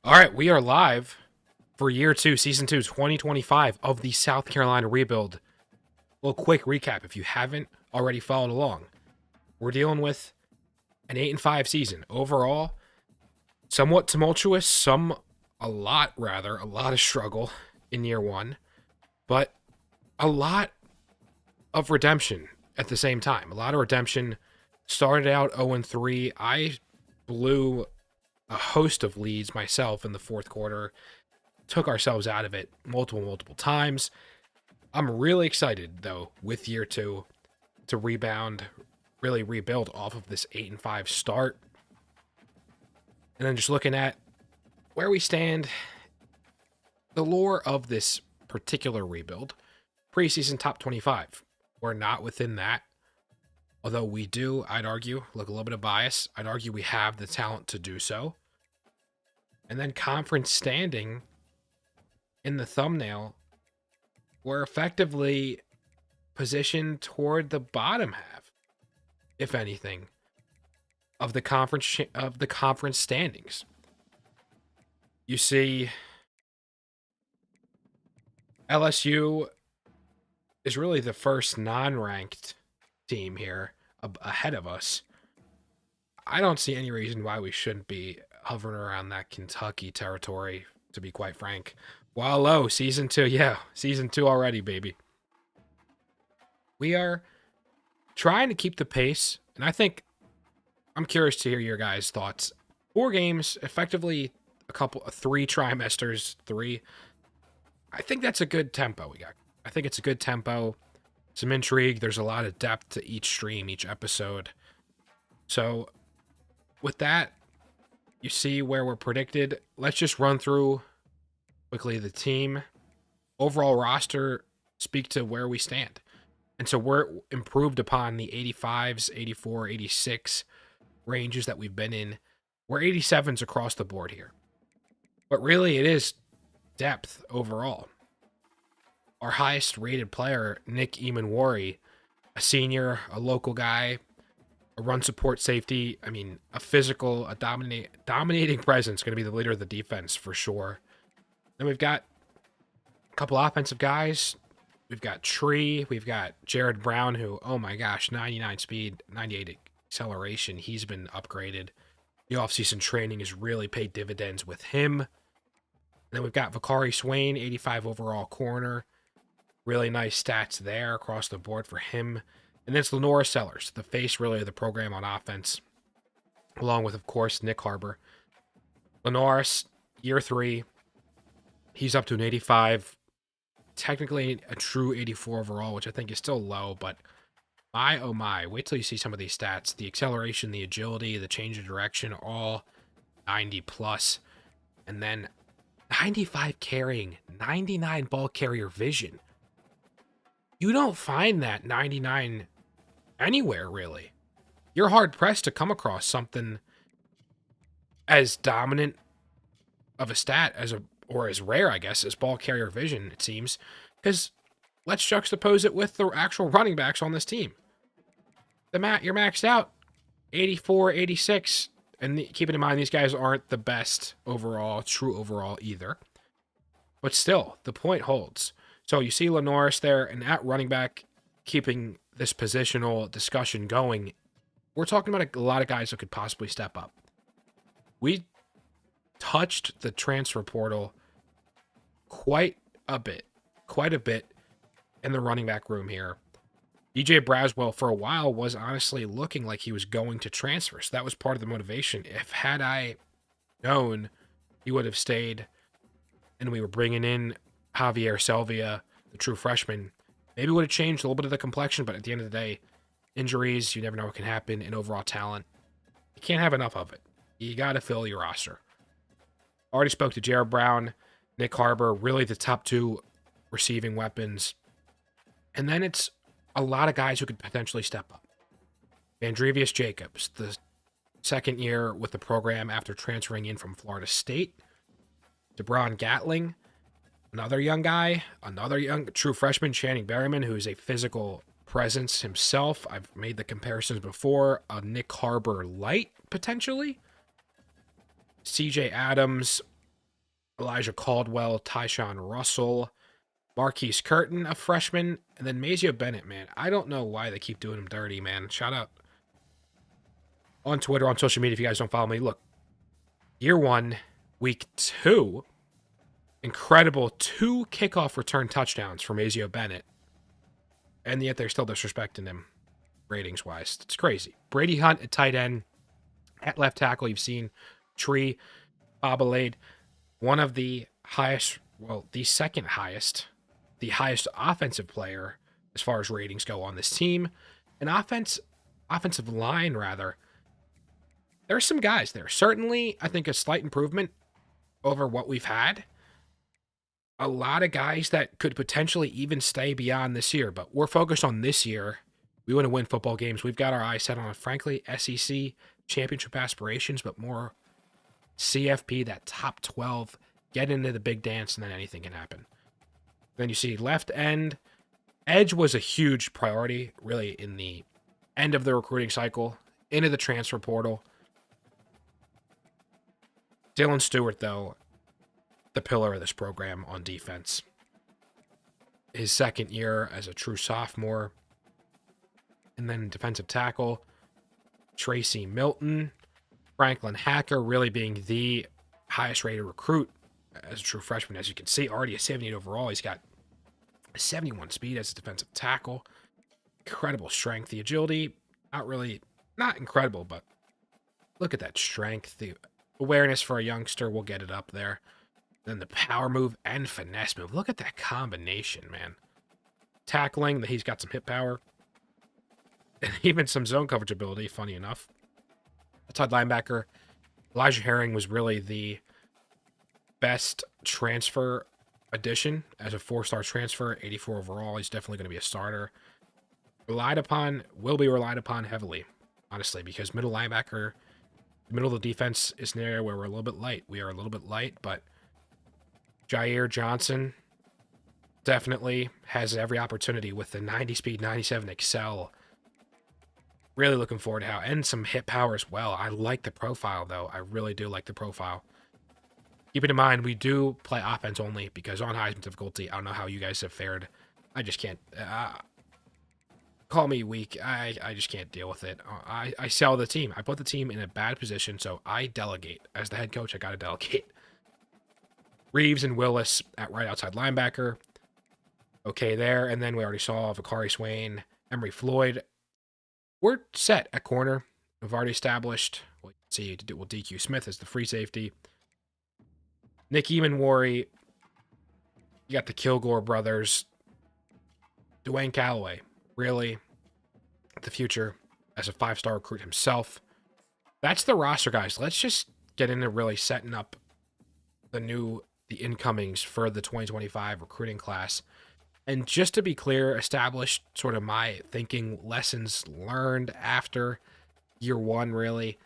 All right, we are live for year two, season two, 2025 of the South Carolina rebuild. A little quick recap if you haven't already followed along. We're dealing with an 8-5 season. Overall, somewhat tumultuous, a lot of struggle in year one, but a lot of redemption at the same time. A lot of redemption. Started out 0-3. I blew a host of leads myself in the fourth quarter. Took ourselves out of it multiple times. I'm really excited, though, with year two to rebound, really rebuild off of this 8-5 start. And then just looking at where we stand, the lore of this particular rebuild, preseason top 25. We're not within that. Although we do, I'd argue, look a little bit of bias. I'd argue we have the talent to do so. And then conference standing in the thumbnail, we're effectively positioned toward the bottom half, if anything, of the conference standings. You see, LSU is really the first non-ranked team here ahead of us. I don't see any reason why we shouldn't be hovering around that Kentucky territory, to be quite frank. Wallow, season two. Yeah, season two already, baby. We are trying to keep the pace, and I'm curious to hear your guys' thoughts. 4 games, effectively three trimesters, 3. I think that's a good tempo we got. I think it's a good tempo. Some intrigue. There's a lot of depth to each stream, each episode. So, with that, you see where we're predicted. Let's just run through quickly the team. Overall roster, speak to where we stand. And so we're improved upon the 85s, 84, 86 ranges that we've been in. We're 87s across the board here. But really, it is depth overall. Our highest rated player, Nick Emanwari, a senior, a local guy, a run support safety. I mean, a physical, a dominating presence, going to be the leader of the defense for sure. Then we've got a couple offensive guys. We've got Tree. We've got Jared Brown, who, oh my gosh, 99 speed, 98 acceleration. He's been upgraded. The offseason training has really paid dividends with him. And then we've got Vakari Swain, 85 overall corner. Really nice stats there across the board for him. And then it's Lenora Sellers, the face really of the program on offense, along with, of course, Nick Harbor. Lenoris, year 3. He's up to an 85. Technically a true 84 overall, which I think is still low, but my, oh my, wait till you see some of these stats. The acceleration, the agility, the change of direction, all 90 plus. And then 95 carrying, 99 ball carrier vision. You don't find that 99 anywhere, really. You're hard-pressed to come across something as dominant of a stat or as rare, I guess, as ball carrier vision, it seems. Because let's juxtapose it with the actual running backs on this team. You're maxed out 84, 86, and keeping in mind these guys aren't the best overall, true overall either. But still, the point holds. So you see Lenoris there, and at running back, keeping this positional discussion going, we're talking about a lot of guys that could possibly step up. We touched the transfer portal quite a bit in the running back room here. DJ Braswell, for a while, was honestly looking like he was going to transfer, so that was part of the motivation. Had I known he would have stayed, and we were bringing in Javier Selvia, the true freshman, maybe would have changed a little bit of the complexion, but at the end of the day, injuries, you never know what can happen, and overall talent, you can't have enough of it. You got to fill your roster. Already spoke to Jared Brown, Nick Harbor, really the top 2 receiving weapons. And then it's a lot of guys who could potentially step up. Vandrevius Jacobs, the second year with the program after transferring in from Florida State. DeBron Gatling, another young guy, another young true freshman, Channing Berryman, who is a physical presence himself. I've made the comparisons before. A Nick Harbor light, potentially. CJ Adams, Elijah Caldwell, Tyshawn Russell, Marquise Curtin, a freshman, and then Mazio Bennett, man. I don't know why they keep doing him dirty, man. Shout out on Twitter, on social media if you guys don't follow me. Look, year 1, week 2, incredible 2 kickoff return touchdowns for Mazio Bennett. And yet they're still disrespecting him ratings-wise. It's crazy. Brady Hunt at tight end. At left tackle, you've seen Tree Bobalade, one of the highest, well, the second highest, the highest offensive player as far as ratings go on this team. An offensive line, rather. There's some guys there. Certainly, I think a slight improvement over what we've had. A lot of guys that could potentially even stay beyond this year, but we're focused on this year. We want to win football games. We've got our eyes set on, frankly, SEC championship aspirations, but more CFP, that top 12, get into the big dance, and then anything can happen. Then you see left end. Edge was a huge priority, really, in the end of the recruiting cycle, into the transfer portal. Dylan Stewart, though, the pillar of this program on defense. His second year as a true sophomore. And then defensive tackle, Tracy Milton. Franklin Hacker really being the highest rated recruit as a true freshman. As you can see, already a 78 overall. He's got a 71 speed as a defensive tackle. Incredible strength. The agility, not incredible, but look at that strength. The awareness for a youngster, we'll get it up there. Then the power move and finesse move. Look at that combination, man. Tackling, he's got some hip power. And even some zone coverage ability, funny enough. Outside linebacker, Elijah Herring was really the best transfer addition as a 4-star transfer, 84 overall. He's definitely going to be a starter. Will be relied upon heavily, honestly, because middle linebacker, the middle of the defense is an area where we're a little bit light. We are a little bit light, but Jair Johnson definitely has every opportunity with the 90 speed, 97 excel. Really looking forward to how, and some hit power as well. I like the profile, though. I really do like the profile. Keeping in mind, we do play offense only because on Heisman difficulty, I don't know how you guys have fared. I just can't. Call me weak. I just can't deal with it. I sell the team. I put the team in a bad position, so I delegate. As the head coach, I got to delegate. Reeves and Willis at right outside linebacker. Okay there. And then we already saw Vakari Swain, Emery Floyd. We're set at corner. We've already established, well, see, DQ Smith as the free safety. Nick Eamonwari. You got the Kilgore brothers. Dwayne Calloway, really the future as a 5-star recruit himself. That's the roster, guys. Let's just get into really setting up the incomings for the 2025 recruiting class. And just to be clear, establish sort of my thinking, lessons learned after year 1, really.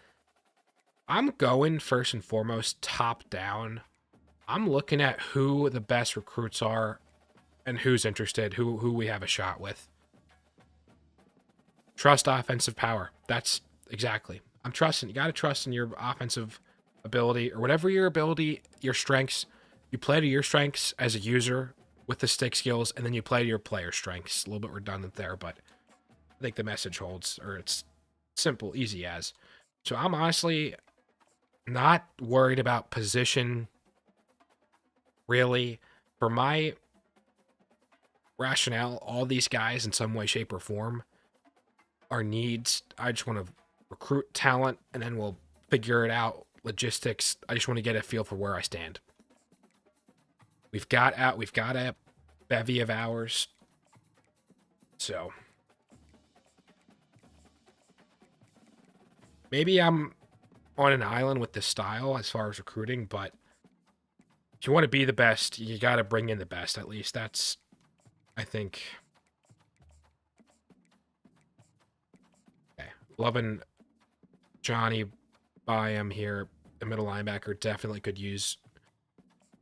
I'm going first and foremost top down. I'm looking at who the best recruits are and who's interested, who we have a shot with. Trust offensive power. That's exactly. I'm trusting. You got to trust in your offensive ability or whatever your ability, your strengths. You play to your strengths as a user with the stick skills, and then you play to your player strengths. A little bit redundant there, but I think the message holds, or it's simple, easy as. So I'm honestly not worried about position, really. For my rationale, all these guys in some way, shape, or form are needs. I just want to recruit talent, and then we'll figure it out, logistics. I just want to get a feel for where I stand. We've got a bevy of hours. So maybe I'm on an island with this style as far as recruiting, but if you want to be the best, you got to bring in the best. At least that's, I think. Okay. Loving Johnny Byam here. The middle linebacker definitely could use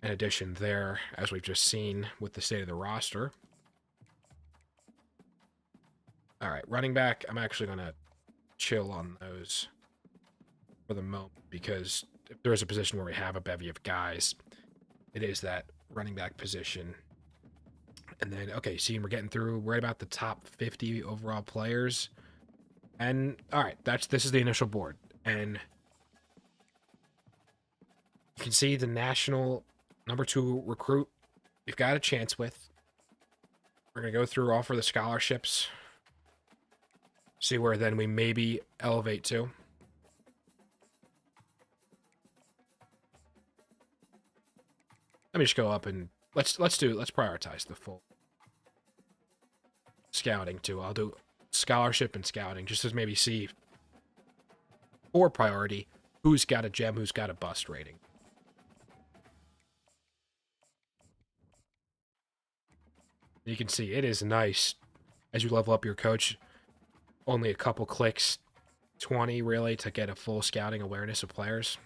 an addition there, as we've just seen with the state of the roster. All right, running back, I'm actually going to chill on those for the moment because if there is a position where we have a bevy of guys, it is that running back position. And then, okay, see, we're getting through right about the top 50 overall players. And all right, this is the initial board. And you can see the national number 2 recruit we've got a chance with. We're going to go through, offer the scholarships, see where then we maybe elevate to. Let me just go up and let's prioritize the full scouting too. I'll do scholarship and scouting just to maybe see for priority who's got a gem, who's got a bust rating. You can see it is nice as you level up your coach. Only a couple clicks, 20 really, to get a full scouting awareness of players.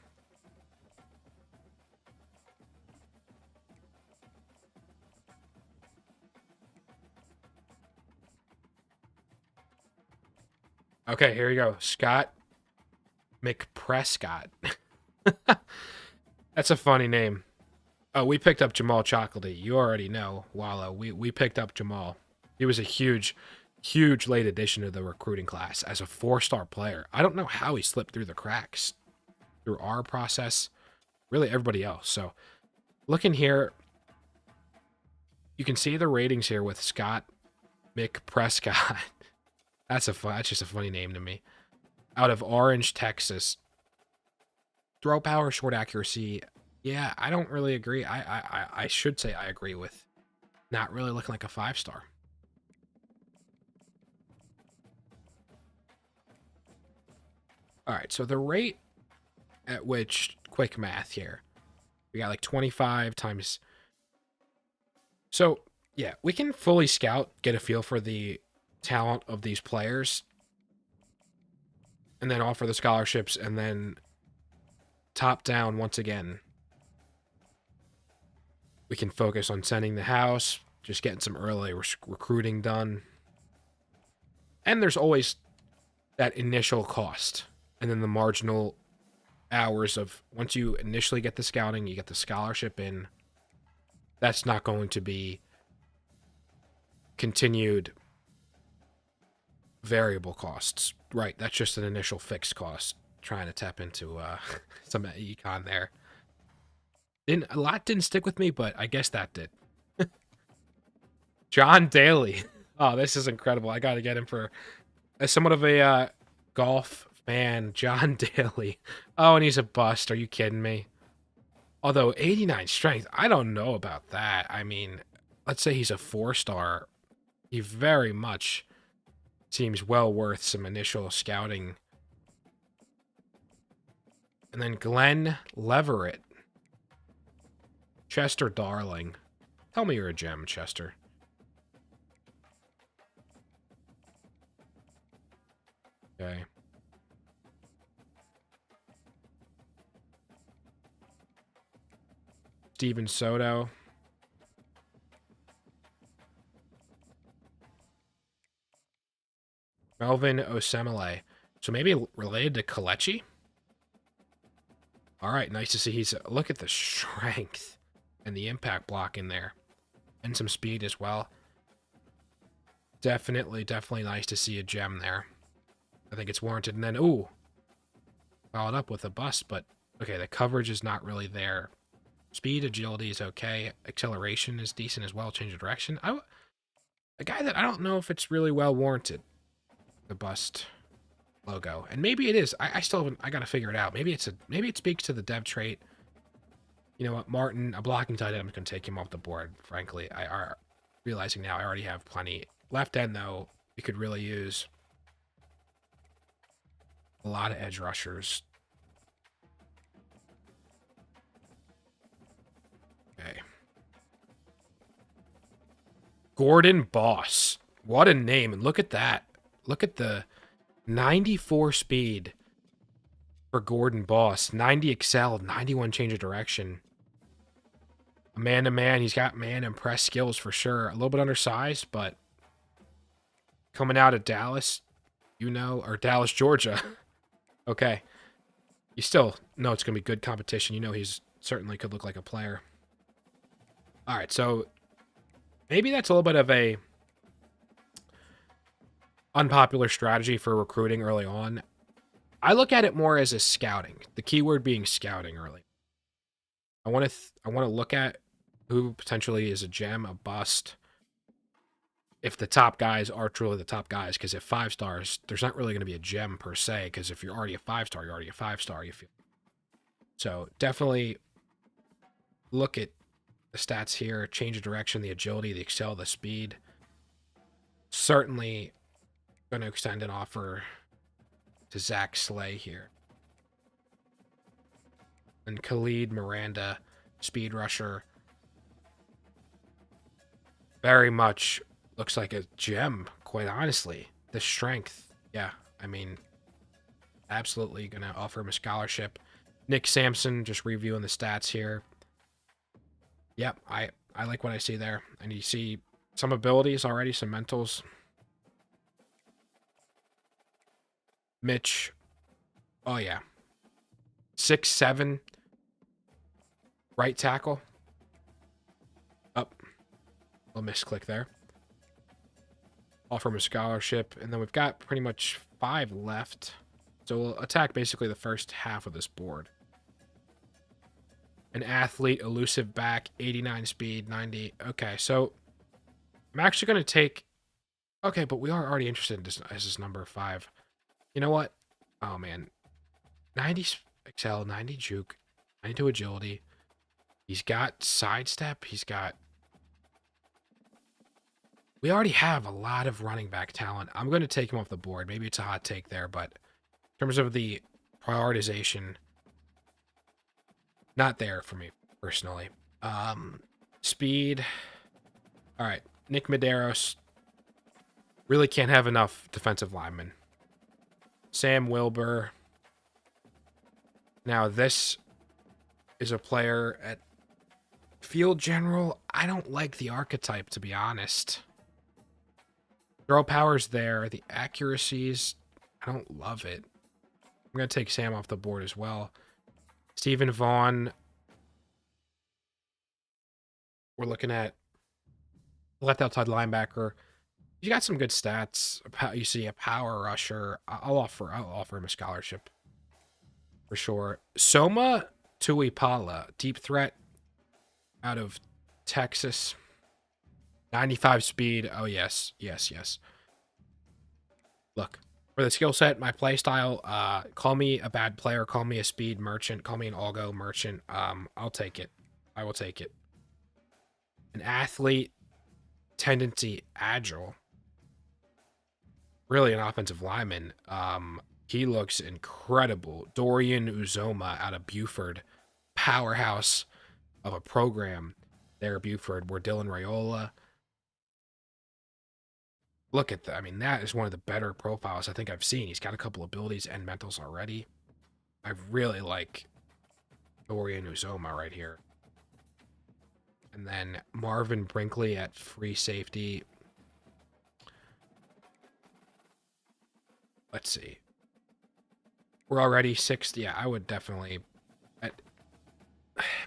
Okay, here we go. Scott McPrescott. That's a funny name. Oh, we picked up Jamal Chocolate. You already know, Wallow. We picked up Jamal. He was a huge late addition to the recruiting class as a 4-star player. I don't know how he slipped through the cracks through our process. Really, everybody else. So, looking here, you can see the ratings here with Scott McPrescott. That's just a funny name to me. Out of Orange, Texas. Throw power, short accuracy. Yeah, I don't really agree. I should say I agree with not really looking like a 5-star. All right, so the rate at which, quick math here, we got like 25 times. So, yeah, we can fully scout, get a feel for the talent of these players, and then offer the scholarships, and then top down once again. We can focus on sending the house, just getting some early recruiting done. And there's always that initial cost, and then the marginal hours of once you initially get the scouting, you get the scholarship in. That's not going to be continued variable costs, right? That's just an initial fixed cost. Trying to tap into some econ there. A lot didn't stick with me, but I guess that did. John Daly. Oh, this is incredible. I got to get him for as somewhat of a golf fan. John Daly. Oh, and he's a bust. Are you kidding me? Although 89 strength, I don't know about that. I mean, let's say he's a 4-star. He very much seems well worth some initial scouting. And then Glenn Leverett. Chester Darling. Tell me you're a gem, Chester. Okay. Steven Soto. Melvin Osemele. So maybe related to Kalechi? All right, nice to see. Look at the strength and the impact block in there. And some speed as well. Definitely nice to see a gem there. I think it's warranted. And then, ooh, followed up with a bust, but okay, the coverage is not really there. Speed, agility is okay. Acceleration is decent as well. Change of direction. A guy that I don't know if it's really well warranted. The bust logo, and maybe it is. I still haven't. I got to figure it out. Maybe it speaks to the dev trait. You know what, Martin, a blocking tight end. I'm going to take him off the board. Frankly, I are realizing now I already have plenty. Left end though, we could really use a lot of edge rushers. Okay. Gordon Boss. What a name. And look at that. Look at the 94 speed for Gordon Boss. 90 excel, 91 change of direction. A man-to-man. He's got man and press skills for sure. A little bit undersized, but coming out of Dallas, or Dallas, Georgia. Okay. You still know it's going to be good competition. He's certainly could look like a player. All right, so maybe that's a little bit of a unpopular strategy for recruiting early on. I look at it more as a scouting. The keyword being scouting early. I want to look at who potentially is a gem, a bust. If the top guys are truly the top guys, because if 5 stars, there's not really going to be a gem per se. Because if you're already a 5 star, you're already a 5 star. You feel so. Definitely look at the stats here. Change of direction, the agility, the excel, the speed. Certainly going to extend an offer to Zach Slay here. And Khalid Miranda, speed rusher. Very much looks like a gem, quite honestly. The strength, yeah. I mean, absolutely going to offer him a scholarship. Nick Sampson, just reviewing the stats here. Yep, I like what I see there. And you see some abilities already, some mentals. Mitch, oh yeah. 6'7", right tackle. Up. A misclick there. Offer him a scholarship. And then we've got pretty much 5 left. So we'll attack basically the first half of this board. An athlete, elusive back, 89 speed, 90. Okay, so I'm actually going to take... Okay, but we are already interested in this as this number 5. You know what? Oh, man. 90 excel, 90 juke, 92 agility. He's got sidestep. He's got... We already have a lot of running back talent. I'm going to take him off the board. Maybe it's a hot take there, but in terms of the prioritization, not there for me personally. Speed. All right. Nick Medeiros. Really can't have enough defensive linemen. Sam Wilbur. Now, this is a player at field general. I don't like the archetype, to be honest. Throw power's there. The accuracies, I don't love it. I'm going to take Sam off the board as well. Stephen Vaughn. We're looking at left outside linebacker. You got some good stats. You see a power rusher. I'll offer him a scholarship for sure. Soma Tuipala, deep threat out of Texas. 95 speed. Oh, yes. Look, for the skill set, my play style, call me a bad player, call me a speed merchant, call me an algo merchant. I'll take it. I will take it. An athlete, tendency, agile. Really an offensive lineman. He looks incredible. Dorian Uzoma out of Buford. Powerhouse of a program there at Buford. We're Dylan Raiola. Look at that. I mean, that is one of the better profiles I think I've seen. He's got a couple abilities and mentals already. I really like Dorian Uzoma right here. And then Marvin Brinkley at free safety. Let's see. We're already 6th. Yeah, I would definitely...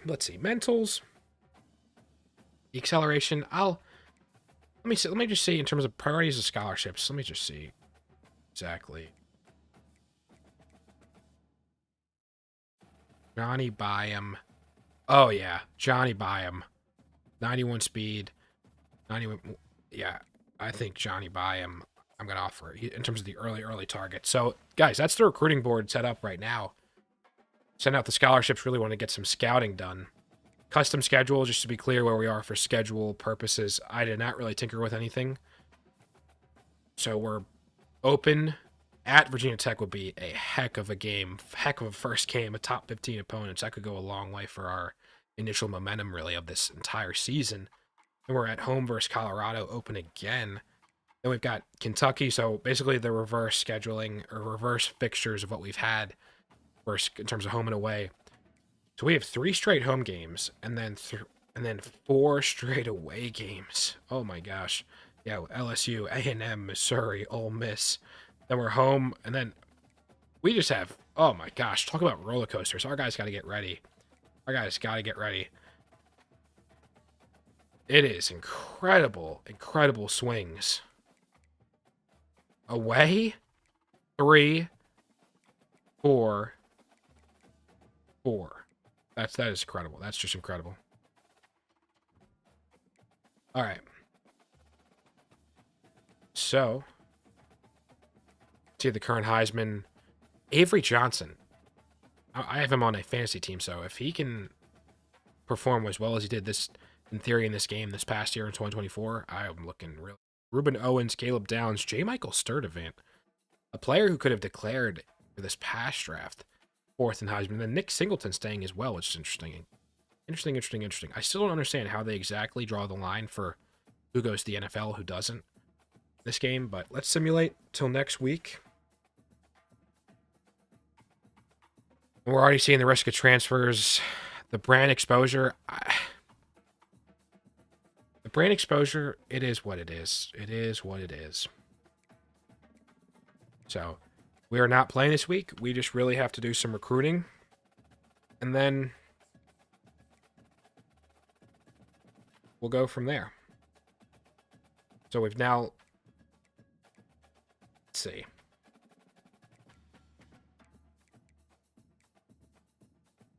Let's see. Mentals. The acceleration. Let me just see in terms of priorities of scholarships. Let me just see exactly. Johnny Byam. Oh, yeah. Johnny Byam. 91 speed. 91. Yeah, I think Johnny Byam, I'm going to offer in terms of the early target. So, guys, that's the recruiting board set up right now. Send out the scholarships. Really want to get some scouting done. Custom schedule, just to be clear where we are for schedule purposes. I did not really tinker with anything. So we're open. At Virginia Tech would be a heck of a game. Heck of a first game. A top 15 opponents. That could go a long way for our initial momentum, really, of this entire season. And we're at home versus Colorado. Open again. Then we've got Kentucky. So basically the reverse scheduling or reverse fixtures of what we've had in terms of home and away. So we have 3 straight home games, and then 4 straight away games. Oh my gosh. Yeah, LSU, A&M, Missouri, Ole Miss. Then we're home, and then we just have, oh my gosh, talk about roller coasters. Our guys got to get ready. It is incredible, incredible swings. Away, 3, 4, 4. That is incredible. That's just incredible. All right. So, see the current Heisman, Avery Johnson. I have him on a fantasy team, so if he can perform as well as he did this in theory in this game this past year in 2024, I'm looking real. Ruben Owens, Caleb Downs, J. Michael Sturdivant, a player who could have declared for this past draft, 4th in Heisman. And then Nick Singleton staying as well, which is interesting. Interesting. I still don't understand how they exactly draw the line for who goes to the NFL, who doesn't this game, but let's simulate till next week. We're already seeing the risk of transfers, the brand exposure. The brand exposure, it is what it is. It is what it is. So, we are not playing this week. We just really have to do some recruiting. And then we'll go from there. So we've now, let's see.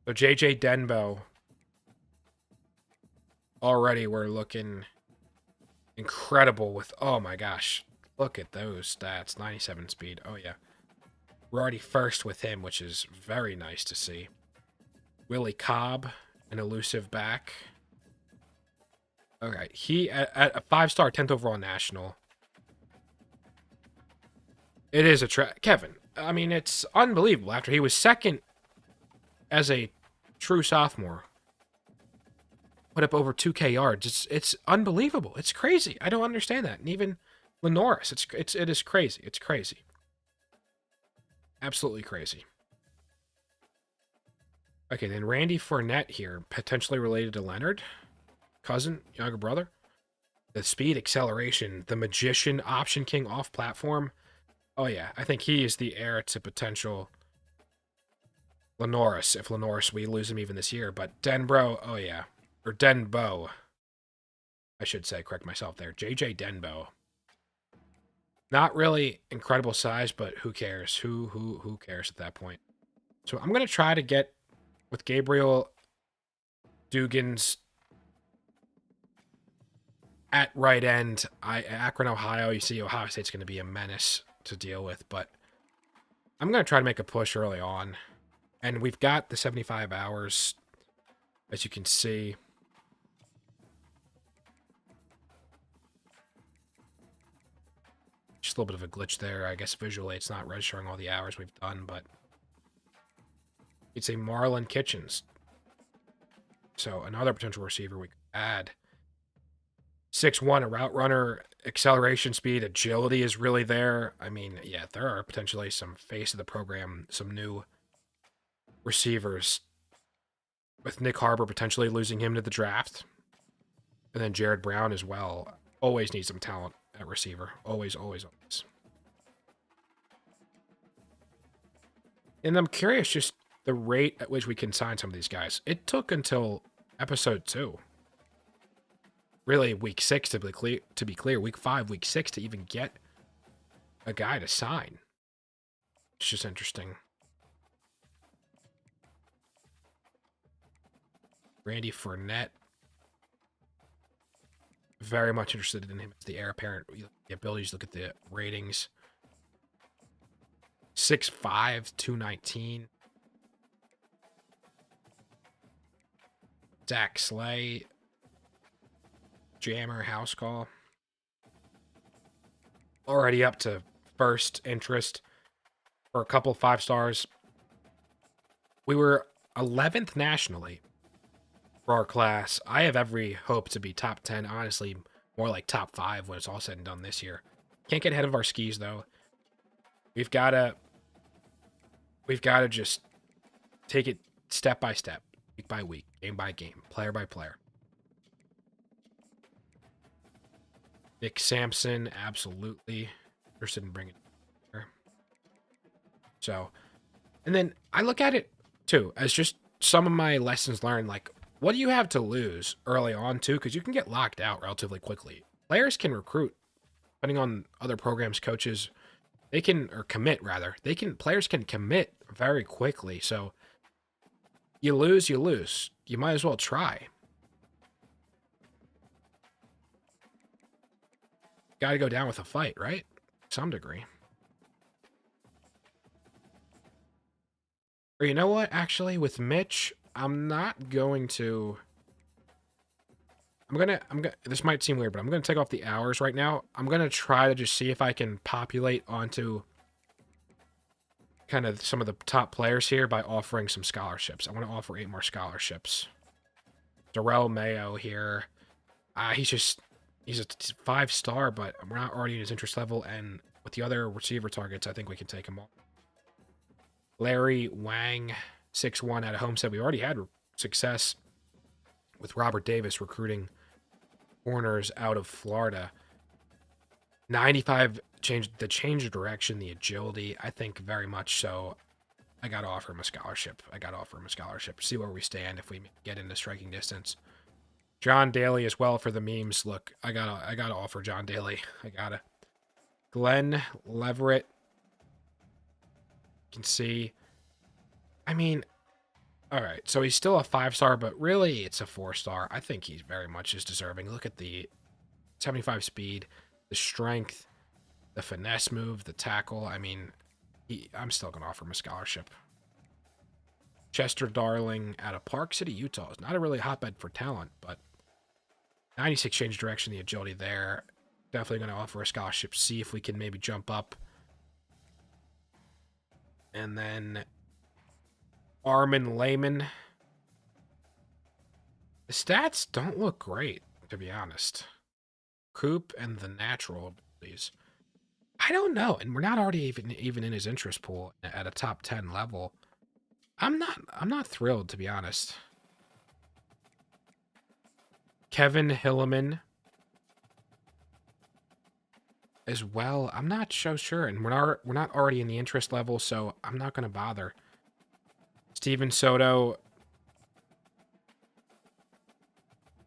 So JJ Denbo, already we're looking incredible with, oh my gosh, look at those stats, 97 speed. Oh yeah. We're already first with him, which is very nice to see. Willie Cobb, an elusive back. Okay, he at a 5-star, 10th overall national. It is Kevin. I mean, it's unbelievable. After he was second as a true sophomore, put up over 2K yards. It's unbelievable. It's crazy. I don't understand that. And even Lenoris, it is crazy. It's crazy. Absolutely crazy. Okay, then Randy Fournette here, potentially related to Leonard. Cousin, younger brother. The speed, acceleration, the magician, option king off platform. Oh yeah, I think he is the heir to potential Lenoris. If Lenoris, we lose him even this year. But Denbro, oh yeah. Or Denbo. I should say, correct myself there. JJ Denbo. Not really incredible size, but who cares? Who cares at that point? So I'm going to try to get with Gabriel Dugan's at right end. Akron, Ohio. You see Ohio State's going to be a menace to deal with, but I'm going to try to make a push early on. And we've got the 75 hours, as you can see. Just a little bit of a glitch there. I guess visually it's not registering all the hours we've done, but it's a Marlon Kitchens. So another potential receiver we could add. 6'1", a route runner, acceleration speed, agility is really there. I mean, yeah, there are potentially some face of the program, some new receivers. With Nick Harbor potentially losing him to the draft. And then Jared Brown as well. Always needs some talent at receiver. Always. And I'm curious just the rate at which we can sign some of these guys. It took until episode 2. Really, week 6 to be clear. Week 5, week 6 to even get a guy to sign. It's just interesting. Randy Fournette. Very much interested in him as the heir apparent. The abilities, look at the ratings. 6'5", 219. Zach Slay. Jammer, house call. Already up to first interest for a couple 5 stars. We were 11th nationally for our class. I have every hope to be top 10, honestly, more like top 5 when it's all said and done this year. Can't get ahead of our skis, though. We've got to just take it step by step, week by week, game by game, player by player. Nick Sampson, absolutely interested in bringing it here. So, and then I look at it, too, as just some of my lessons learned, like, what do you have to lose early on, too? Because you can get locked out relatively quickly. Players can recruit, depending on other programs, coaches. They can, or commit rather. Players can commit very quickly. So you lose, you lose. You might as well try. Got to go down with a fight, right? To some degree. Or you know what? Actually, with Mitch, I'm not going to. This might seem weird, but I'm gonna take off the hours right now. I'm gonna try to just see if I can populate onto kind of some of the top players here by offering some scholarships. I want to offer 8 more scholarships. Darrell Mayo here. He's a 5-star, but we're not already in his interest level, and with the other receiver targets, I think we can take him all. Larry Wang, 6'1" out of Homestead. We already had success with Robert Davis recruiting corners out of Florida. 95 change of direction, the agility, I think very much so. I gotta offer him a scholarship. See where we stand if we get into striking distance. John Daly as well for the memes. Look, I gotta offer John Daly. Glenn Leverett. You can see. I mean, all right. So he's still a 5-star, but really it's a 4-star. I think he's very much is deserving. Look at the 75 speed, the strength, the finesse move, the tackle. I mean, I'm still gonna offer him a scholarship. Chester Darling out of Park City, Utah. It's not a really hotbed for talent, but 96 change of direction, the agility there. Definitely going to offer a scholarship. See if we can maybe jump up. And then Armin Lehman. The stats don't look great, to be honest. Coop and the natural abilities. I don't know, and we're not already even in his interest pool at a top 10 level. I'm not thrilled, to be honest. Kevin Hilleman as well. I'm not so sure, and we're not already in the interest level, so I'm not going to bother. Steven Soto.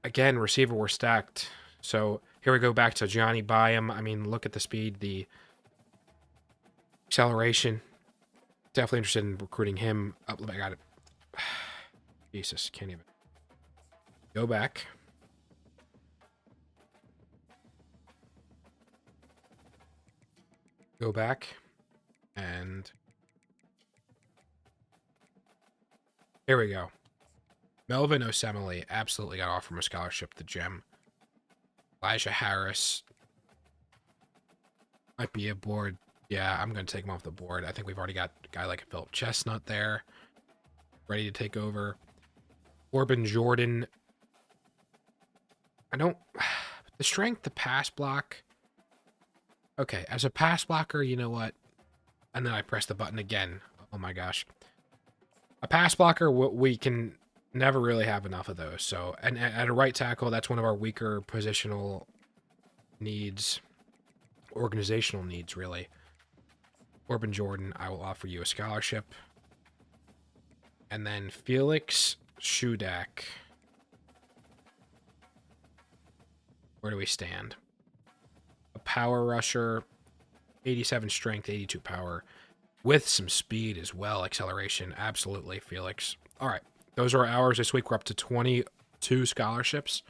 Again, receiver, we're stacked. So here we go back to Johnny Byam. I mean, look at the speed, the acceleration. Definitely interested in recruiting him. Oh, I got it. Jesus, can't even. Go back. Go back. And here we go. Melvin Osemele, absolutely got to offer him a scholarship to Gem. Elijah Harris might be aboard. Yeah, I'm going to take him off the board. I think we've already got a guy like Philip Chestnut there, ready to take over. Corbin Jordan. The strength, the pass block. Okay, as a pass blocker, you know what? And then I press the button again. Oh my gosh. A pass blocker, we can never really have enough of those. So, and at a right tackle, that's one of our weaker positional needs, organizational needs, really. Corbin Jordan, I will offer you a scholarship. And then Felix Shudak. Where do we stand? A power rusher, 87 strength, 82 power, with some speed as well, acceleration. Absolutely, Felix. All right, those are our hours this week. We're up to 22 scholarships.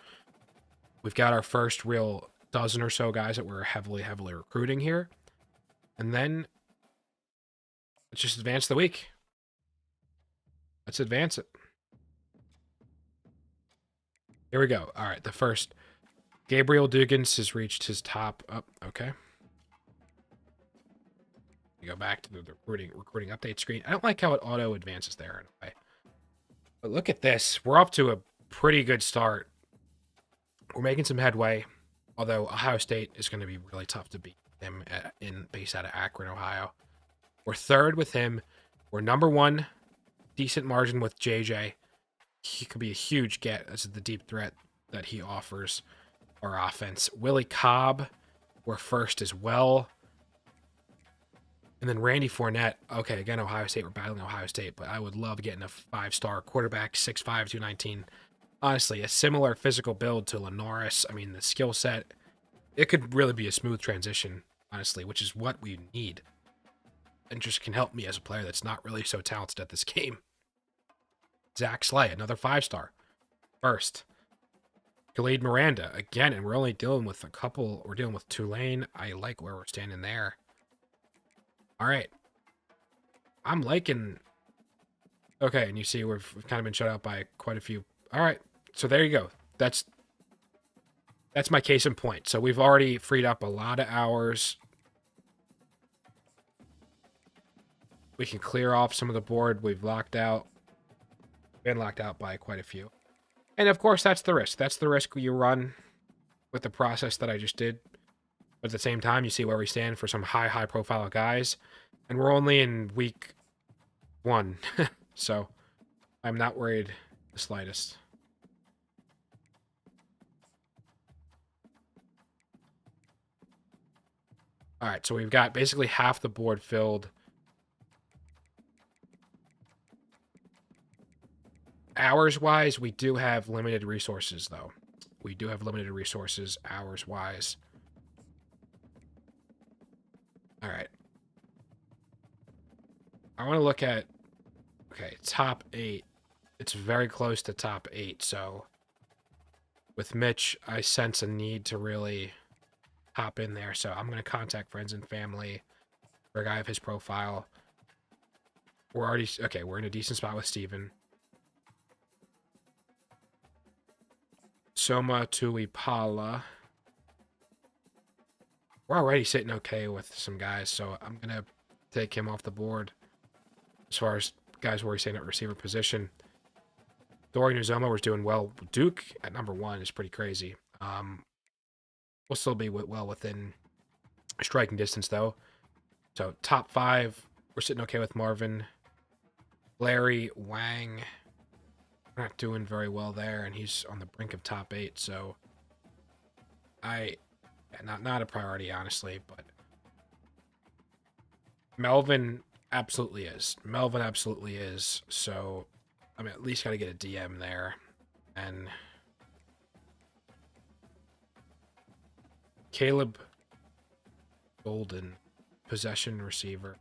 We've got our first real dozen or so guys that we're heavily recruiting here. And then let's just advance the week. Let's advance it. Here we go. All right, the first. Gabriel Duggins has reached his top. Oh, okay. We go back to the recruiting update screen. I don't like how it auto advances there in a way. But look at this. We're up to a pretty good start. We're making some headway, although Ohio State is going to be really tough to beat them based out of Akron, Ohio. We're third with him. We're number 1, decent margin with JJ. He could be a huge get. That's the deep threat that he offers our offense. Willie Cobb, we're first as well. And then Randy Fournette. Okay, again, Ohio State. We're battling Ohio State, but I would love getting a 5-star quarterback, 6'5", 219. honestly, a similar physical build to Lenoris. I mean, the skill set, it could really be a smooth transition, honestly, which is what we need. And just can help me as a player that's not really so talented at this game. Zach Slay, another 5-star. First. Khalid Miranda, again, and we're only dealing with a couple. We're dealing with Tulane. I like where we're standing there. All right. I'm liking... Okay, and you see we've kind of been shut out by quite a few. All right, so there you go. That's my case in point. So we've already freed up a lot of hours. We can clear off some of the board we've locked out. Been locked out by quite a few. And of course, that's the risk. That's the risk you run with the process that I just did. But at the same time, you see where we stand for some high profile guys. And we're only in week 1. So I'm not worried the slightest. All right, so we've got basically half the board filled. Hours-wise, we do have limited resources, though. We do have limited resources hours-wise. All right. I want to look at... Okay, top 8. It's very close to top 8, so... With Mitch, I sense a need to really hop in there, so I'm going to contact friends and family for a guy of his profile. We're already... Okay, we're in a decent spot with Steven. Soma Tuipala. We're already sitting okay with some guys, so I'm going to take him off the board as far as guys where he's staying at receiver position. Dori Nuzoma was doing well. Duke at number 1 is pretty crazy. We'll still be well within striking distance, though. So top 5, we're sitting okay with Marvin. Larry Wang, we're not doing very well there, and he's on the brink of top 8, so not a priority, honestly, but Melvin absolutely is. Melvin absolutely is, so I mean, at least got to get a DM there. And Caleb Golden, possession receiver.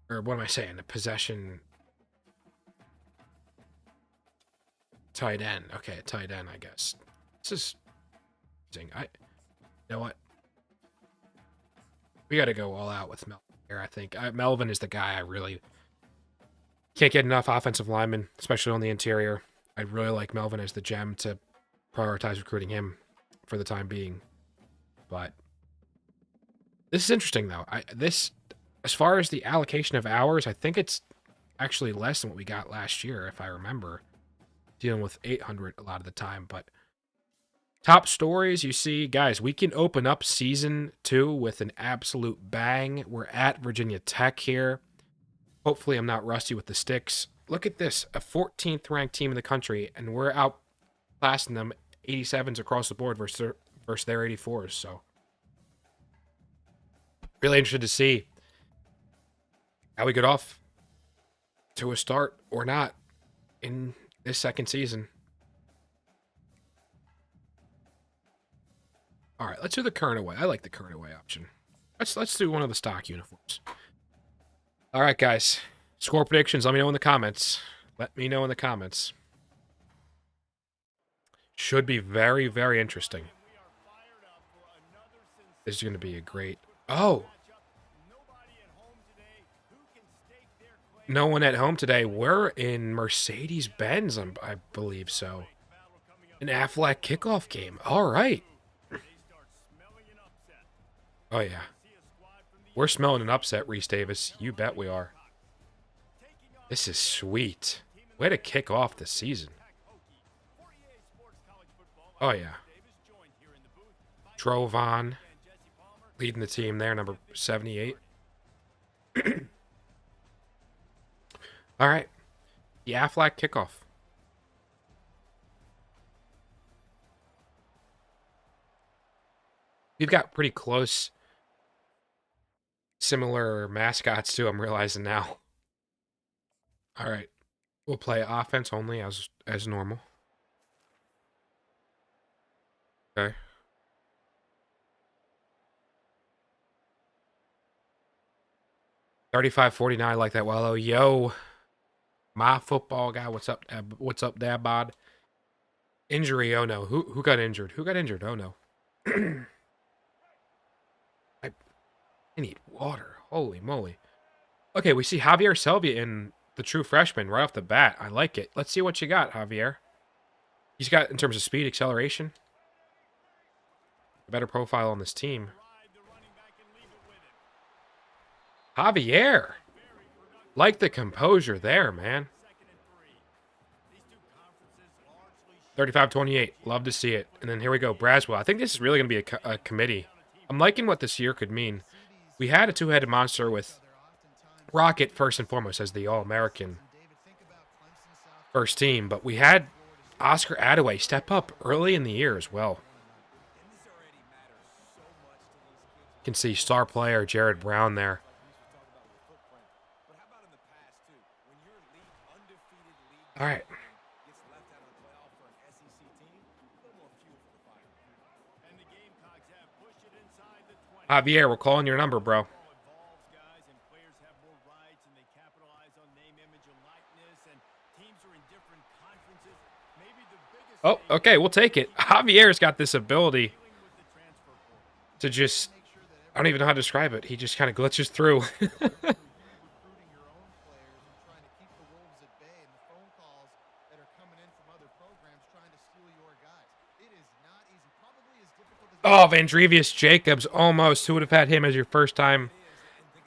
Or what am I saying? A possession tight end. Okay, tight end, I guess. This is... You know what? We got to go all out with Melvin here, I think. Melvin is the guy I really... Can't get enough offensive linemen, especially on the interior. I'd really like Melvin as the gem to prioritize recruiting him for the time being. But this is interesting, though. As far as the allocation of hours, I think it's actually less than what we got last year, if I remember. Dealing with 800 a lot of the time. But top stories, you see, guys, we can open up season 2 with an absolute bang. We're at Virginia Tech here. Hopefully I'm not rusty with the sticks. Look at this, a 14th ranked team in the country, and we're outclassing them 87s across the board versus their 84s. So really interested to see how we get off to a start or not in this second season. All right, let's do the current away. I like the current away option. Let's do one of the stock uniforms. All right, guys. Score predictions. Let me know in the comments. Should be very, very interesting. This is going to be a great... Oh! No one at home today. We're in Mercedes-Benz, I believe so. An Aflac kickoff game. All right. Oh, yeah. We're smelling an upset, Reese Davis. You bet we are. This is sweet. Way to kick off the season. Oh, yeah. Trovan leading the team there, number 78. All right. The Aflac kickoff. We've got pretty close, similar mascots too, I'm realizing now. All right. We'll play offense only as normal. Okay. 35-49 like that. Well, yo, my football guy. What's up? What's up, Dad Bod? Injury. Oh no. Who got injured? Who got injured? Oh no. I need water. Holy moly. Okay, we see Javier Selvia in the true freshman right off the bat. I like it. Let's see what you got, Javier. He's got, in terms of speed, acceleration, a better profile on this team. Javier. Like the composure there, man. 35-28. Love to see it. And then here we go, Braswell. I think this is really going to be a committee. I'm liking what this year could mean. We had a two-headed monster with Rocket first and foremost as the All-American first team, but we had Oscar Attaway step up early in the year as well. You can see star player Jared Brown there. All right. Javier, we're calling your number, bro. Oh, okay, we'll take it. Javier's got this ability to just, I don't even know how to describe it. He just kind of glitches through. Oh, Vandrevius Jacobs, almost. Who would have had him as your first time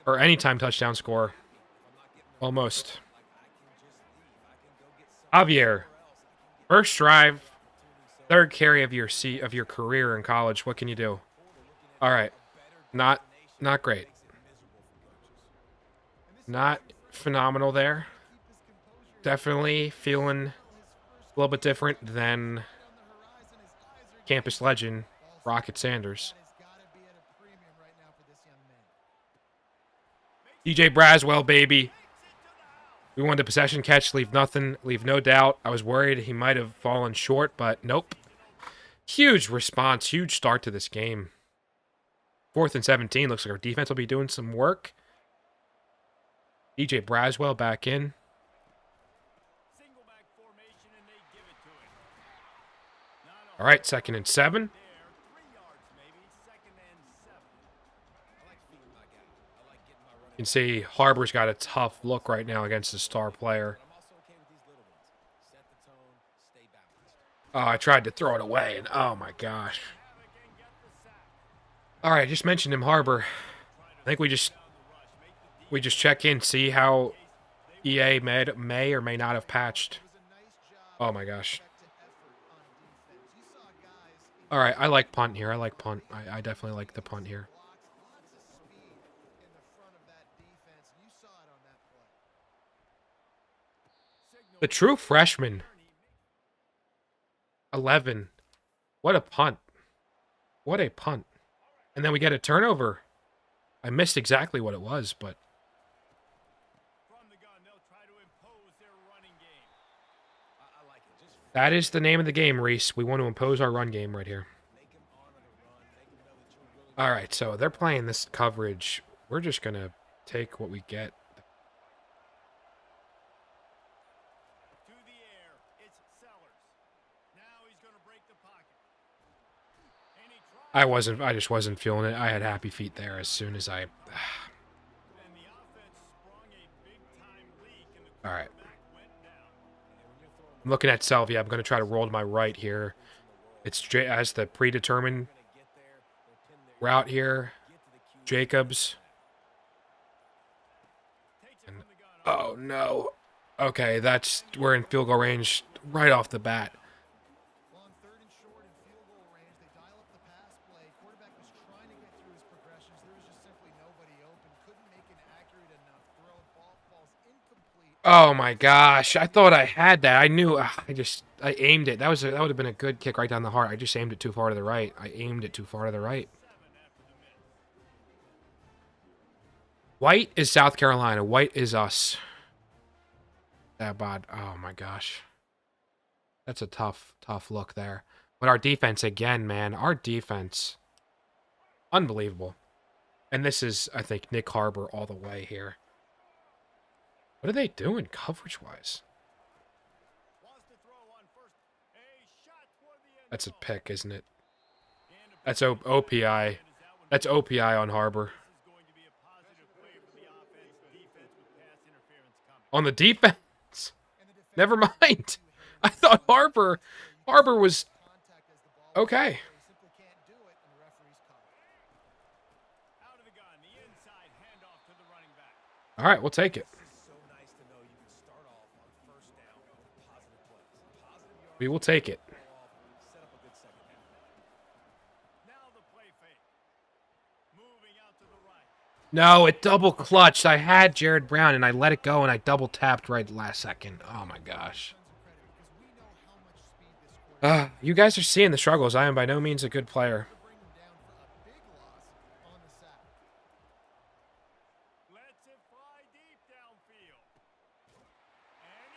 or anytime touchdown scorer? Almost. Javier, first drive, third carry of your career in college. What can you do? All right, not great. Not phenomenal there. Definitely feeling a little bit different than campus legend Rocket Sanders. DJ Braswell, baby. We wanted a possession catch, leave no doubt. I was worried he might have fallen short, but nope. Huge response, huge start to this game. 4th and 17. Looks like our defense will be doing some work. DJ Braswell back in. All right, 2nd and 7. You can see Harbor's got a tough look right now against the star player. Oh, I tried to throw it away, and oh my gosh. All right, I just mentioned him, Harbor. I think we just check in, see how EA may or may not have patched. Oh my gosh. All right, I like punt here. I like punt. I definitely like the punt here. The true freshman. 11. What a punt. What a punt. And then we get a turnover. I missed exactly what it was, but... That is the name of the game, Reese. We want to impose our run game right here. All right, so they're playing this coverage. We're just going to take what we get. I just wasn't feeling it. I had happy feet there as soon as I... All right. I'm looking at Selvia. I'm going to try to roll to my right here. It's as the predetermined route here. Jacobs. And, oh, no. Okay, we're in field goal range right off the bat. Oh my gosh! I thought I had that. I knew. I aimed it. That would have been a good kick right down the heart. I just aimed it too far to the right. I aimed it too far to the right. White is South Carolina. White is us. That bot. Oh my gosh. That's a tough look there. But our defense again, man. Our defense. Unbelievable. And this is, I think, Nick Harbor all the way here. What are they doing coverage-wise? That's a pick, isn't it? That's OPI. That's OPI on Harbor. On the defense? Never mind. I thought Harbor was okay. All right, we'll take it. We will take it. No, it double clutched. I had Jared Brown and I let it go and I double tapped right last second. Oh my gosh. You guys are seeing the struggles. I am by no means a good player.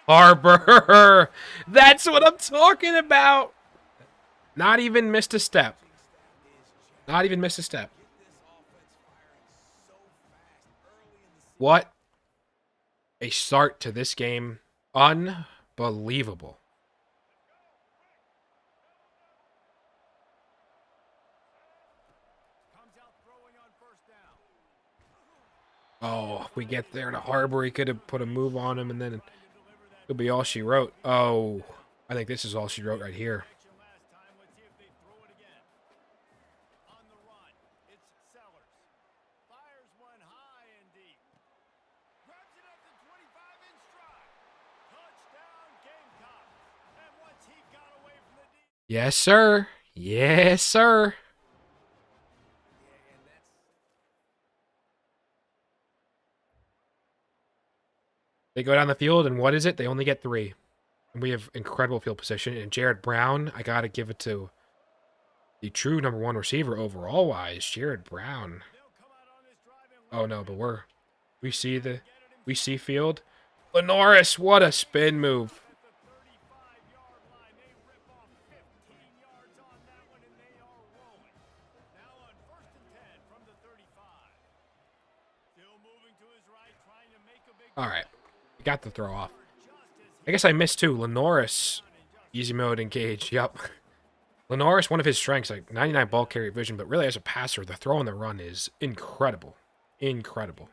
Harbor. That's what I'm talking about. Not even missed a step. Not even missed a step. What a start to this game. Unbelievable. Oh, if we get there to Harbor, he could have put a move on him, and then it'll be all she wrote. Oh, I think this is all she wrote right here. Yes, sir. Yes, sir. They go down the field, and what is it? They only get 3. And we have incredible field position. And Jared Brown, I got to give it to the true #1 receiver overall-wise, Jared Brown. Oh, no, but we see field. Lenoris, what a spin move. All right. Got the throw off. I guess I missed too. Lenoris, easy mode, engage. Yep. Lenoris, one of his strengths, like 99 ball carrier vision, but really as a passer, the throw and the run is incredible. Incredible.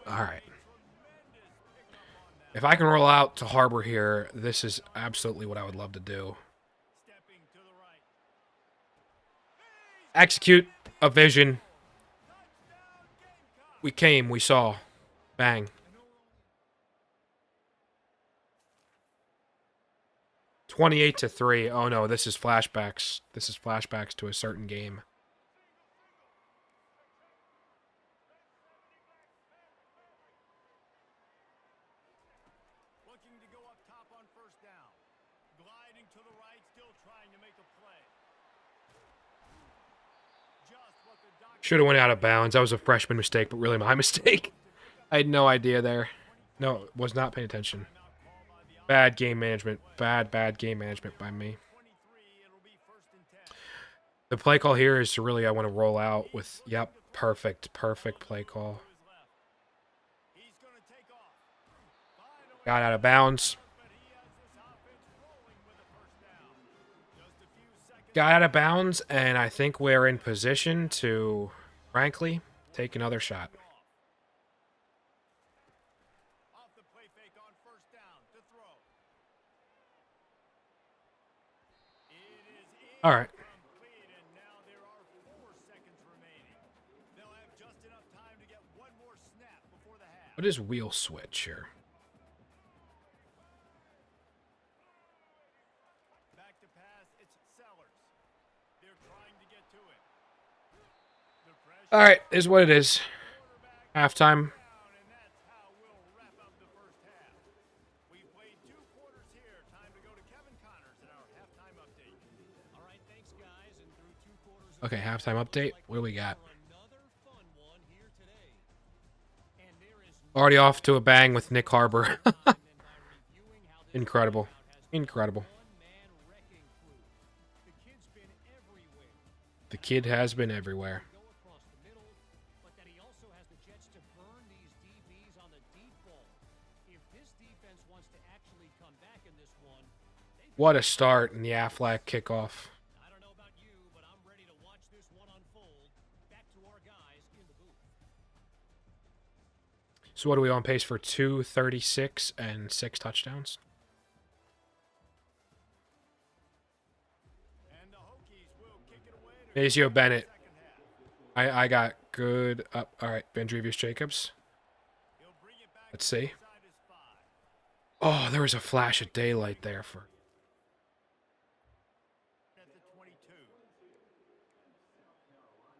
All right. If I can roll out to Harbor here, this is absolutely what I would love to do. Execute a vision. We came, we saw. Bang. 28-3. Oh no, this is flashbacks. This is flashbacks to a certain game. Should have went out of bounds. That was a freshman mistake, but really my mistake. I had no idea there. No, was not paying attention. Bad game management. Bad game management by me. The play call here is to really, I want to roll out with, yep, perfect play call. Got out of bounds. Got out of bounds, and I think we're in position to, frankly, take another shot. All right. What is wheel switch here? All right, is what it is. Halftime. Okay, halftime update. What do we got? Already off to a bang with Nick Harbor. Incredible. Incredible. The kid has been everywhere. What a start in the Aflac kickoff. So what are we on pace for? 236 and 6 touchdowns? Mazio Bennett. I got good up. All right, Vandrevius Jacobs. Let's see. Oh, there was a flash of daylight there for.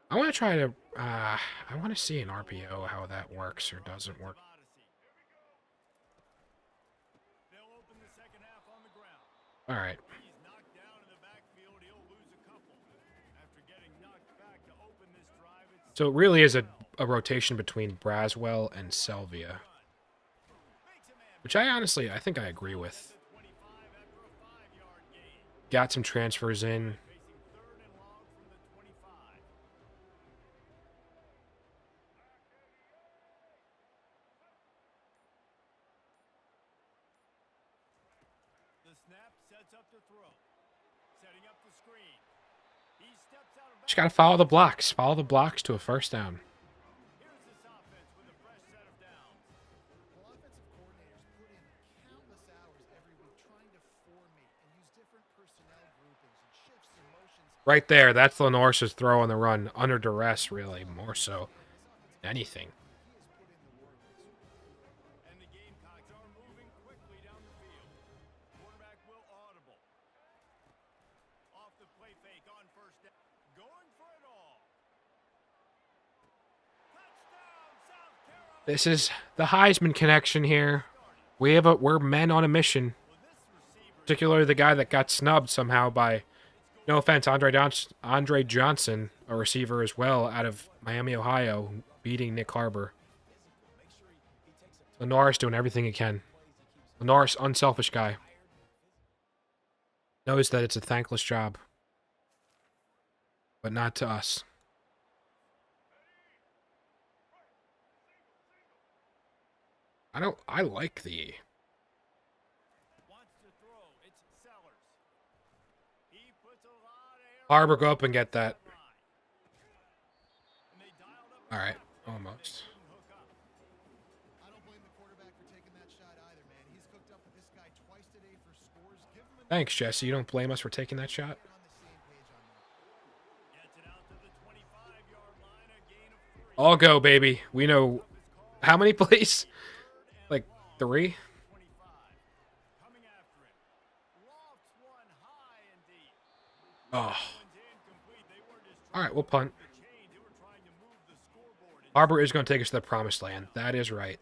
I want to try to. I want to see an RPO how that works or doesn't work. All right. So it really is a rotation between Braswell and Selvia. Which I think I agree with. Got some transfers in. Just got to follow the blocks. Follow the blocks to a first down. Right there, that's Lenoir's throw on the run. Under duress, really, more so than anything. This is the Heisman connection here. We're men on a mission. Particularly the guy that got snubbed somehow by, no offense, Andre Johnson, a receiver as well, out of Miami, Ohio, beating Nick Harbor. Lenoir's doing everything he can. Lenoir's unselfish guy. Knows that it's a thankless job. But not to us. I like the... Harbor, go up and get that. Alright, almost. Thanks, Jesse. You don't blame us for taking that shot? All go, baby. We know how many plays? Like 3? Oh. Alright, we'll punt. Harbor is going to take us to the promised land. That is right.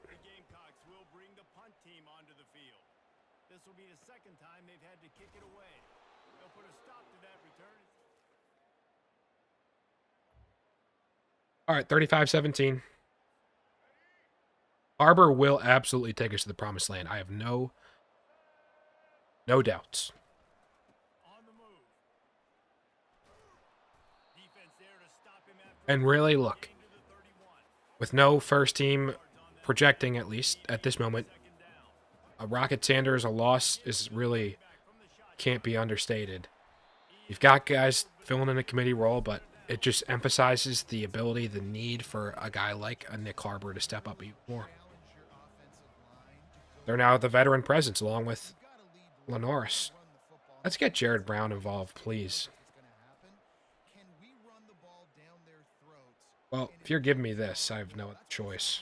All right, 35-17. Harbor will absolutely take us to the promised land. I have no doubts. And really, look, with no first team projecting, at least at this moment, a Rocket Sanders, a loss is really can't be understated. You've got guys filling in a committee role, but it just emphasizes the ability, the need for a guy like a Nick Harbor to step up even more. They're now the veteran presence along with Lenoris. Let's get Jared Brown involved, please. Well, if you're giving me this, I have no other choice.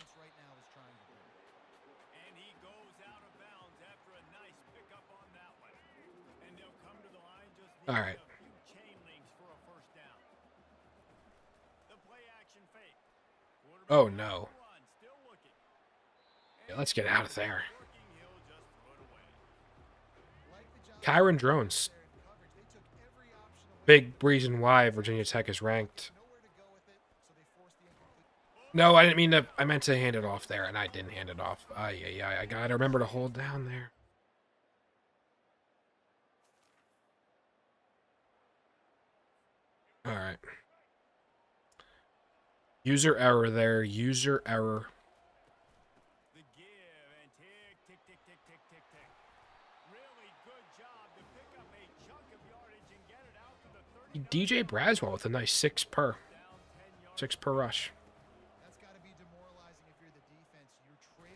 All right. Oh, no. Yeah, let's get out of there. Kyron Drones. big reason why Virginia Tech is ranked. No, I didn't mean to. I meant to hand it off there, and I didn't hand it off. Yeah, I gotta remember to hold down there. All right. User error there. User error. DJ Braswell with a nice 6 per rush.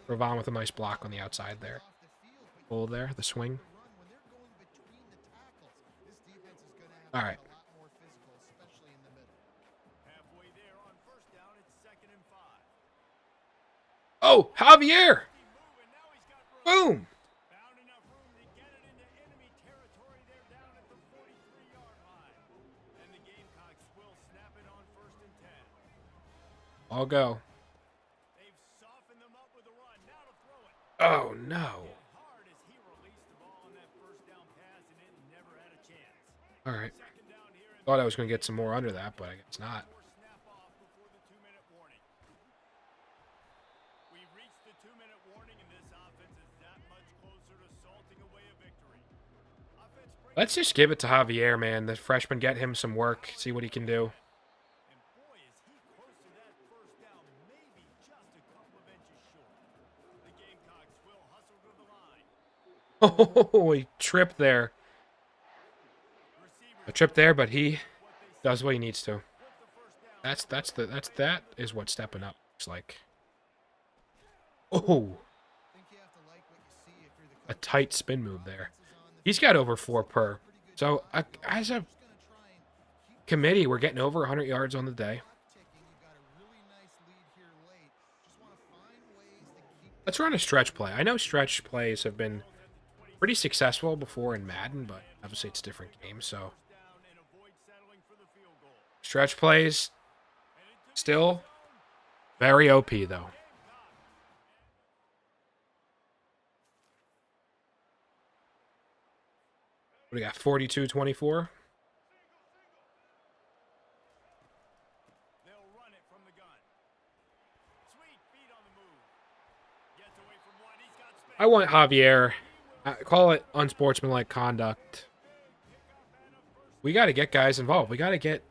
Ravon with a nice block on the outside there. Pull there, the swing. All right. Oh, Javier! Boom! I'll go. Oh, no. All right. Thought I was going to get some more under that, but I guess not. Let's just give it to Javier, man. The freshman, get him some work, see what he can do. Oh, he tripped there. A trip there, but he does what he needs to. That is what stepping up looks like. Oh, a tight spin move there. He's got over 4 per. So as a committee, we're getting over 100 yards on the day. Let's run a stretch play. I know stretch plays have been pretty successful before in Madden, but obviously it's a different game, so. Stretch plays, still very OP, though. What do we got, 42-24? I want Javier. Call it unsportsmanlike conduct. We got to get guys involved. We got to get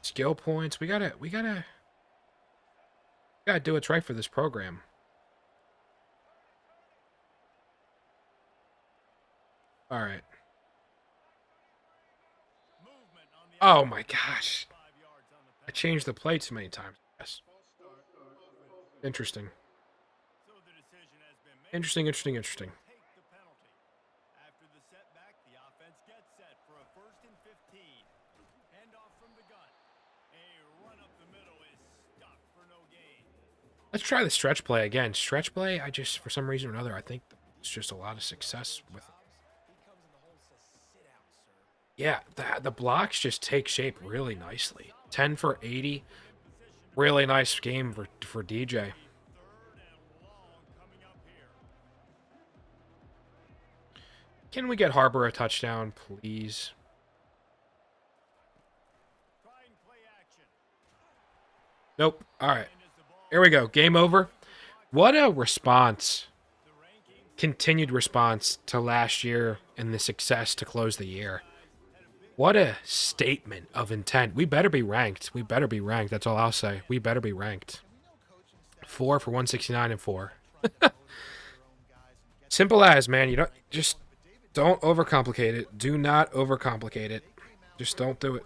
skill points. We gotta do what's right for this program. All right. Oh my gosh. I changed the play too many times. Yes. Interesting. Interesting. Let's try the stretch play again. Stretch play, I just, for some reason or another, I think it's just a lot of success with it. Yeah, the blocks just take shape really nicely. 10 for 80. Really nice game for DJ. Can we get Harbor a touchdown, please? Nope. All right. Here we go. Game over. What a response. Continued response to last year and the success to close the year. What a statement of intent. We better be ranked. That's all I'll say. We better be ranked. 4 for 169 and 4. Simple as, man. You don't overcomplicate it. Do not overcomplicate it. Just don't do it.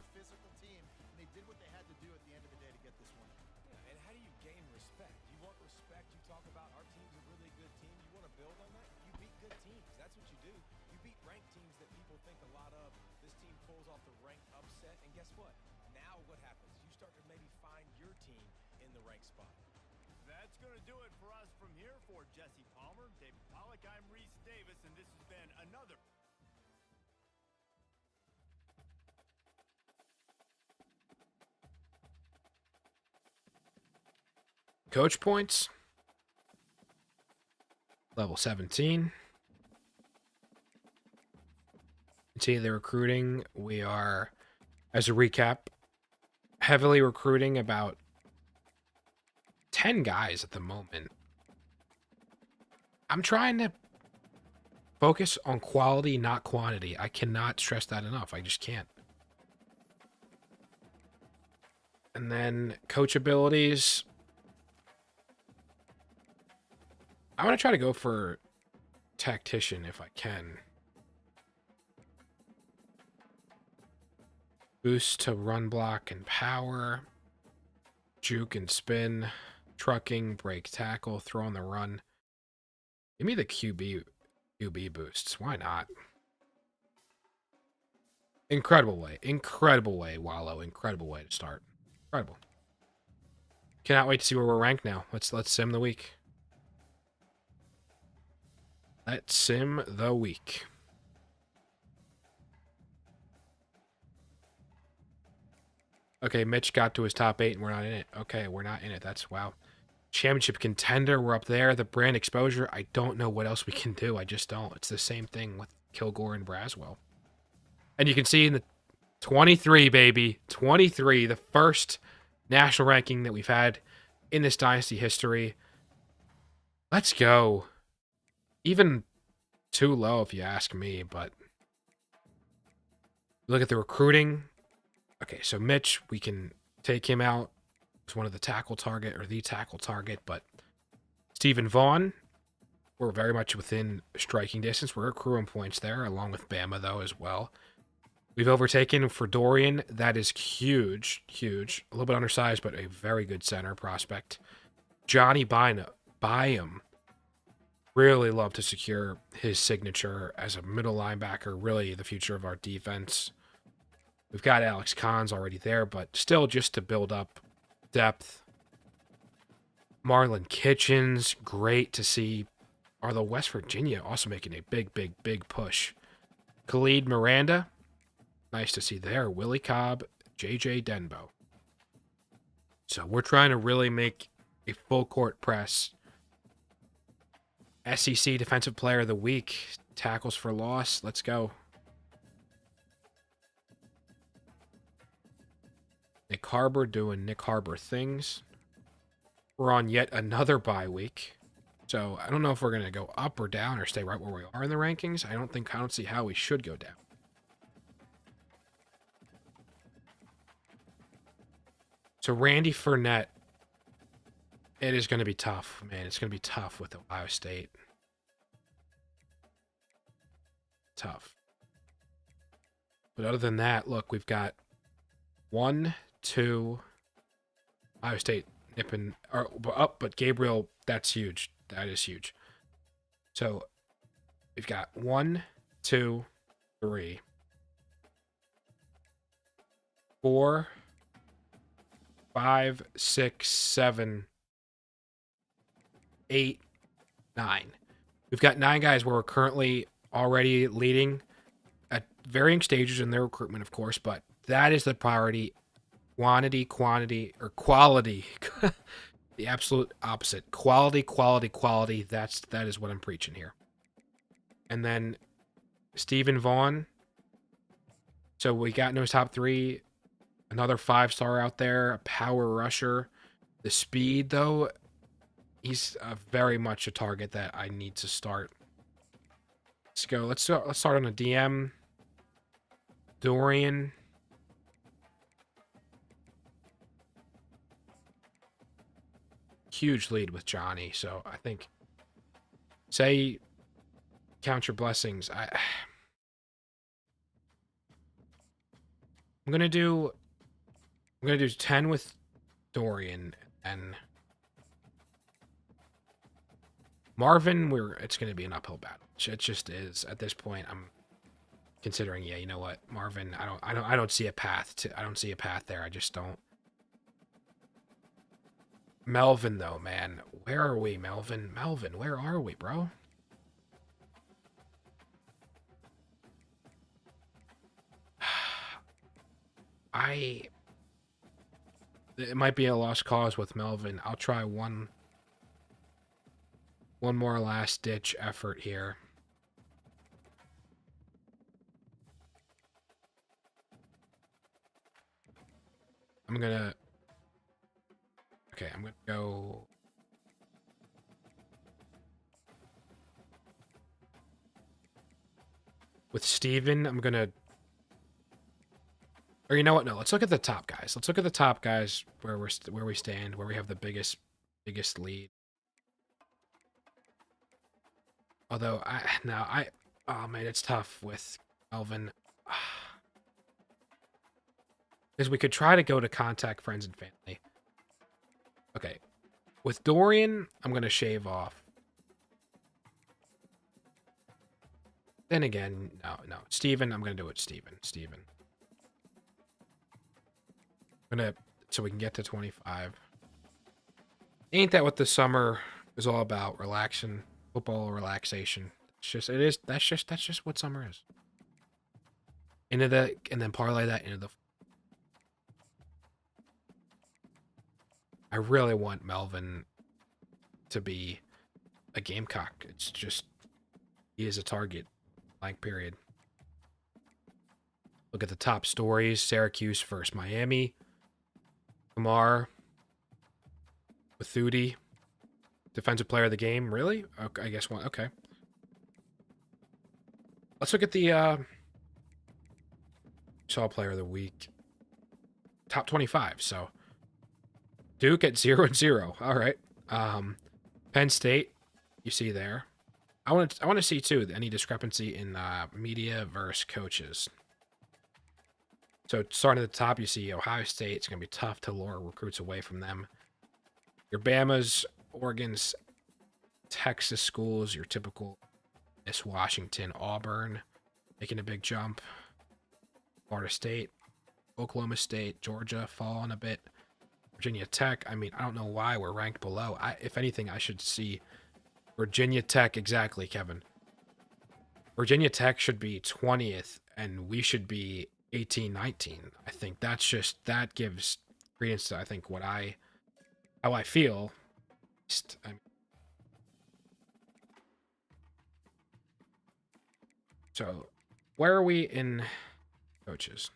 Coach points. Level 17. see the recruiting. We are, as a recap, heavily recruiting about 10 guys at the moment. I'm trying to focus on quality, not quantity. I cannot stress that enough. I just can't. And then coach abilities. I want to try to go for tactician if I can. Boost to run block and power. Juke and spin. Trucking, break tackle, throw on the run. Give me the QB boosts. Why not? Incredible way, Wallow. Incredible way to start. Incredible. Cannot wait to see where we're ranked now. Let's sim the week. Let's sim the week. Okay, Mitch got to his top 8 and we're not in it. Okay, we're not in it. That's wow. Championship contender, we're up there. The brand exposure, I don't know what else we can do. I just don't. It's the same thing with Kilgore and Braswell. And you can see in the 23, baby. 23, the first national ranking that we've had in this dynasty history. Let's go. Even too low if you ask me, but look at the recruiting. Okay, so Mitch, we can take him out as one of the tackle target or the tackle target, but Stephen Vaughn, we're very much within striking distance. We're accruing points there, along with Bama, though, as well. We've overtaken for Dorian. That is huge, huge. A little bit undersized, but a very good center prospect. Johnny Byam. Really love to secure his signature as a middle linebacker. Really the future of our defense. We've got Alex Cons already there, but still just to build up depth. Marlon Kitchens, great to see. Are the West Virginia also making a big push? Khalid Miranda, nice to see there. Willie Cobb, JJ Denbo. So we're trying to really make a full court press. SEC Defensive Player of the Week, tackles for loss. Let's go. Nick Harbor doing Nick Harbor things. We're on yet another bye week. So I don't know if we're going to go up or down or stay right where we are in the rankings. I don't see how we should go down. So Randy Fournette, it is going to be tough, man. It's going to be tough with Ohio State. Tough. But other than that, look, we've got 1, 2, Ohio State nipping up, but Gabriel, that's huge. That is huge. So we've got 1, 2, 3, 4, 5, 6, 7, 8, 9. We've got 9 guys where we're currently already leading at varying stages in their recruitment, of course, but that is the priority. Quantity, or quality. The absolute opposite. Quality. That is what I'm preaching here. And then Stephen Vaughn. So we got in those top 3. Another 5-star out there. A power rusher. The speed, though, he's very much a target that I need to start. Let's go. Let's start on a DM. Dorian. Huge lead with Johnny, so I think say count your blessings. I'm gonna do 10 with Dorian and Marvin. It's gonna be an uphill battle. It just is at this point. I'm considering, yeah, you know what, Marvin, I don't see a path there. I just don't. Melvin, though, man. Where are we, Melvin? Melvin, where are we, bro? It might be a lost cause with Melvin. I'll try one more last-ditch effort here. I'm gonna. Okay, I'm gonna go. With Steven, I'm gonna. Or you know what? No, let's look at the top guys. Let's look at the top guys where we stand, where we have the biggest lead. Although oh man, it's tough with Melvin. Because we could try to go to contact friends and family. Okay, with Dorian, I'm gonna shave off. Then again, no. Steven, I'm gonna do it. Steven. I'm gonna so we can get to 25. Ain't that what the summer is all about? Relaxing, football relaxation. It's just it is. That's just what summer is. And then parlay that into the. I really want Melvin to be a Gamecock. It's just he is a target. Blank period. Look at the top stories. Syracuse versus Miami. Kumar. Wathudi. Defensive player of the game. Really? Okay, I guess one. Okay. Let's look at the Shaw player of the week. Top 25. So Duke at 0-0. All right. Penn State, you see there. I want to see too any discrepancy in media versus coaches. So starting at the top, you see Ohio State. It's going to be tough to lure recruits away from them. Your Bama's, Oregon's, Texas schools, your typical Miss Washington, Auburn, making a big jump. Florida State, Oklahoma State, Georgia falling a bit. Virginia Tech, I mean, I don't know why we're ranked below. If anything, I should see Virginia Tech, exactly, Kevin. Virginia Tech should be 20th, and we should be 18, 19. I think that gives credence to, I think, how I feel. So, where are we in coaches?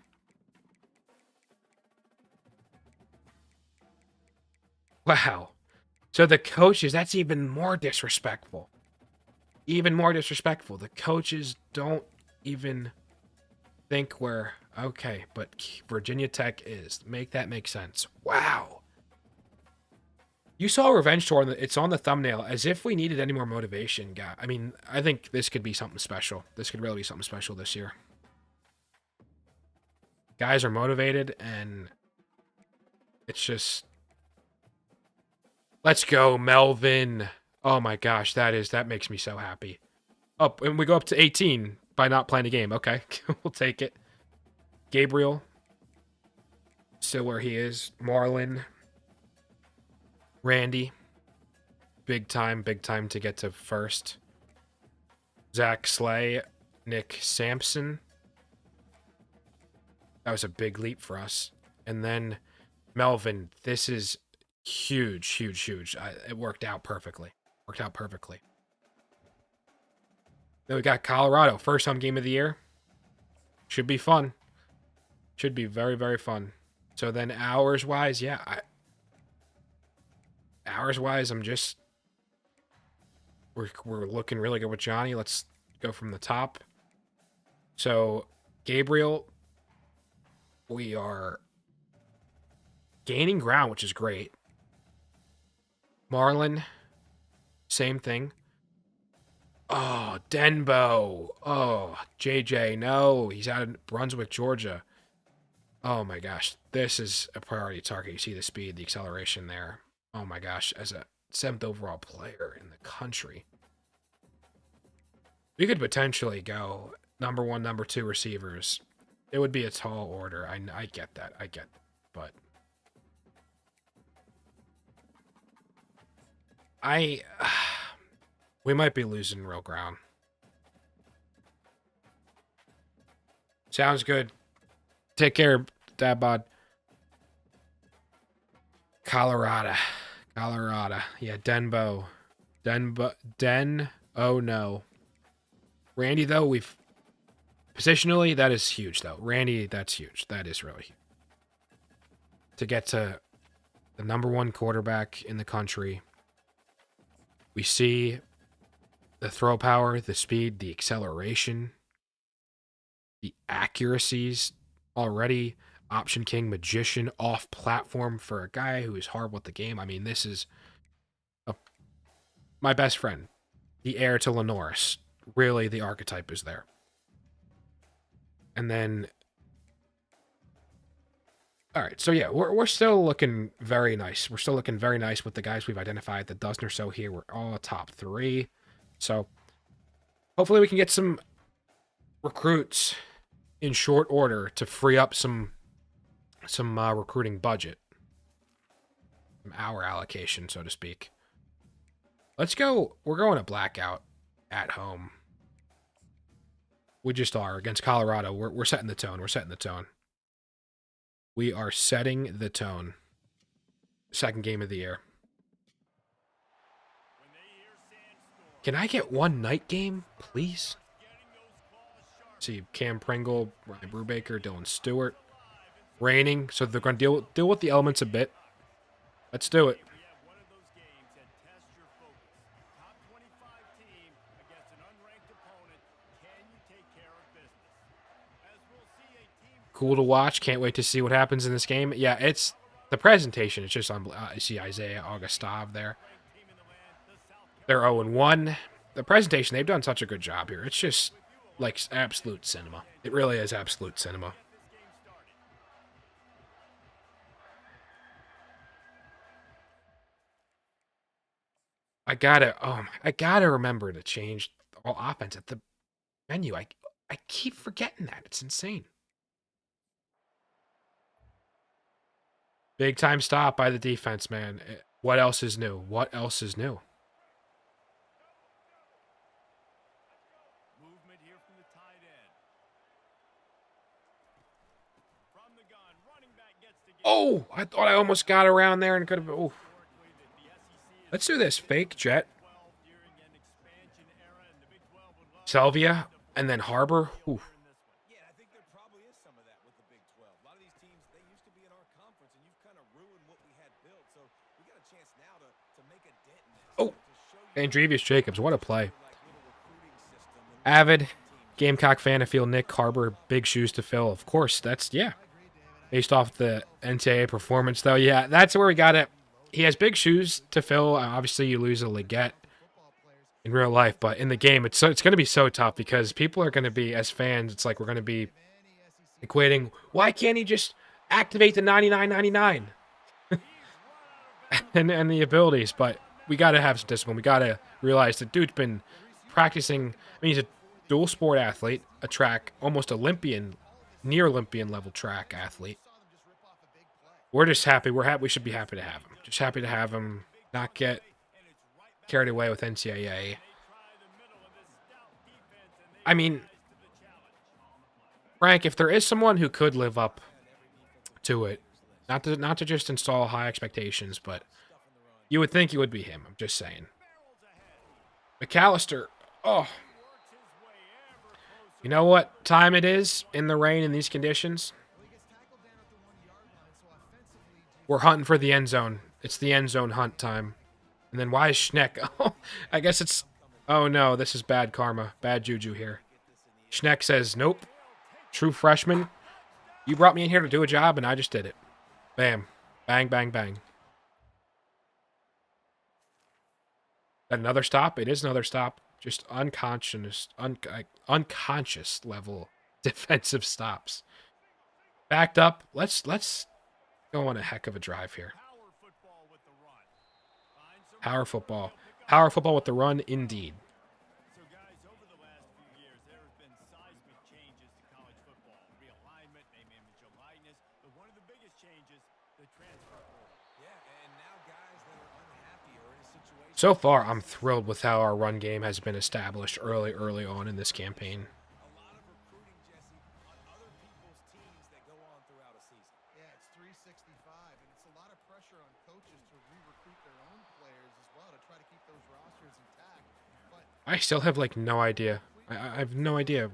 Wow. So the coaches, that's even more disrespectful. Even more disrespectful. The coaches don't even think we're okay, but Virginia Tech is. Make that make sense. Wow. You saw Revenge Tour, it's on the thumbnail, as if we needed any more motivation, guy. I mean, I think this could be something special. This could really be something special this year. Guys are motivated, and it's just... Let's go, Melvin. Oh my gosh, that makes me so happy. Oh, and we go up to 18 by not playing the game. Okay, we'll take it. Gabriel. Still where he is. Marlon. Randy. Big time to get to first. Zach Slay. Nick Sampson. That was a big leap for us. And then Melvin. This is huge. It worked out perfectly. Then we got Colorado. First home game of the year. Should be fun. Should be very, very fun. So then hours-wise, yeah. Hours-wise, we're looking really good with Johnny. Let's go from the top. So, Gabriel, we are gaining ground, which is great. Marlon, same thing. Oh, Denbo. Oh, JJ, no. He's out of Brunswick, Georgia. Oh my gosh. This is a priority target. You see the speed, the acceleration there. Oh my gosh. As a 7th overall player in the country. We could potentially go number 1, number 2 receivers. It would be a tall order. I get that. But we might be losing real ground. Sounds good. Take care, Dad Bod. Colorado. Yeah, Denbo. Oh no. Randy, though, positionally, that is huge, though. Randy, that's huge. That is really huge. to get to the #1 quarterback in the country. We see the throw power, the speed, the acceleration, the accuracies already. Option King, magician, off platform for a guy who is horrible at the game. I mean, this is my best friend, the heir to Lenoris. Really, the archetype is there. And then, all right, so yeah, we're still looking very nice. We're still looking very nice with the guys we've identified, the dozen or so here. We're all top 3. So hopefully we can get some recruits in short order to free up some recruiting budget, some hour allocation, so to speak. Let's go. We're going to blackout at home. We just are against Colorado. We're setting the tone. We're setting the tone. We are setting the tone. Second game of the year. Can I get one night game, please? See, Cam Pringle, Ryan Brubaker, Dylan Stewart. Raining, so they're going to deal with the elements a bit. Let's do it. Cool to watch. Can't wait to see what happens in this game. Yeah, it's the presentation. It's just on. I see Isaiah Augustov there. They're 0-1. The presentation, they've done such a good job here. It's just like absolute cinema. It really is absolute cinema. I gotta remember to change all offense at the menu. I keep forgetting that. It's insane. Big time stop by the defense, man. What else is new? What else is new? Oh, I thought I almost got around there and could have. Oh. Let's do this. Fake jet. Salvia and then Harbor. Ooh. Yeah, I think there probably is some of that with the Big 12. A lot of these teams, they used to be in our conference, and you've kind of ruined what we had built. So we got a chance now to make a dent in that. Oh, Andrevius Jacobs, what a play. Avid Gamecock fan, I feel Nick Harbor, big shoes to fill. Of course, that's, yeah. Based off the NCAA performance, though, yeah, that's where we got it. He has big shoes to fill. Obviously, you lose a Leggett in real life, but in the game, it's going to be so tough because people are going to be, as fans, it's like we're going to be equating, why can't he just activate the 99.99 and the abilities? But we got to have some discipline. We got to realize the dude's been practicing. I mean, he's a dual sport athlete, a track, almost Olympian, near Olympian level track athlete. We're just happy. We're happy. We should be happy to have him. Just happy to have him. Not get carried away with NCAA. I mean, Frank, if there is someone who could live up to it, not to just install high expectations, but you would think it would be him. I'm just saying. McAllister. Oh. You know what time it is in the rain in these conditions? We're hunting for the end zone. It's the end zone hunt time. And then why is Schneck? Oh, I guess it's... Oh, no, this is bad karma. Bad juju here. Schneck says, nope. True freshman. You brought me in here to do a job, and I just did it. Bam. Bang, bang, bang. Another stop? It is another stop. Just unconscious level defensive stops. Backed up. Let's go on a heck of a drive here. Power football. Power football with the run, indeed. So, guys, over the last few years, there have been seismic changes to college football. Realignment, name, image, and likeness. But one of the biggest changes, the transfer portal. Yeah, and now guys that are unhappy or in a situation... So far, I'm thrilled with how our run game has been established early on in this campaign. A lot of recruiting, Jesse, on other people's teams that go on throughout a season. Yeah, it's 365, and it's a lot of pressure on coaches to re-recruit their own players as well to try to keep those rosters intact. But I still have like no idea. I have no idea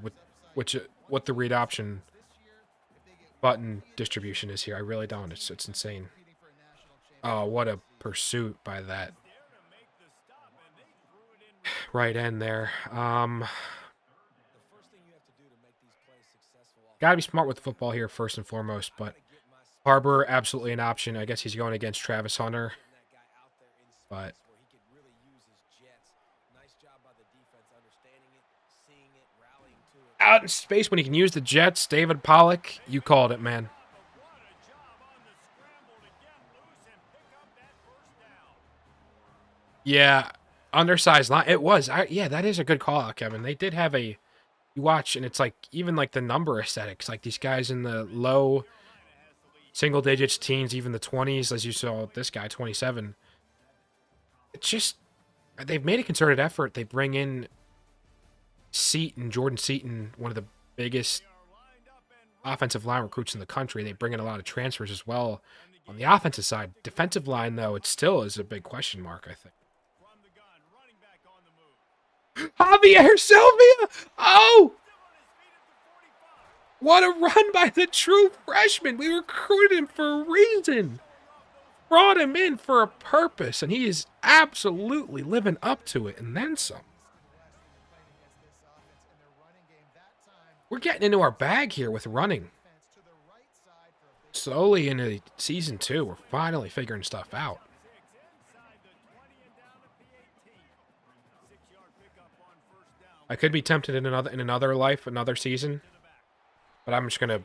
what the read option button distribution is here. I really don't. It's insane. Oh, what a pursuit by that right end there. Got to be smart with the football here first and foremost, but Harbor, absolutely an option. I guess he's going against Travis Hunter, but out in space when he can use the Jets. David Pollock, you called it, man. Yeah, undersized line. It was. Yeah, that is a good call out, Kevin. They did have a. You watch, and it's like even like the number aesthetics, like these guys in the low single digits, teens, even the 20s, as you saw this guy, 27. It's just they've made a concerted effort. They bring in Jordan Seaton, one of the biggest offensive line recruits in the country. They bring in a lot of transfers as well on the offensive side. Defensive line, though, it still is a big question mark, I think. Javier Sylvia! Oh! What a run by the true freshman. We recruited him for a reason. Brought him in for a purpose, and he is absolutely living up to it, and then some. We're getting into our bag here with running. Slowly into season 2, we're finally figuring stuff out. I could be tempted in another life, another season, but I'm just gonna,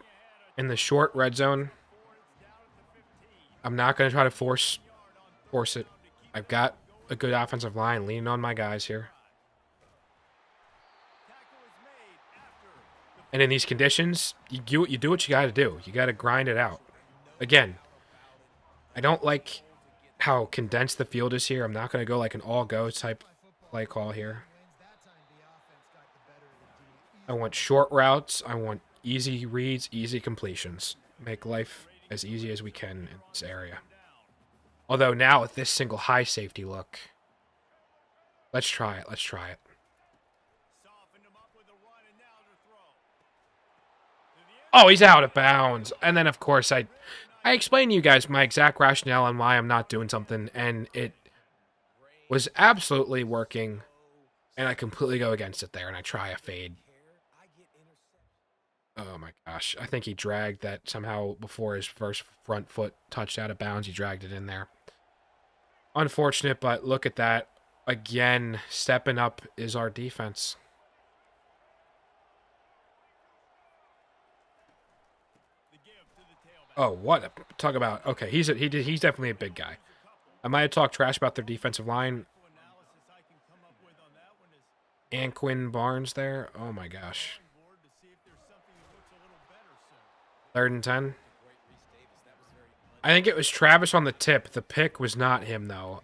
in the short red zone, I'm not gonna try to force it. I've got a good offensive line, leaning on my guys here. And in these conditions, you do what you got to do. You got to grind it out. Again, I don't like how condensed the field is here. I'm not going to go like an all-go type play call here. I want short routes. I want easy reads, easy completions. Make life as easy as we can in this area. Although now with this single high safety look, let's try it. Let's try it. Oh, he's out of bounds. And then, of course, I explained to you guys my exact rationale on why I'm not doing something, and it was absolutely working, and I completely go against it there, and I try a fade. Oh, my gosh. I think he dragged that somehow before his first front foot touched out of bounds. He dragged it in there. Unfortunate, but look at that. Again, stepping up is our defense. Oh, what? Talk about... Okay, he's definitely a big guy. I might have talked trash about their defensive line. And Quinn Barnes there. Oh, my gosh. 3rd and 10. I think it was Travis on the tip. The pick was not him, though.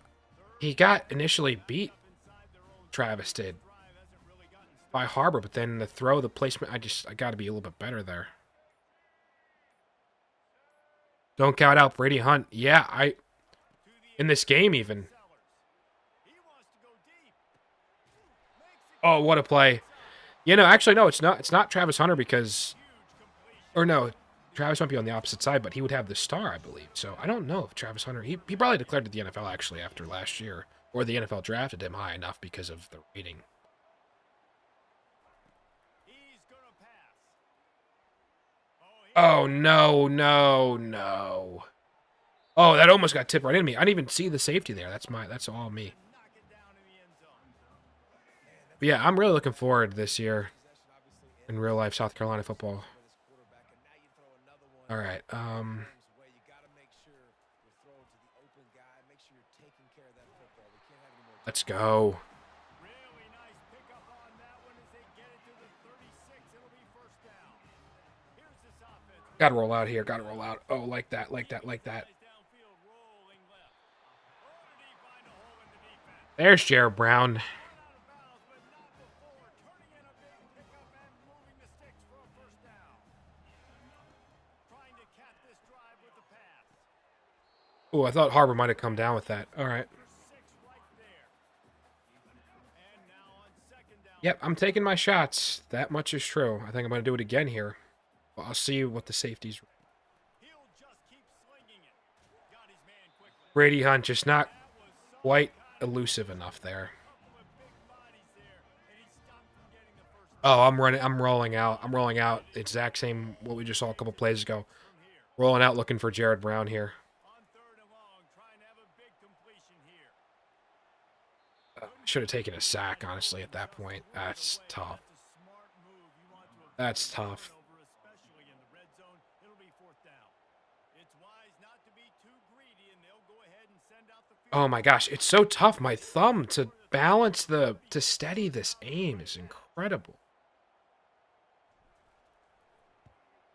He got initially beat. Travis did. By Harbor, but then the throw, the placement, I got to be a little bit better there. Don't count out Brady Hunt. Yeah, in this game even. Oh, what a play. You know, actually, no, it's not. It's not Travis Hunter because... Or no, Travis might be on the opposite side, but he would have the star, I believe. So I don't know if Travis Hunter... He probably declared to the NFL, actually, after last year. Or the NFL drafted him high enough because of the rating. Oh, no, no, no. Oh, that almost got tipped right into me. I didn't even see the safety there. That's all me. But yeah, I'm really looking forward this year in real life South Carolina football. All right. Let's go. Gotta roll out here. Gotta roll out. Oh, like that, like that, like that. There's Jared Brown. Oh, I thought Harbor might have come down with that. All right. Yep, I'm taking my shots. That much is true. I think I'm going to do it again here. Well, I'll see what the safeties... Brady Hunt just not quite elusive enough there. Oh, I'm rolling out. I'm rolling out. Exact same what we just saw a couple plays ago. Rolling out looking for Jared Brown here. Should have taken a sack, honestly, at that point. That's tough. That's tough. Oh my gosh, it's so tough. My thumb to balance to steady this aim is incredible.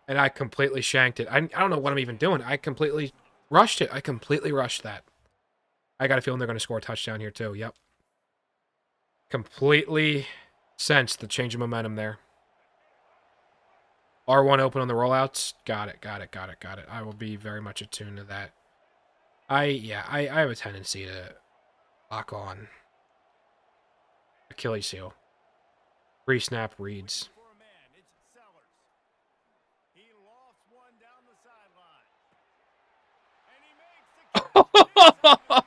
And I completely shanked it. I don't know what I'm even doing. I completely rushed it. I completely rushed that. I got a feeling they're going to score a touchdown here too. Yep. Completely sensed the change of momentum there. R1 open on the rollouts. Got it. I will be very much attuned to that. I have a tendency to lock on Achilles heel. Pre-snap reads.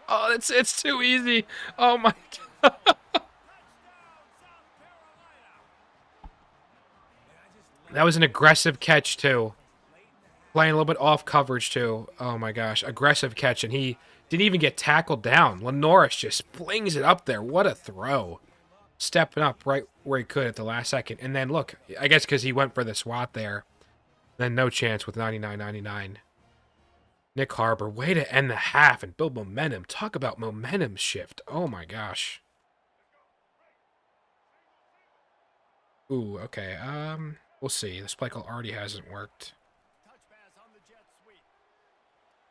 Oh, it's too easy. Oh my god. That was an aggressive catch too. Playing a little bit off coverage too. Oh my gosh, aggressive catch, and he didn't even get tackled down. Lenoris just flings it up there. What a throw. Stepping up right where he could at the last second. And then look, I guess because he went for the swat there. Then no chance with 99.99. Nick Harbor, way to end the half and build momentum. Talk about momentum shift. Oh my gosh. Ooh, okay. We'll see. This play call already hasn't worked.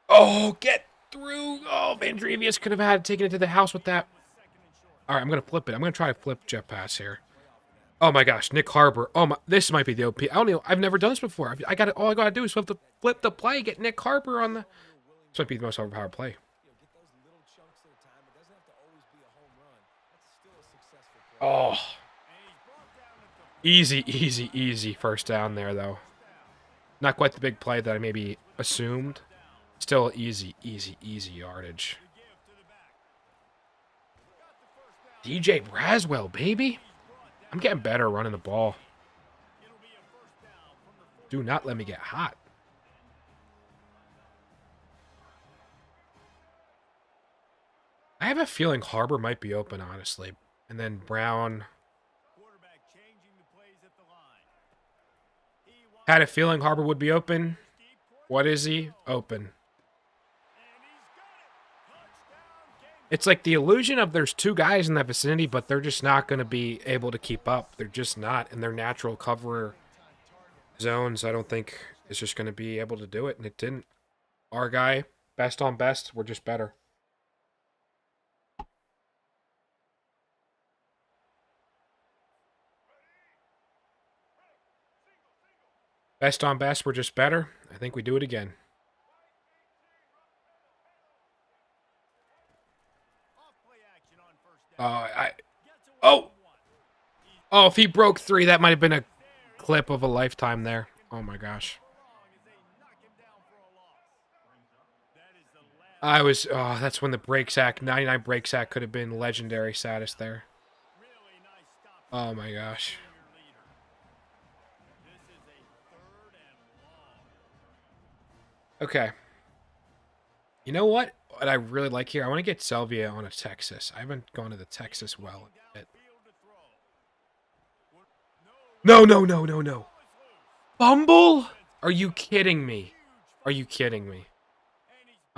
Oh, get through. Oh, Vandrevius could have had taken it to the house with that. All right, I'm going to flip it. I'm going to try to flip jet pass here. Oh my gosh, Nick Harbor. Oh my, this might be the OP. I don't know. I've never done this before. I got it. All I got to do is flip the play, get Nick Harbor on the. This might be the most overpowered play. Oh. Easy first down there, though. Not quite the big play that I maybe assumed. Still easy yardage. DJ Braswell, baby. I'm getting better running the ball. Do not let me get hot. I have a feeling Harbor might be open, honestly. And then Brown. Had a feeling Harbor would be open. What is he? Open. It's like the illusion of there's two guys in that vicinity, but they're just not going to be able to keep up. They're just not in their natural cover zones. I don't think it's just going to be able to do it, and it didn't. Our guy, best on best, we're just better. Best on best, we're just better. I think we do it again. Oh, if he broke 3, that might have been a clip of a lifetime there. Oh my gosh. That's when the break sack, 99 break sack could have been legendary status there. Oh my gosh. Okay. You know what? What I really like here, I want to get Selvia on a Texas. I haven't gone to the Texas well yet. No. Fumble? Are you kidding me? I'm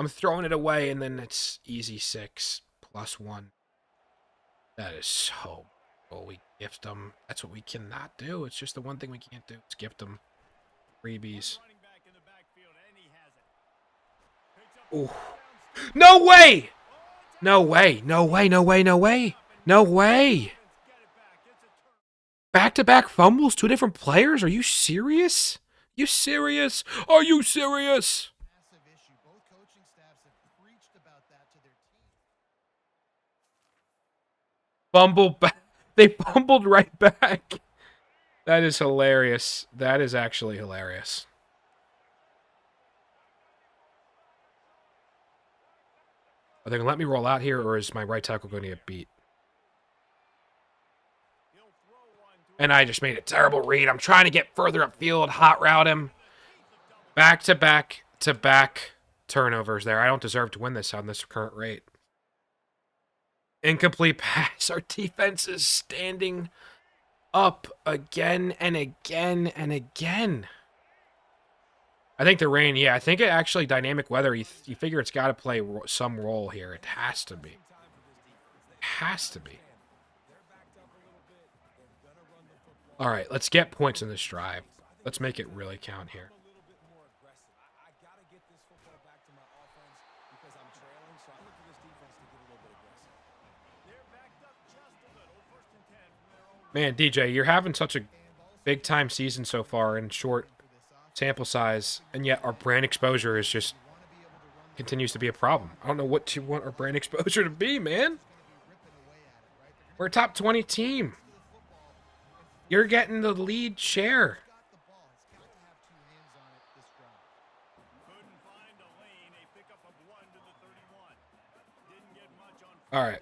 throwing it away, and then it's easy 6 plus 1. That is so... Oh, we gift them. That's what we cannot do. It's just the one thing we can't do. It's gift them freebies. Ooh. No way! No way! Back-to-back fumbles, 2 different players? Are you serious? Are you serious? Massive issue. Both coaching staffs have preached about that to their team. Fumble back. They fumbled right back. That is hilarious. That is actually hilarious. Are they going to let me roll out here, or is my right tackle going to get beat? And I just made a terrible read. I'm trying to get further upfield, hot route him. Back to back to back turnovers there. I don't deserve to win this on this current rate. Incomplete pass. Our defense is standing up again and again and again. I think the rain, yeah, I think it actually dynamic weather. You figure it's got to play some role here. It has to be. Has to be. All right, let's get points in this drive. Let's make it really count here. Man, DJ, you're having such a big-time season so far in short sample size, and yet our brand exposure is just continues to be a problem. I don't know what you want our brand exposure to be, man. We're a top 20 team. You're getting the lead share. All right.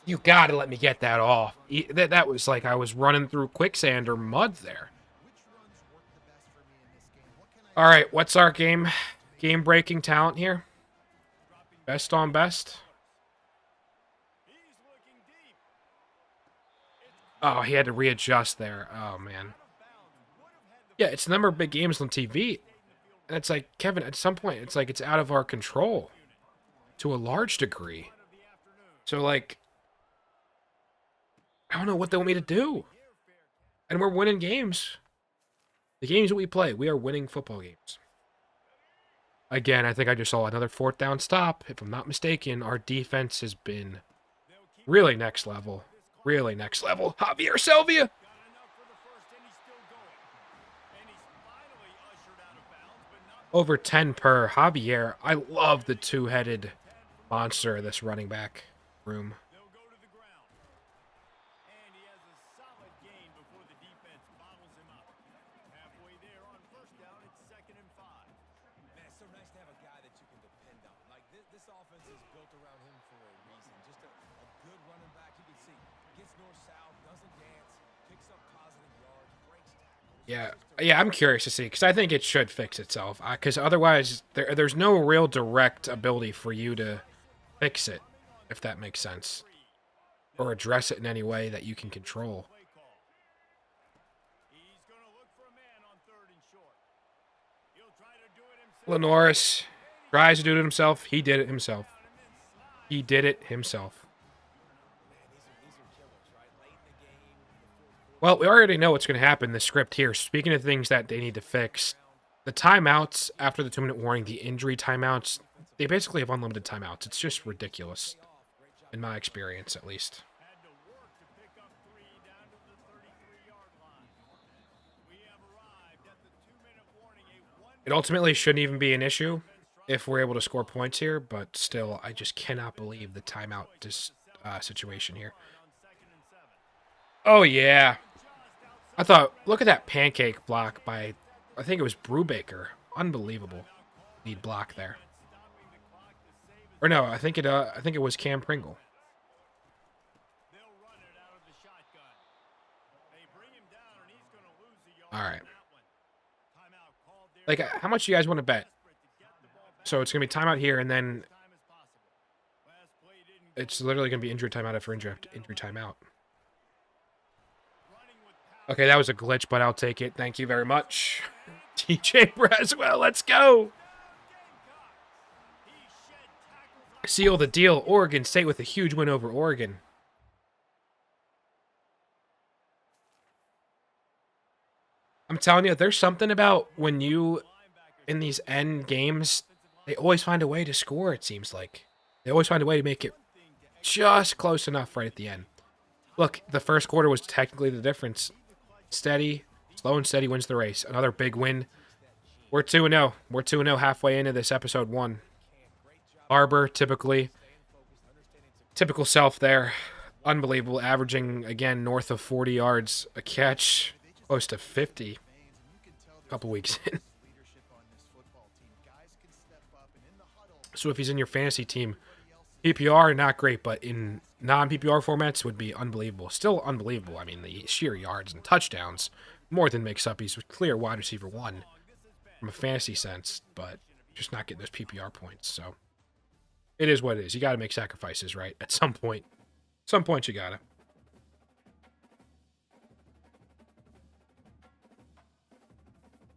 You got to let me get that off. That was like I was running through quicksand or mud there. All right, what's our game-breaking talent here? Best on best. Oh, he had to readjust there. Oh, man. Yeah, it's the number of big games on TV. And it's like, Kevin, at some point, it's like it's out of our control to a large degree. So, like, I don't know what they want me to do. And we're winning games. The games that we play, we are winning football games. Again, I think I just saw another 4th down stop. If I'm not mistaken, our defense has been really next level. Really next level. Javier Selvia. Over 10 per Javier. I love the two-headed monster of this running back room. Yeah, I'm curious to see, because I think it should fix itself. Because otherwise, there's no real direct ability for you to fix it, if that makes sense. Or address it in any way that you can control. Lenoris tries to do it himself. He did it himself. He did it himself. Well, we already know what's going to happen in the script here. Speaking of things that they need to fix, the timeouts after the 2-minute warning, the injury timeouts, they basically have unlimited timeouts. It's just ridiculous, in my experience at least. It ultimately shouldn't even be an issue if we're able to score points here, but still, I just cannot believe the timeout situation here. Oh, yeah. I thought, look at that pancake block by, I think it was Brubaker. Unbelievable lead block there. Or no, I think it was Cam Pringle. All right. Like, how much do you guys want to bet? So it's going to be timeout here, and then it's literally going to be injury timeout after injury timeout. Okay, that was a glitch, but I'll take it. Thank you very much. DJ Braswell, let's go. Seal the deal. Oregon State with a huge win over Oregon. I'm telling you, there's something about when you, in these end games, they always find a way to score, it seems like. They always find a way to make it just close enough right at the end. Look, the first quarter was technically the difference. Steady, slow and steady wins the race. Another big win. We're 2-0. We're 2-0 halfway into this episode 1. Arbor, typical self there. Unbelievable. Averaging, again, north of 40 yards a catch. Close to 50. couple weeks in. Leadership on this football team. Guys can step up and in the huddle. So if he's in your fantasy team, Everybody else is PPR, not great, but in non-PPR formats would be unbelievable. Still unbelievable. I mean, the sheer yards and touchdowns more than makes up. He's a clear wide receiver 1 from a fantasy sense, but just not getting those PPR points. So it is what it is. You got to make sacrifices, right? At some point. Some point you got to.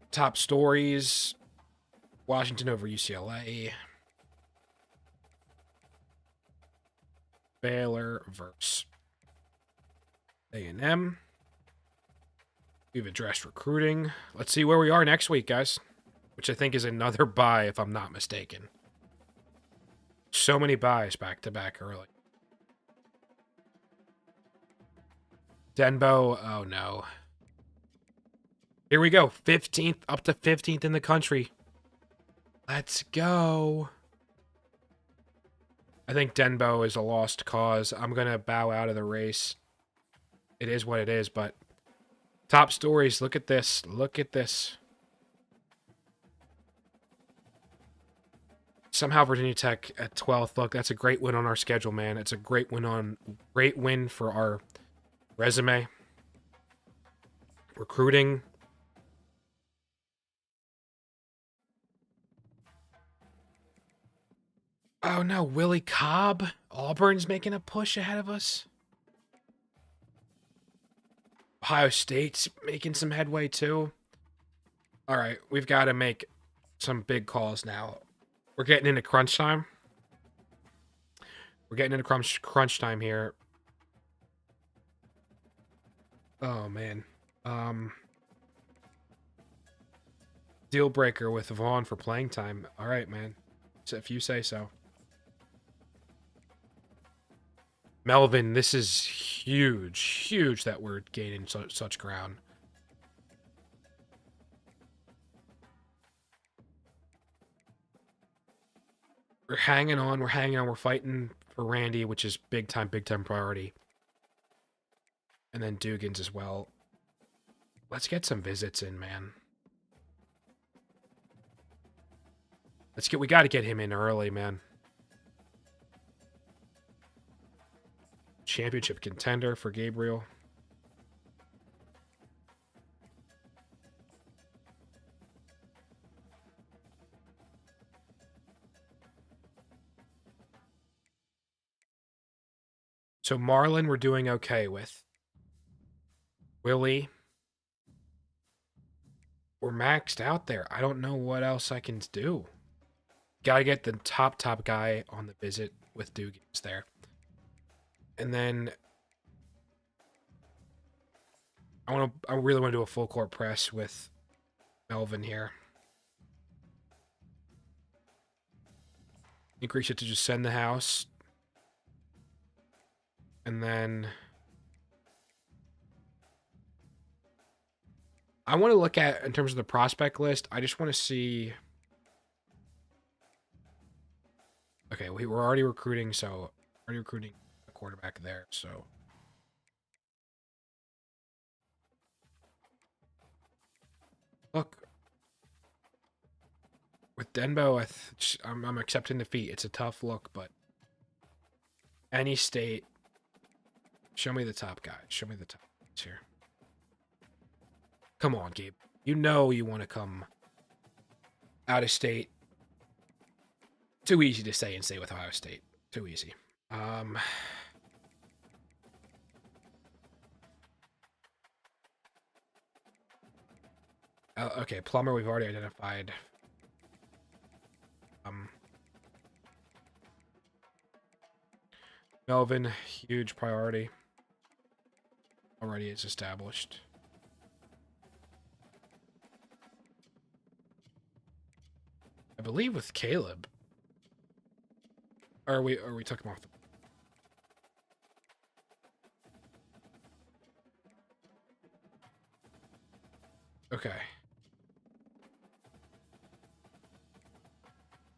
Top stories. Washington over UCLA. Baylor versus A&M. We've addressed recruiting. Let's see where we are next week, guys. Which I think is another bye, if I'm not mistaken. So many buys back-to-back early. Denbo, oh no. Here we go. 15th, up to 15th in the country. Let's go. I think Denbo is a lost cause. I'm going to bow out of the race. It is what it is, but top stories. Look at this. Look at this. Somehow Virginia Tech at 12th. Look, that's a great win on our schedule, man. It's a great win for our resume. Recruiting. Oh no, Willie Cobb. Auburn's making a push ahead of us. Ohio State's making some headway too. All right, we've got to make some big calls now. We're getting into crunch time. We're getting into crunch time here. Oh man. Deal breaker with Vaughn for playing time. All right, man. If you say so. Melvin, this is huge. Huge that we're gaining such ground. We're hanging on. We're hanging on. We're fighting for Randy, which is big time priority. And then Dugan's as well. Let's get some visits in, man. We got to get him in early, man. Championship contender for Gabriel. So Marlon we're doing okay with. Willie. We're maxed out there. I don't know what else I can do. Gotta get the top guy on the visit with Dugans there. And then I really want to do a full court press with Melvin here. Increase it to just send the house. And then I want to look at, in terms of the prospect list, I just want to see. Okay, we're already recruiting, so already recruiting a quarterback there, so. Look. With Denbo, I'm accepting defeat. It's a tough look, but any state, show me the top guys. Show me the top guys here. Come on, Gabe. You know you want to come out of state. Too easy to say and stay with Ohio State. Too easy. Okay, Plumber we've already identified. Melvin, huge priority. Already is established. I believe with Caleb. Or we took him off the... Okay.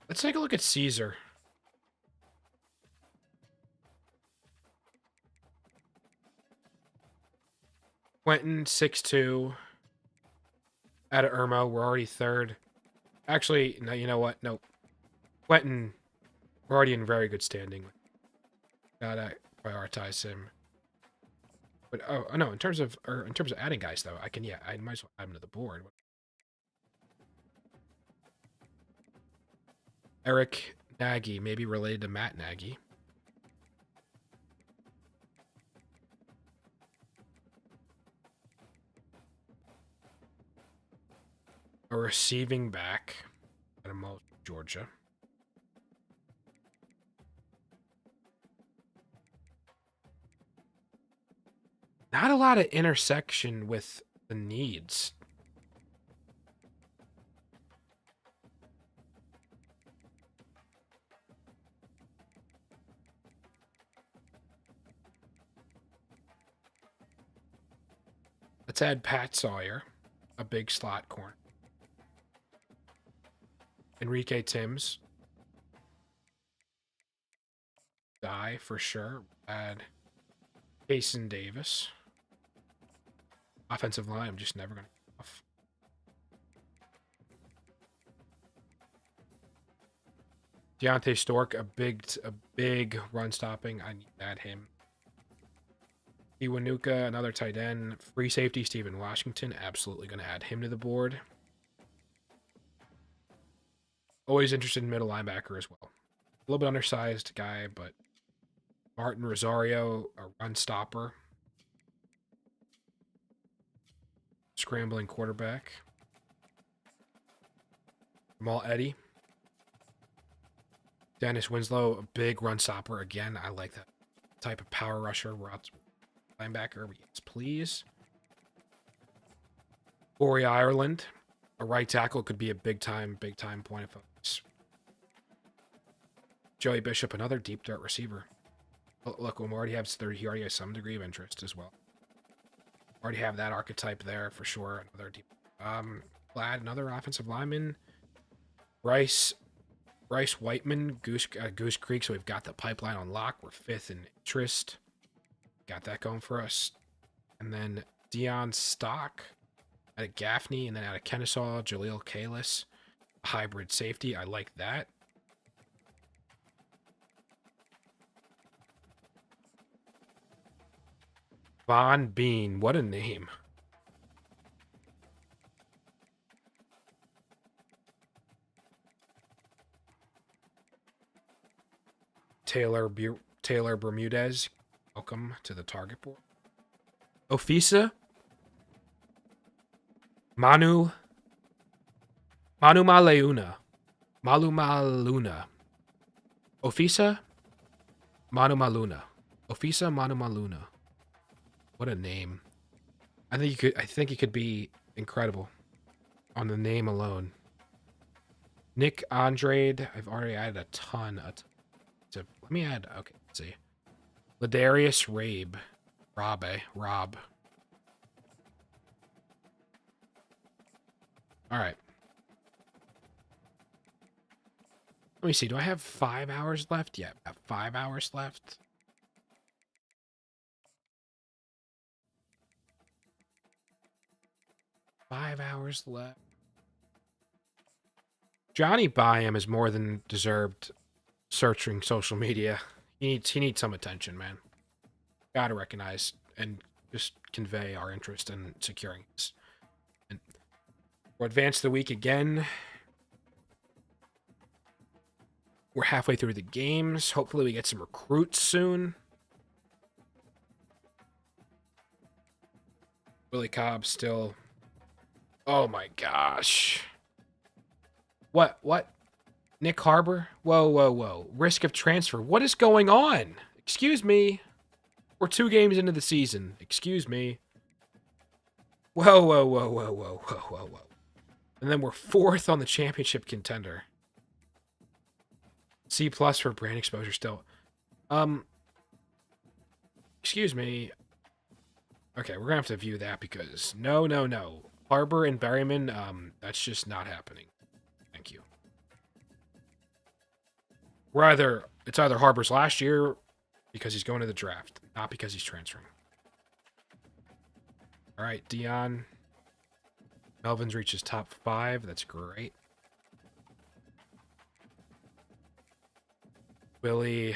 Let's take a look at Caesar. Quentin, 6'2". Out of Irmo, we're already third. Actually, no, you know what? No. Quentin, we're already in very good standing. Gotta prioritize him. But oh no, in terms of adding guys though, I might as well add him to the board. Eric Nagy, maybe related to Matt Nagy. A receiving back out of Georgia. Not a lot of intersection with the needs. Let's add Pat Sawyer, a big slot corner. Enrique Timms. Die for sure. Add Jason Davis. Offensive line, I'm just never going to get off. Deontay Stork, a big run stopping. I need to add him. Iwanuka, another tight end. Free safety, Stephen Washington. Absolutely going to add him to the board. Always interested in middle linebacker as well. A little bit undersized guy, but Martin Rosario, a run stopper. Scrambling quarterback. Jamal Eddy. Dennis Winslow, a big run stopper. Again, I like that type of power rusher. Linebacker, yes, please. Corey Ireland, a right tackle, could be a big time point of focus. Joey Bishop, another deep threat receiver. Look, he already has some degree of interest as well. Already have that archetype there for sure. Another deep. Glad, another offensive lineman. Bryce Whiteman, Goose Creek. So we've got the pipeline on lock. We're fifth in interest. Got that going for us. And then Dion Stock out of Gaffney, and then out of Kennesaw, Jaleel Kalis, hybrid safety. I like that. Von Bean, what a name. Taylor Bermudez, welcome to the target board. Ofisa, Manu Maluna. Ofisa, Manu Maluna. What a name. I think he could be incredible on the name alone. Nick Andrade, I've already added a ton. Let me add, okay, let's see. Ladarius Rob. All right. Let me see. Do I have 5 hours left? Yeah, I have 5 hours left. Johnny Byam is more than deserved searching social media. He needs some attention, man. Gotta recognize and just convey our interest in securing this. And we're advanced the week again. We're halfway through the games. Hopefully we get some recruits soon. Willie Cobb still. Oh my gosh. What? Nick Harbor? Whoa. Risk of transfer. What is going on? Excuse me. We're 2 games into the season. Excuse me. Whoa. And then we're 4th on the championship contender. C+ for brand exposure still. Excuse me. Okay, we're gonna have to view that because no. Harbor and Berryman, that's just not happening. Thank you. It's either Harbor's last year because he's going to the draft, not because he's transferring. All right, Dion. Melvin's reaches top 5. That's great. Willie,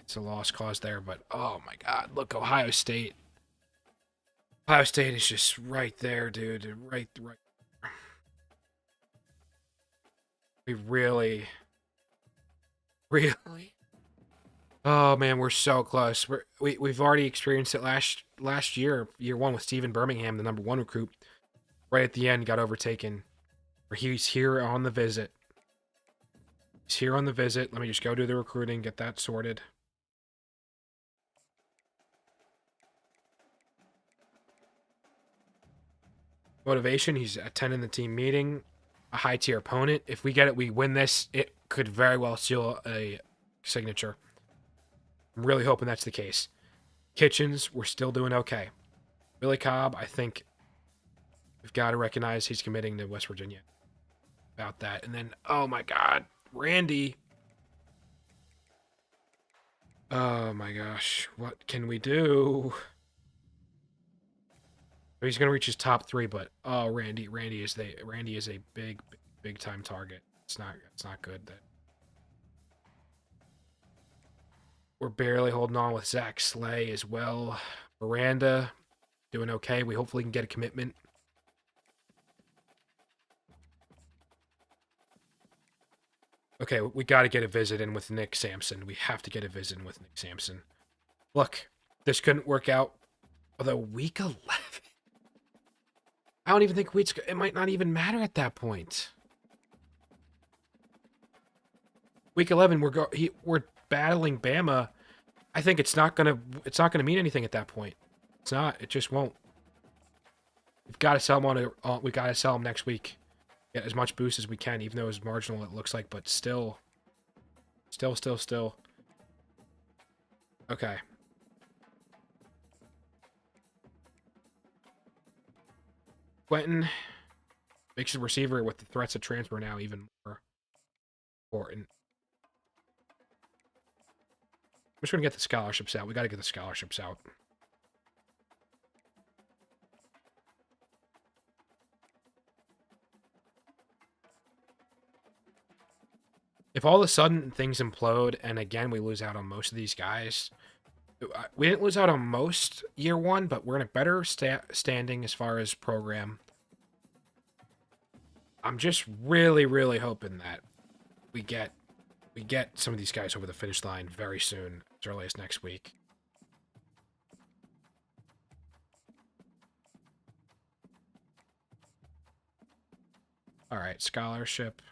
it's a lost cause there, but oh my God, look, Ohio State. Ohio State is just right there, dude. Right. We really. Oh man, we're so close. We've already experienced it last year, year 1 with Stephen Birmingham, the number 1 recruit. Right at the end, got overtaken. He's here on the visit. He's here on the visit. Let me just go do the recruiting, get that sorted. Motivation, he's attending the team meeting. A high tier opponent. If we get it, we win this. It could very well seal a signature. I'm really hoping that's the case. Kitchens, we're still doing okay. Billy Cobb, I think we've got to recognize he's committing to West Virginia. About that. And then, oh my God, Randy. Oh my gosh, what can we do? He's gonna reach his top 3, but oh, Randy is a big time target. It's not good. That we're barely holding on with Zach Slay as well. Miranda doing okay. We hopefully can get a commitment. Okay, we got to get a visit in with Nick Sampson. We have to get a visit in with Nick Sampson. Look, this couldn't work out. Although week 11, I don't even think it might not even matter at that point. Week 11, we're battling Bama. I think it's not gonna mean anything at that point. It's not. It just won't. We've got to sell him we got to sell him next week. Get as much boost as we can, even though it's marginal. It looks like, but still. Okay. Quentin makes the receiver with the threats of transfer now even more important. I'm just going to get the scholarships out. We got to get the scholarships out. If all of a sudden things implode and again we lose out on most of these guys, we didn't lose out on most year 1, but we're in a better standing as far as program. I'm just really hoping that we get some of these guys over the finish line very soon, as early as next week. All right, scholarship.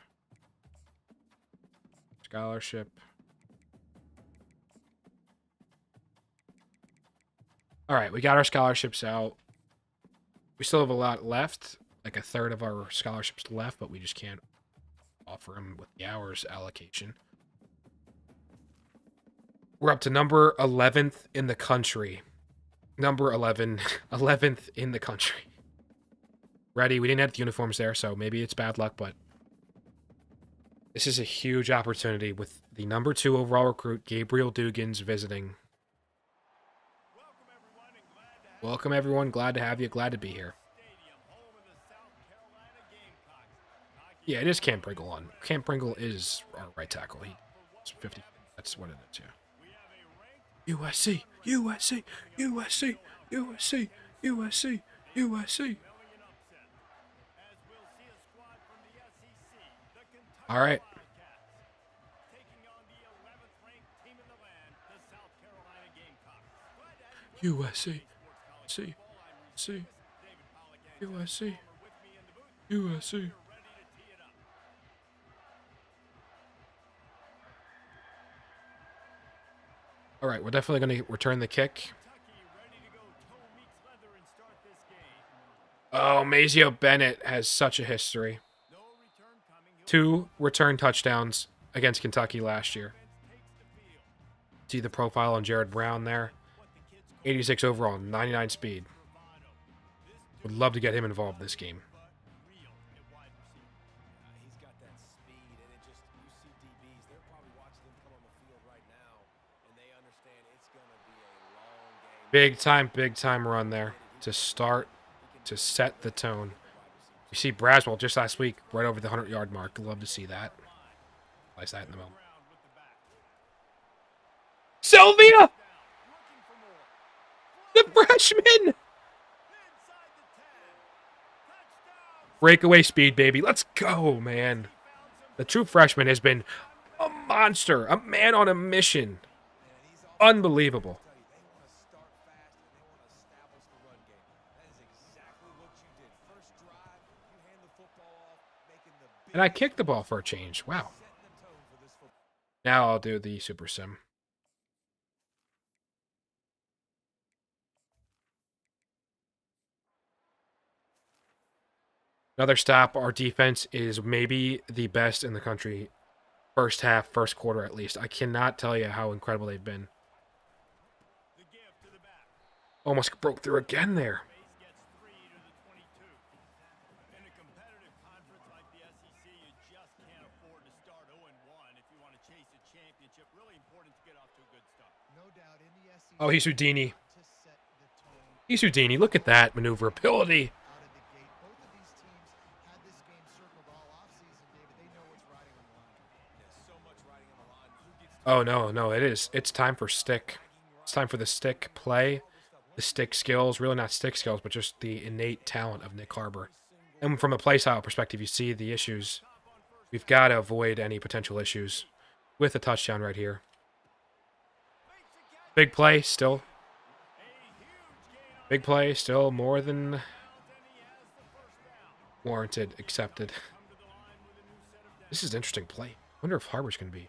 All right, we got our scholarships out. We still have a lot left, like a third of our scholarships left, but we just can't offer them with the hours allocation. We're up to number 11th in the country. Number 11, 11th in the country. Ready? We didn't have the uniforms there, so maybe it's bad luck, but this is a huge opportunity with the number 2 overall recruit, Gabriel Dugans, visiting. Welcome, everyone. Glad to have you. Glad to be here. Yeah, it is Cam Pringle on. Cam Pringle is our right tackle. He's 50. That's what it is, yeah. USC. All right. USC. All right, we're definitely going to return the kick. Oh, Mazio Bennett has such a history. 2 return touchdowns against Kentucky last year. See the profile on Jared Brown there. 86 overall, 99 speed. Would love to get him involved this game. Big time run there to start, to set the tone. You see Braswell just last week, right over the 100-yard mark. Love to see that. Place that in the middle. Sylvia! The freshman! Breakaway speed, baby. Let's go, man. The true freshman has been a monster. A man on a mission. Unbelievable. And I kicked the ball for a change. Wow. Now I'll do the Super Sim. Another stop. Our defense is maybe the best in the country. First half, first quarter at least. I cannot tell you how incredible they've been. Almost broke through again there. Oh, he's Houdini. He's Houdini. Look at that maneuverability. Oh, no, it is. It's time for stick. It's time for the stick play, the stick skills. Really not stick skills, but just the innate talent of Nick Harbor. And from a play style perspective, you see the issues. We've got to avoid any potential issues with a touchdown right here. Big play still. Big play still more than warranted, accepted. This is an interesting play. I wonder if Harbor's going to be.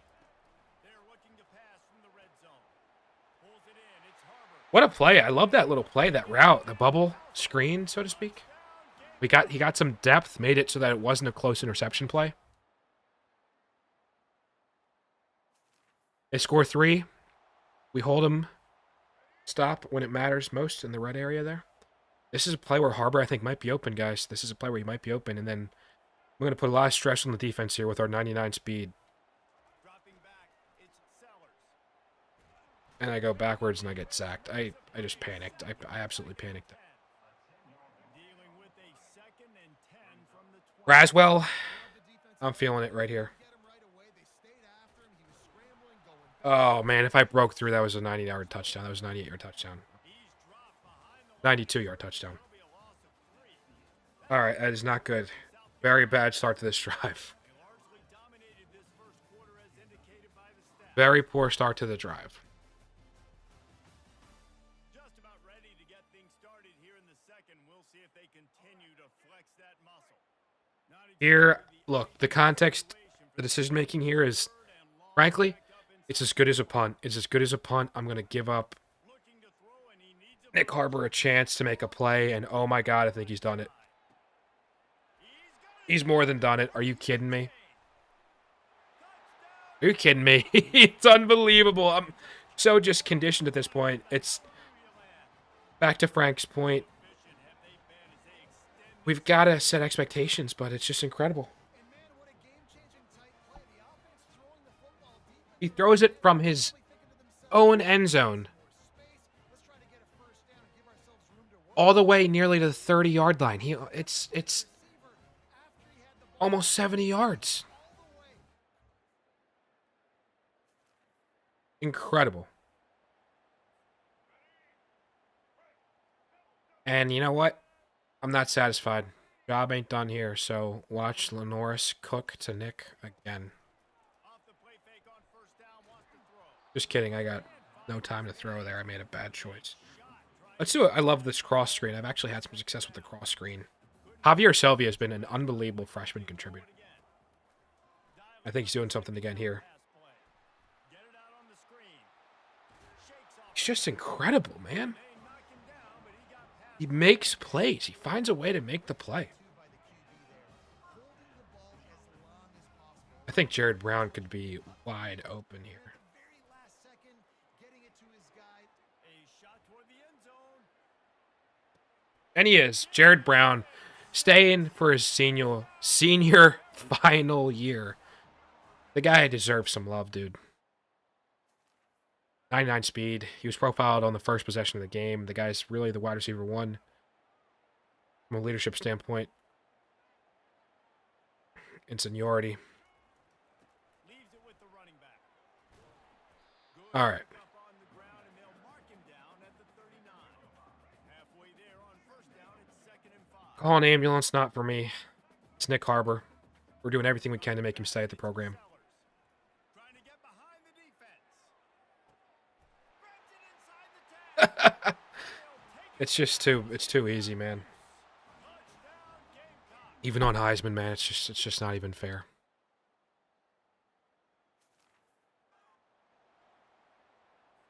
What a play. I love that little play, that route, the bubble screen, so to speak. He got some depth, made it so that it wasn't a close interception play. They score 3. We hold them. Stop when it matters most in the red area there. This is a play where Harbor, I think, might be open, guys. This is a play where he might be open, and then I'm going to put a lot of stress on the defense here with our 99 speed. And I go backwards and I get sacked. I just panicked. I absolutely panicked. Braswell, I'm feeling it right here. Oh, man, if I broke through, that was a 90-yard touchdown. That was a 98-yard touchdown. 92-yard touchdown. All right, that is not good. Very bad start to this drive. Very poor start to the drive. Here, look, the context, the decision-making here is, frankly, it's as good as a punt. It's as good as a punt. I'm going to give up Nick Harbor a chance to make a play, and oh my God, I think he's done it. He's more than done it. Are you kidding me? Are you kidding me? It's unbelievable. I'm so just conditioned at this point. It's back to Frank's point. We've got to set expectations, but it's just incredible. He throws it from his own end zone all the way nearly to the 30-yard line. It's almost 70 yards. Incredible. And you know what? I'm not satisfied. Job ain't done here, so watch Lenoris cook to Nick again. Just kidding, I got no time to throw there. I made a bad choice. Let's do it. I love this cross screen. I've actually had some success with the cross screen. Javier Sylvia has been an unbelievable freshman contributor. I think he's doing something again here. He's just incredible, man. He makes plays. He finds a way to make the play. I think Jared Brown could be wide open here. And he is. Jared Brown staying for his senior final year. The guy deserves some love, dude. 99 speed. He was profiled on the first possession of the game. The guy's really the wide receiver 1 from a leadership standpoint. in seniority. Leaves it with the running back. Good All right. pickup on the ground, and they'll mark him down at the 39. Halfway there on first down, it's 2nd and 5. Call an ambulance, not for me. It's Nick Harbor. We're doing everything we can to make him stay at the program. Trying to get behind the defense. Grabs it inside the 10. It's too easy, man. Touchdown Gamecocks. Even on Heisman, man, it's just not even fair.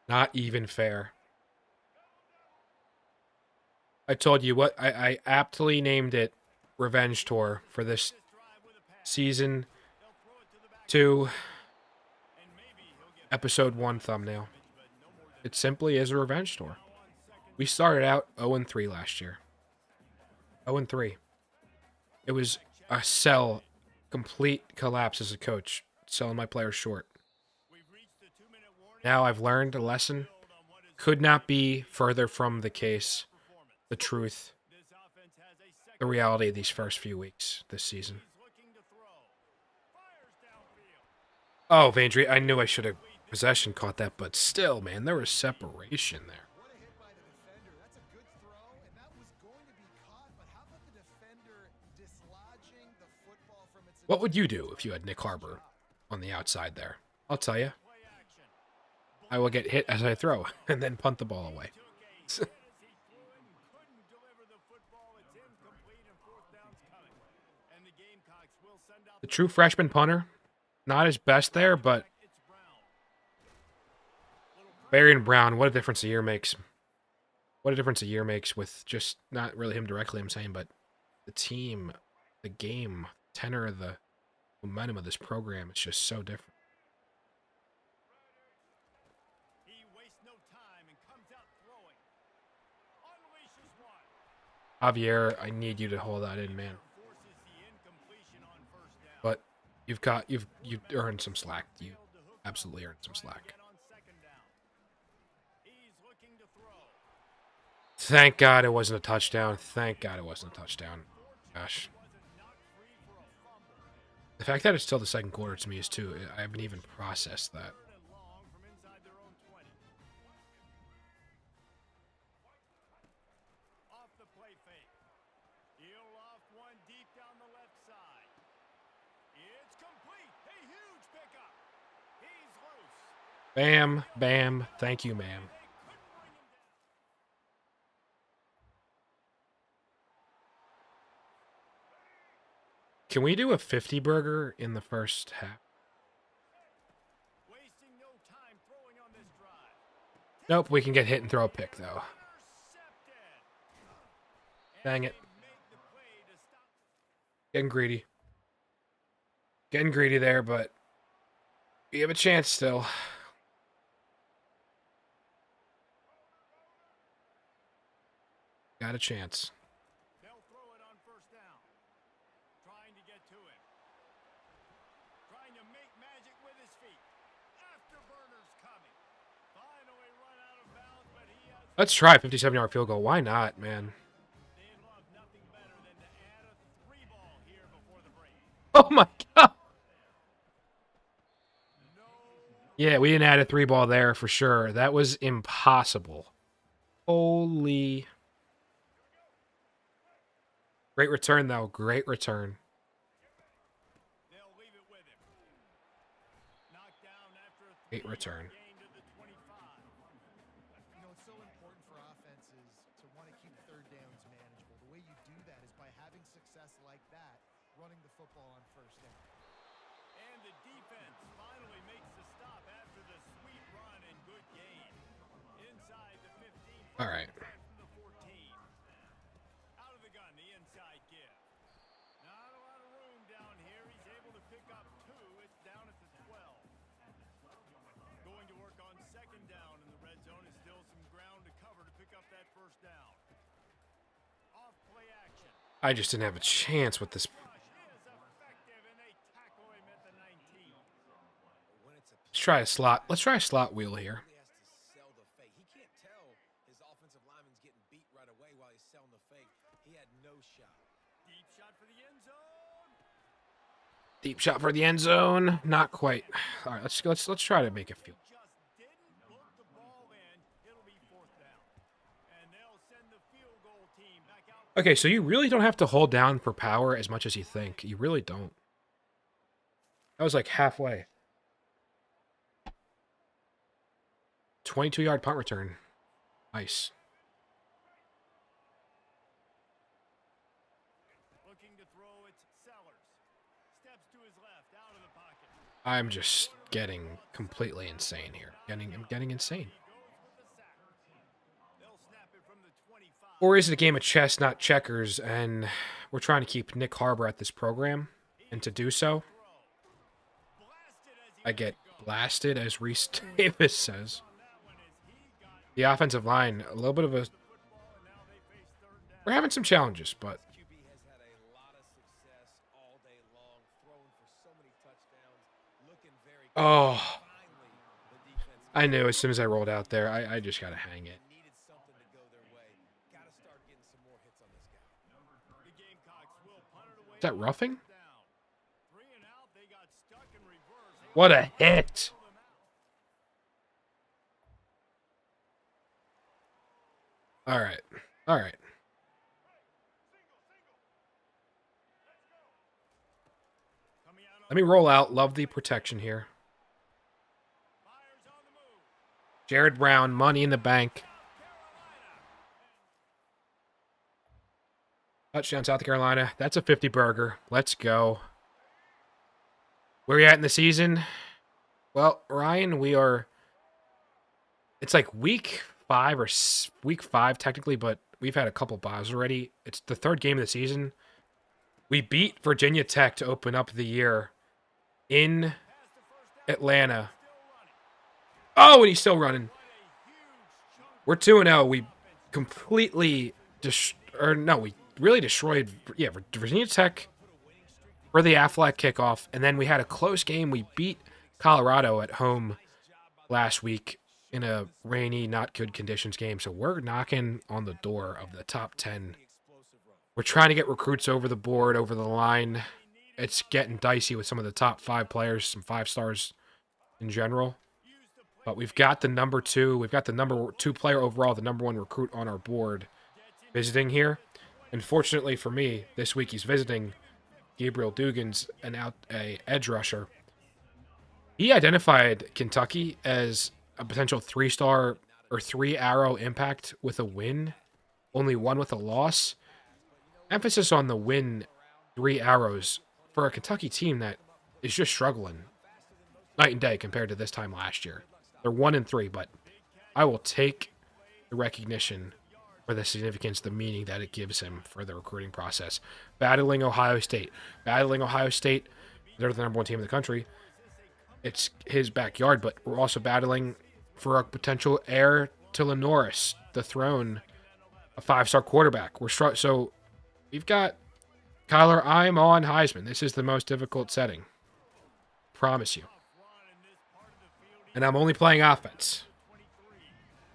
Not even fair. I told you what I aptly named it Revenge Tour for this season 2 episode 1 thumbnail. It simply is a revenge tour. We started out 0-3 last year. 0-3. It was a complete collapse as a coach, selling my players short. Now I've learned a lesson. Could not be further from the case, the truth, the reality of these first few weeks this season. Oh, Vandry, I knew I should have possession caught that, but still, man, there was separation there. What a hit by the defender. That's a good throw, and that was going to be caught, but how about the defender dislodging the football from its... What would you do if you had Nick Harbor on the outside there? I'll tell you. I will get hit as I throw and then punt the ball away. The true freshman punter, not his best there, but Barry Brown, what a difference a year makes. What a difference a year makes with just not really him directly, I'm saying, but the team, the game, tenor of the momentum of this program is just so different. Javier, I need you to hold that in, man. But you've earned some slack. You absolutely earned some slack. Thank God it wasn't a touchdown. Thank God it wasn't a touchdown. Gosh. The fact that it's still the second quarter to me is too. I haven't even processed that. Bam, bam. Thank you, ma'am. Can we do a 50 burger in the first half? Nope, we can get hit and throw a pick, though. Dang it. Getting greedy. Getting greedy there, but we have a chance still. Got a chance. They'll throw it on first down. Trying to get to him. Trying to make magic with his feet. Afterburner's coming. Finally run out of bounds, but he has... Let's try a 57-yard field goal. Why not, man? They'd love nothing better than to add a 3-ball here before the break. Oh my God. Yeah, we didn't add a 3-ball there for sure. That was impossible. Holy... Great return, though. Great return. They'll leave it with him. Knocked down after a Great return. gain to the 25. You know, it's so important for offenses to want to keep third downs manageable. The way you do that is by having success like that, running the football on first down. And the defense finally makes the stop after the sweet run and good gain. Inside the 15. All right. From the 14. Out of the gun, the inside give. Not a lot of room down here. He's able to pick up 2. It's down at the 12. Going to work on second down in the red zone is still some ground to cover to pick up that first down. Off play action. I just didn't have a chance with this. Rush is effective, and they tackle him at the 19. Let's try a slot. Let's try a slot wheel here. He has to sell the fake. He can't tell his offensive lineman's getting beat right away while he's selling the fake. He had no shot. Deep shot for the end zone. Deep shot for the end zone. Not quite. All right, let's try to make it feel. Just didn't look the ball in. It'll be fourth down. And they'll send the field goal team back out. Okay, so you really don't have to hold down for power as much as you think. You really don't. That was like halfway. 22-yard punt return. Nice. Looking to throw it, Sellers. Steps to his left, out of the pocket. I'm just getting completely insane here. I'm getting insane. They'll snap it from the 25. Or is it a game of chess, not checkers, and we're trying to keep Nick Harbor at this program, and to do so, Blasted as he I get blasted, as Reese Davis says. The offensive line, a little bit of a... We're having some challenges, but... QB has had a lot of success all day long, throwing for so many touchdowns, looking very Oh, finally the defense I knew as soon as I rolled out there, I just got to hang it. needed something to go their way. Got to start getting some more hits on this guy. The Gamecocks will punt it away. Is that roughing? Down. 3 and out, they got stuck in reverse. What a hit! All right. All right. Coming out on Let me roll out. Love the protection here. fires on the move. Jared Brown, money in the bank. Touchdown, South Carolina. That's a 50 burger. Let's go. Where are you at in the season? Well, Ryan, we are... It's like week 5 or week 5 technically, but we've had a couple buys already. It's the 3rd game of the season. We beat Virginia Tech to open up the year in Atlanta. Oh, and he's still running. We're 2-0. We completely we really destroyed Virginia Tech for the Aflac kickoff, and then we had a close game. We beat Colorado at home last week in a rainy, not good conditions game. So we're knocking on the door of the top 10. We're trying to get recruits over the board, over the line. It's getting dicey with some of the top 5 players, some 5 stars in general. But we've got the number 2. We've got the number 2 player overall, the number 1 recruit on our board visiting here. And fortunately for me, this week he's visiting Gabriel Dugan's a edge rusher. He identified Kentucky as a potential 3-star or 3-arrow impact with a win, only 1 with a loss. Emphasis on the win, 3 arrows for a Kentucky team that is just struggling night and day compared to this time last year. They're 1-3, but I will take the recognition for the significance, the meaning that it gives him for the recruiting process. Battling Ohio State. They're the number 1 team in the country. It's his backyard, but we're also battling for a potential heir to Lenoris, the throne, a 5-star quarterback. So we've got Kyler. I'm on Heisman. This is the most difficult setting. Promise you. And I'm only playing offense.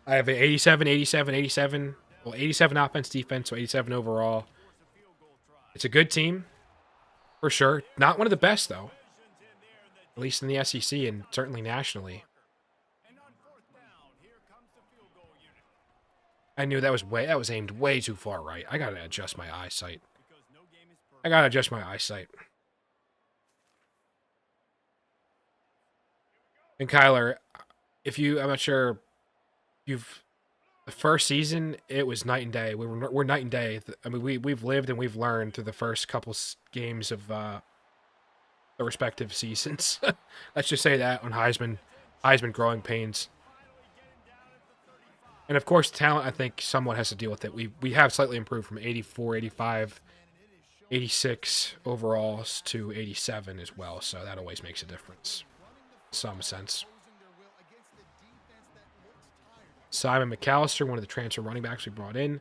I have an 87, 87, 87. Well, 87 offense, defense, so 87 overall. It's a good team, for sure. Not one of the best, though. At least in the SEC and certainly nationally. I knew that was aimed way too far right. I gotta adjust my eyesight. And Kyler, I'm not sure, the first season, it was night and day. We're night and day. I mean, we've lived and we've learned through the first couple games of the respective seasons. Let's just say that on Heisman growing pains. And of course, talent, I think, somewhat has to deal with it. We have slightly improved from 84, 85, 86 overalls to 87 as well, so that always makes a difference in some sense. Simon McAllister, one of the transfer running backs we brought in.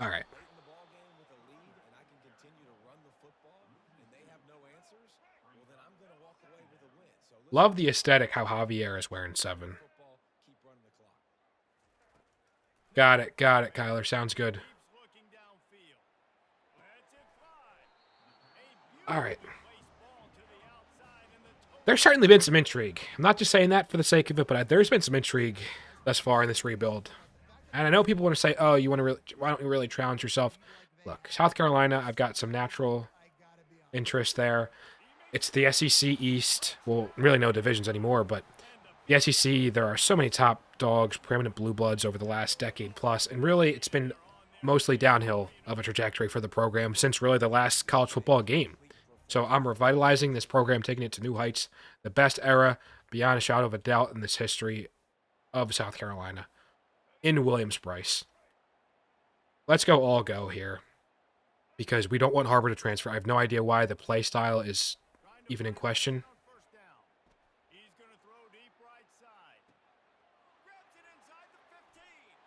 All right. Love the aesthetic how Javier is wearing 7. Got it, Kyler. Sounds good. All right. There's certainly been some intrigue. I'm not just saying that for the sake of it, but there's been some intrigue thus far in this rebuild. And I know people want to say, "Oh, you want to? Why don't you really challenge yourself?" Look, South Carolina, I've got some natural interest there. It's the SEC East. Well, really no divisions anymore, but the SEC, there are so many top dogs, preeminent blue bloods over the last decade plus, and really it's been mostly downhill of a trajectory for the program since really the last college football game. So I'm revitalizing this program, taking it to new heights, the best era, beyond a shadow of a doubt, in this history of South Carolina, in Williams-Brice. Let's go all go here, because we don't want Harbor to transfer. I have no idea why the play style is even in question.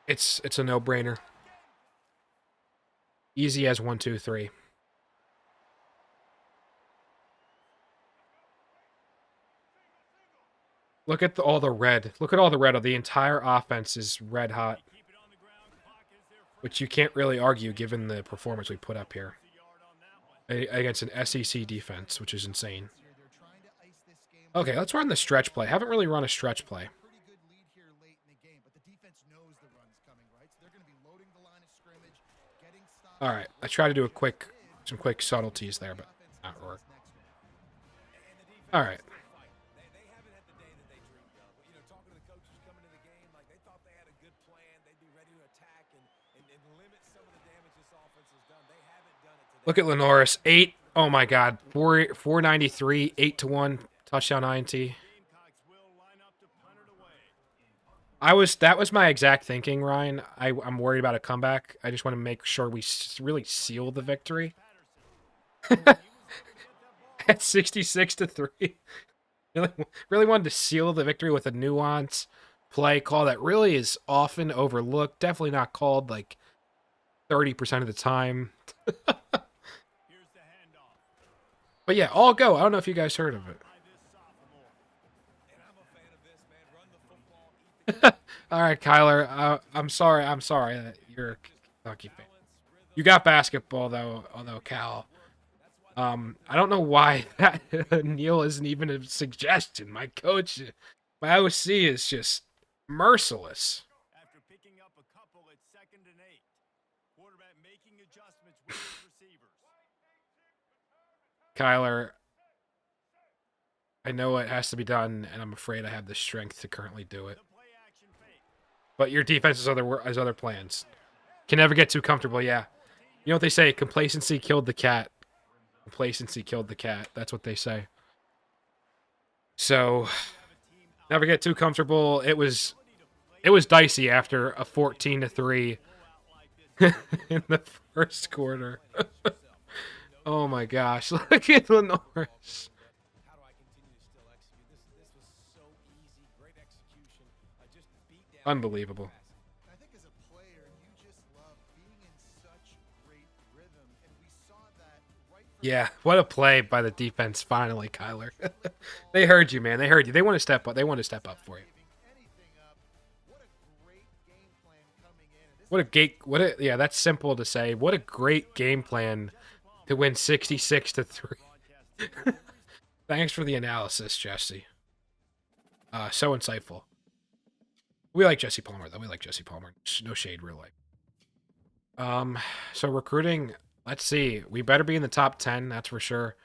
It's a no-brainer. Easy as 1, 2, 3. Look at all the red. Look at all the red. The entire offense is red hot, which you can't really argue given the performance we put up here against an SEC defense, which is insane. Okay, let's run the stretch play. Haven't really run a stretch play. All right, I tried to do some quick subtleties there, but not work. All right. Look at Lenoris, 8. Oh my God, 493, 8-1 touchdown INT. That was my exact thinking, Ryan. I'm worried about a comeback. I just want to make sure we really seal the victory. At 66-3. Really wanted to seal the victory with a nuance play call that really is often overlooked. Definitely not called like 30% of the time. But yeah, all go. I don't know if you guys heard of it. All right, Kyler. I'm sorry that you're a Kentucky fan. You got basketball though, although Cal. I don't know why that Neil isn't even a suggestion. My coach, my OC is just merciless. After picking up a couple at 2nd and 8. Quarterback making adjustments with his receivers. Kyler, I know it has to be done, and I'm afraid I have the strength to currently do it. But your defense has other plans. Can never get too comfortable, yeah. You know what they say? Complacency killed the cat. Complacency killed the cat. That's what they say. So, never get too comfortable. It was dicey after a 14-3 in the first quarter. Oh my gosh, look at Lenoris. Unbelievable. I think as a player, you just love being in such great rhythm, and we saw that right from Yeah, what a play by the defense finally, Kyler. They heard you, man. They heard you. They want to step up. They want to step up for you. anything up. What a great game plan coming in. And this Yeah, that's simple to say. What a great game plan to win 66-3. Thanks for the analysis, Jesse. So insightful. We like Jesse Palmer, though. We like Jesse Palmer. No shade, real life. So recruiting, let's see. We better be in the top 10, that's for sure.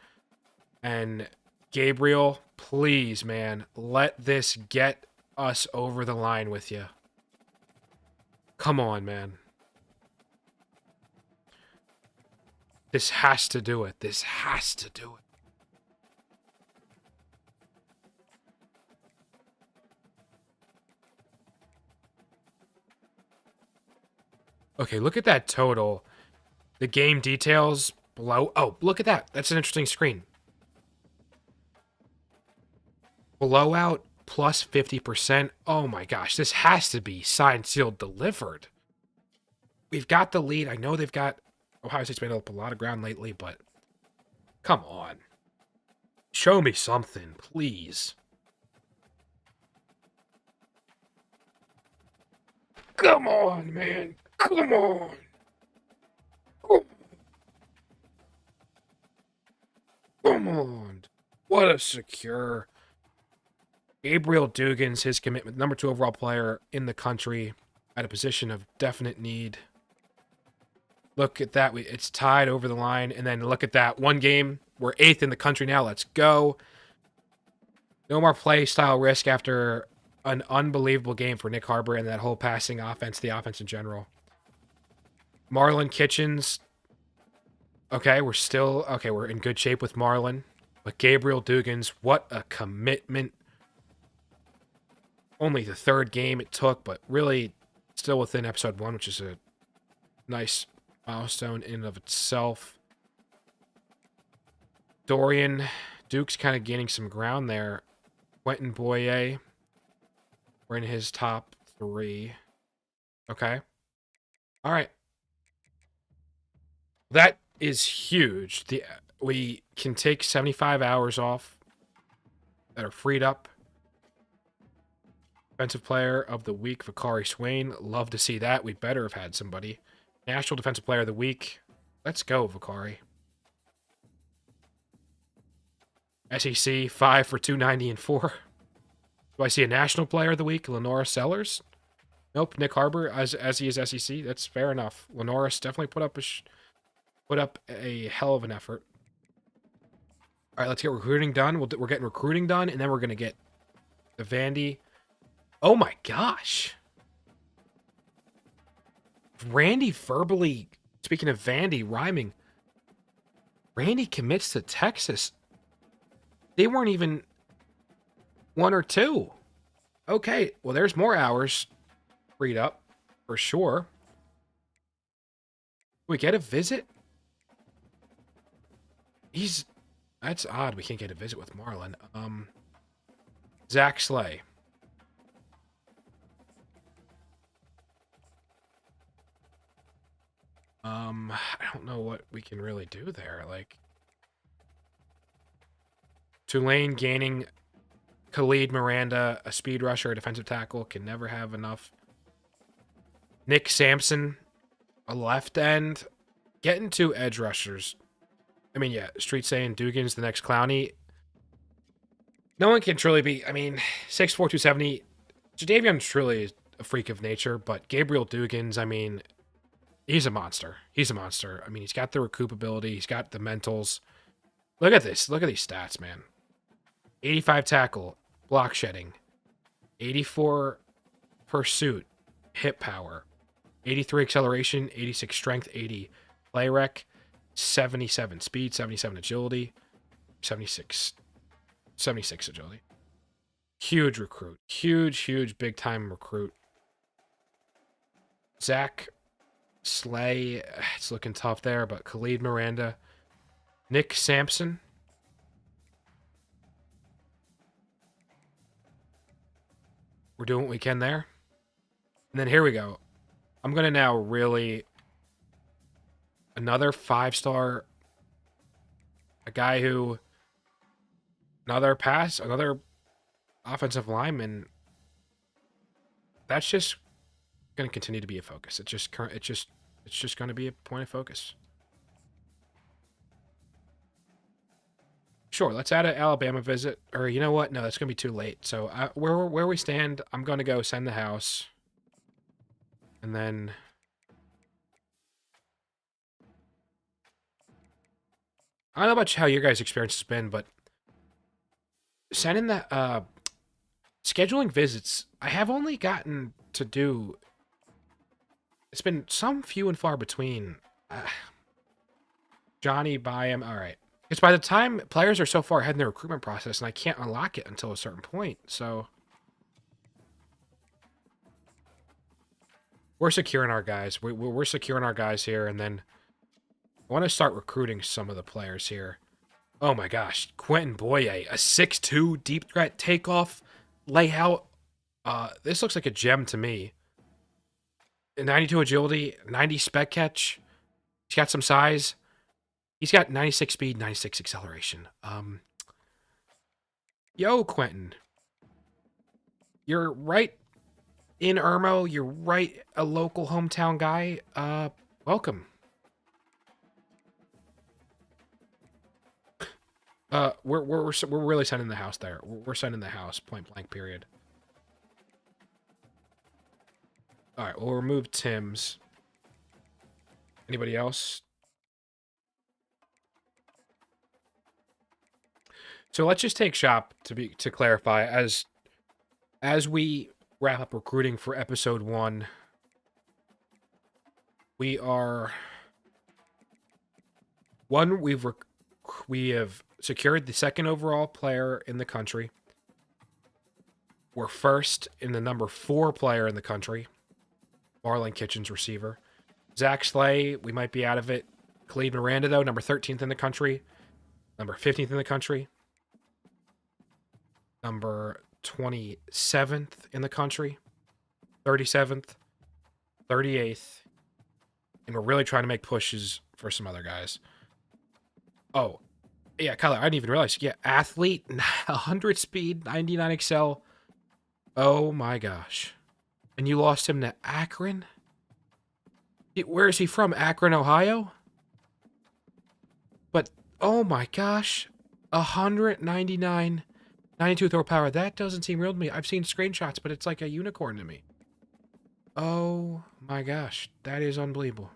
And Gabriel, please, man, let this get us over the line with you. Come on, man. This has to do it. This has to do it. Okay, look at that total. The game details below. Oh, look at that. That's an interesting screen. Blowout plus 50%. Oh my gosh, this has to be signed, sealed, delivered. We've got the lead. I know they've got... Ohio State's made up a lot of ground lately, but come on. Show me something, please. Come on, man. Come on. Come on. What a secure. Gabriel Dugan's his commitment, number 2 overall player in the country at a position of definite need. Look at that. It's tied over the line. And then look at that. 1 game. We're 8th in the country now. Let's go. No more play style risk after an unbelievable game for Nick Harbor and that whole passing offense, the offense in general. Marlon Kitchens. Okay, we're in good shape with Marlon. But Gabriel Dugans, what a commitment. Only the 3rd game it took, but really still within episode 1, which is a nice milestone in and of itself. Dorian Duke's kind of gaining some ground there. Quentin Boyer, we're in his top 3. Okay. All right. That is huge. We can take 75 hours off that are freed up. Defensive Player of the Week, Vakari Swain. Love to see that. We better have had somebody. National Defensive Player of the Week. Let's go, Vakari. SEC, 5 for 290 and 4. Do I see a National Player of the Week? Lenora Sellers? Nope. Nick Harbor, as he is SEC. That's fair enough. Lenora's definitely put up a hell of an effort. All right, let's get recruiting done. We're getting recruiting done, and then we're going to get the Vandy. Oh, my gosh. Randy verbally, speaking of Vandy, rhyming. Randy commits to Texas. They weren't even 1 or 2. Okay, well, there's more hours freed up, for sure. We get a visit? That's odd we can't get a visit with Marlon. Zach Slay. I don't know what we can really do there. Like, Tulane gaining Khalid Miranda, a speed rusher, a defensive tackle, can never have enough. Nick Sampson, a left end, getting 2 edge rushers. I mean, yeah, Street saying Dugan's the next Clowney. No one can truly be, 6'4", 270. Jadavion truly is a freak of nature, but Gabriel Dugans, he's a monster. He's a monster. He's got the recoupability. He's got the mentals. Look at this. Look at these stats, man. 85 tackle, block shedding. 84 pursuit, hip power. 83 acceleration, 86 strength, 80 play rec, 77 speed, 77 agility, 76 agility. Huge recruit. Huge, big-time recruit. Zach Slay, it's looking tough there, but Khalid Miranda. Nick Sampson. We're doing what we can there. And then here we go. I'm going to now really... Another 5-star... A guy who... Another offensive lineman. That's just going to continue to be a focus. It's just going to be a point of focus. Sure, let's add an Alabama visit. Or you know what? No, that's going to be too late. So where we stand, I'm going to go send the house. And then... I don't know about how your guys' experience has been, but sending the scheduling visits, I have only gotten to do. It's been some few and far between. Johnny Byam, all right. Because by the time players are so far ahead in the recruitment process, and I can't unlock it until a certain point, so we're securing our guys. We're securing our guys here, and then I want to start recruiting some of the players here. Oh my gosh. Quentin Boyer, a 6'2", deep threat takeoff layout. This looks like a gem to me. 92 agility, 90 spec catch. He's got some size. He's got 96 speed, 96 acceleration. Yo, Quentin. You're right in Irmo. You're right a local hometown guy. Welcome. We're really sending the house there. We're sending the house, point blank, period. All right, we'll remove Tim's. Anybody else? So let's just take shop to clarify as we wrap up recruiting for episode 1. We are we have secured the 2nd overall player in the country. We're first in the number 4 player in the country. Marlon Kitchens, receiver. Zach Slay, we might be out of it. Khalid Miranda, though, number 13th in the country. Number 15th in the country. Number 27th in the country. 37th. 38th. And we're really trying to make pushes for some other guys. Oh, yeah, Kyler, I didn't even realize. Yeah, athlete, 100 speed, 99 excel. Oh, my gosh. And you lost him to Akron? Where is he from? Akron, Ohio? But, oh my gosh. 199, 92 throw power. That doesn't seem real to me. I've seen screenshots, but it's like a unicorn to me. Oh my gosh. That is unbelievable.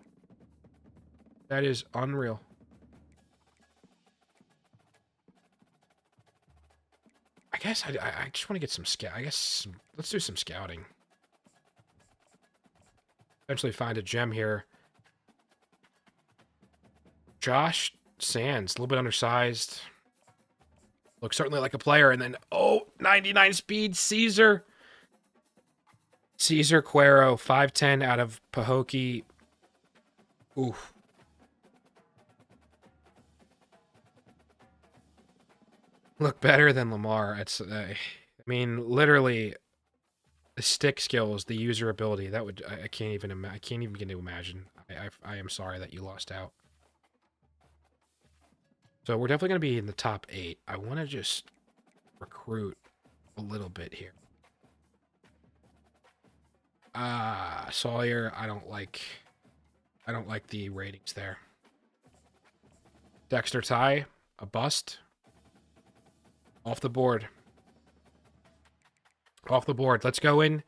That is unreal. I guess I just want to get some scout. I guess let's do some scouting. Eventually find a gem here. Josh Sands, a little bit undersized. Looks certainly like a player. And then, 99 speed, Caesar. Caesar Cuero, 5'10", out of Pahokee. Oof. Look better than Lamar. It's, I mean, literally, the stick skills, the user ability. That would I can't even begin to imagine. I am sorry that you lost out. So we're definitely going to be in the top 8. I want to just recruit a little bit here. Sawyer, I don't like the ratings there. Dexter Ty, a bust. Off the board. Off the board. Let's go in.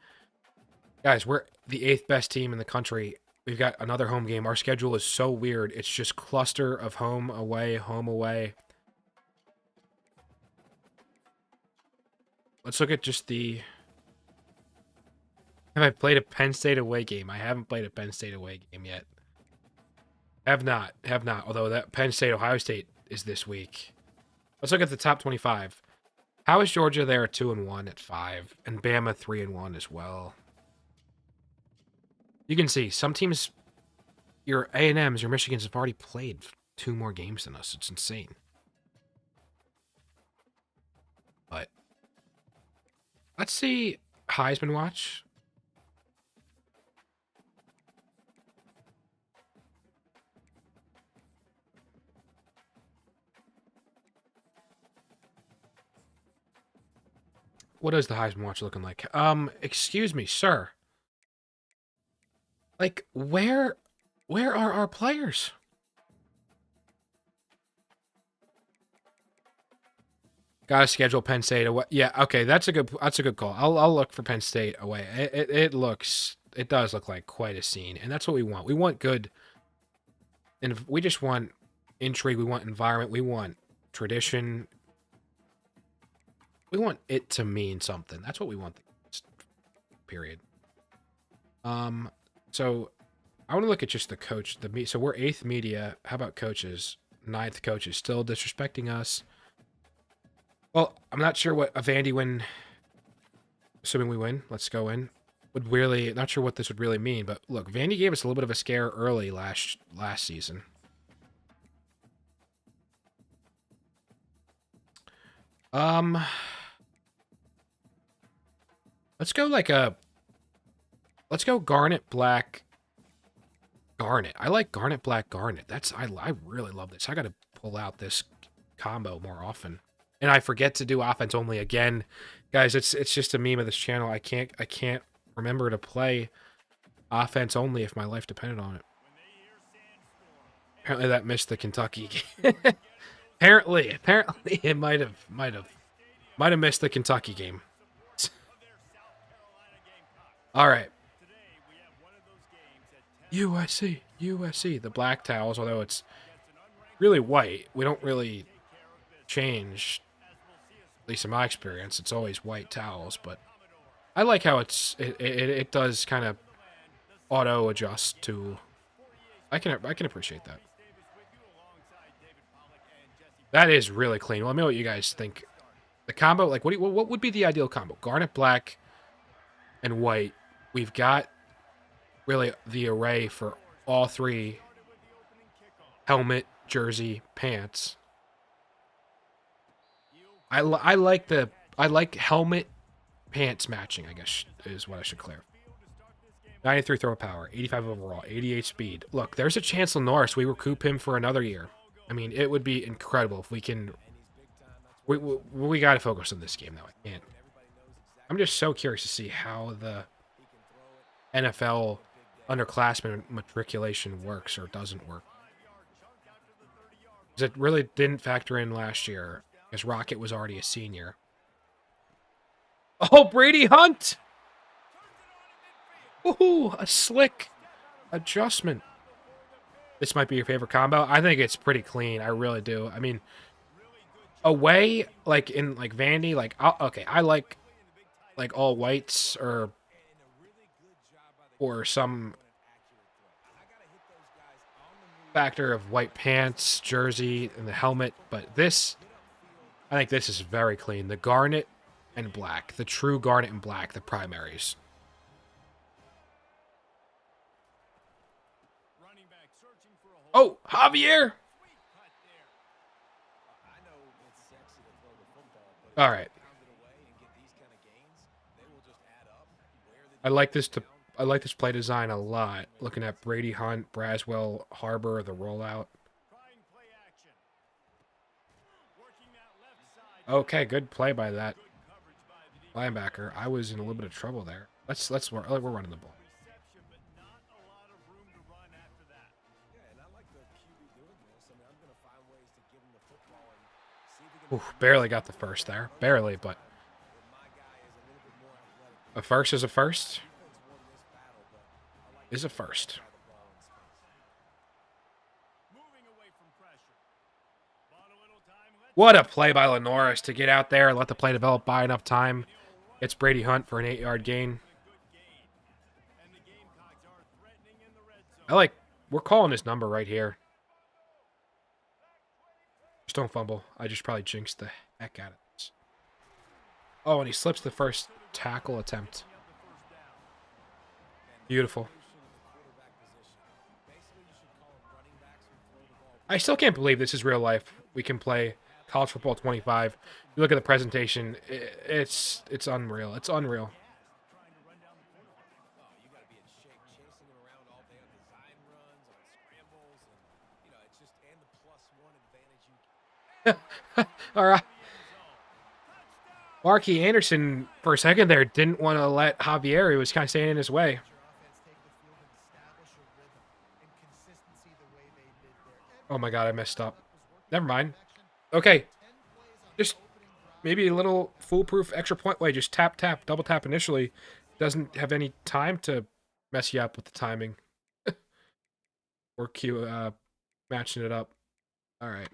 Guys, we're the 8th best team in the country. We've got another home game. Our schedule is so weird. It's just cluster of home, away, home, away. Let's look at just the... Have I played a Penn State away game? I haven't played a Penn State away game yet. Have not. Although that Penn State, Ohio State is this week. Let's look at the top 25. How is Georgia there at 2-1 at 5? And Bama 3-1 as well. You can see some teams, your A&Ms, your Michigans have already played 2 more games than us. It's insane. But let's see Heisman Watch. What is the Heisman Watch looking like? Excuse me, sir. Like, where are our players? Gotta schedule Penn State away. Yeah, okay, that's a good call. I'll look for Penn State away. It does look like quite a scene, and that's what we want. We want good, and we just want intrigue. We want environment. We want tradition. We want it to mean something. That's what we want. Period. So I want to look at just the coach. So we're 8th media. How about coaches? 9th coaches still disrespecting us. Well, I'm not sure what a Vandy win. Assuming we win, let's go in. Would really not sure what this would really mean. But look, Vandy gave us a little bit of a scare early last season. Let's go let's go Garnet, Black, Garnet. I like Garnet, Black, Garnet. I really love this. I got to pull out this combo more often. And I forget to do offense only again. Guys, it's just a meme of this channel. I can't remember to play offense only if my life depended on it. Apparently that missed the Kentucky game. Apparently, it might have missed the Kentucky game. All right. USC, the black towels, although it's really white. We don't really change, at least in my experience. It's always white towels, but I like how it does kind of auto adjust to. I can appreciate that. That is really clean. Well, let me know what you guys think. The combo, like, what would be the ideal combo? Garnet black and white. We've got really the array for all three: helmet, jersey, pants. I like helmet pants matching, I guess is what I should clarify. 93 throw power, 85 overall, 88 speed. Look, there's a chance Norris we recoup him for another year. I mean, it would be incredible if we can. We got to focus on this game, though. I can't. I'm just so curious to see how the NFL underclassmen matriculation works or doesn't work. Because it really didn't factor in last year, because Rocket was already a senior. Oh, Brady Hunt! Ooh, a slick adjustment. This might be your favorite combo. I think it's pretty clean. I really do. I mean, away, like in like Vandy, like okay, I like all whites or some factor of white pants, jersey, and the helmet. But this, I think this is very clean. The garnet and black, the true garnet and black, the primaries. Oh, Javier! All right. I like this play design a lot. Looking at Brady Hunt, Braswell, Harbor, the rollout. Okay, good play by that linebacker. I was in a little bit of trouble there. We're running the ball. Ooh, barely got the first there. Barely, but a first is a first. Is a first. What a play by Lenoris to get out there and let the play develop by enough time. It's Brady Hunt for an 8-yard gain. We're calling this number right here. Just don't fumble. I just probably jinxed the heck out of this. Oh, and he slips the first tackle attempt. Beautiful. I still can't believe this is real life. We can play college football 25. You look at the presentation, it's unreal. It's unreal. All right. Marky Anderson, for a second there, didn't want to let Javier. He was kind of staying in his way. Oh my God, I messed up. Never mind. Okay. Just maybe a little foolproof extra point way. Just tap, double tap initially. Doesn't have any time to mess you up with the timing. Or matching it up. All right.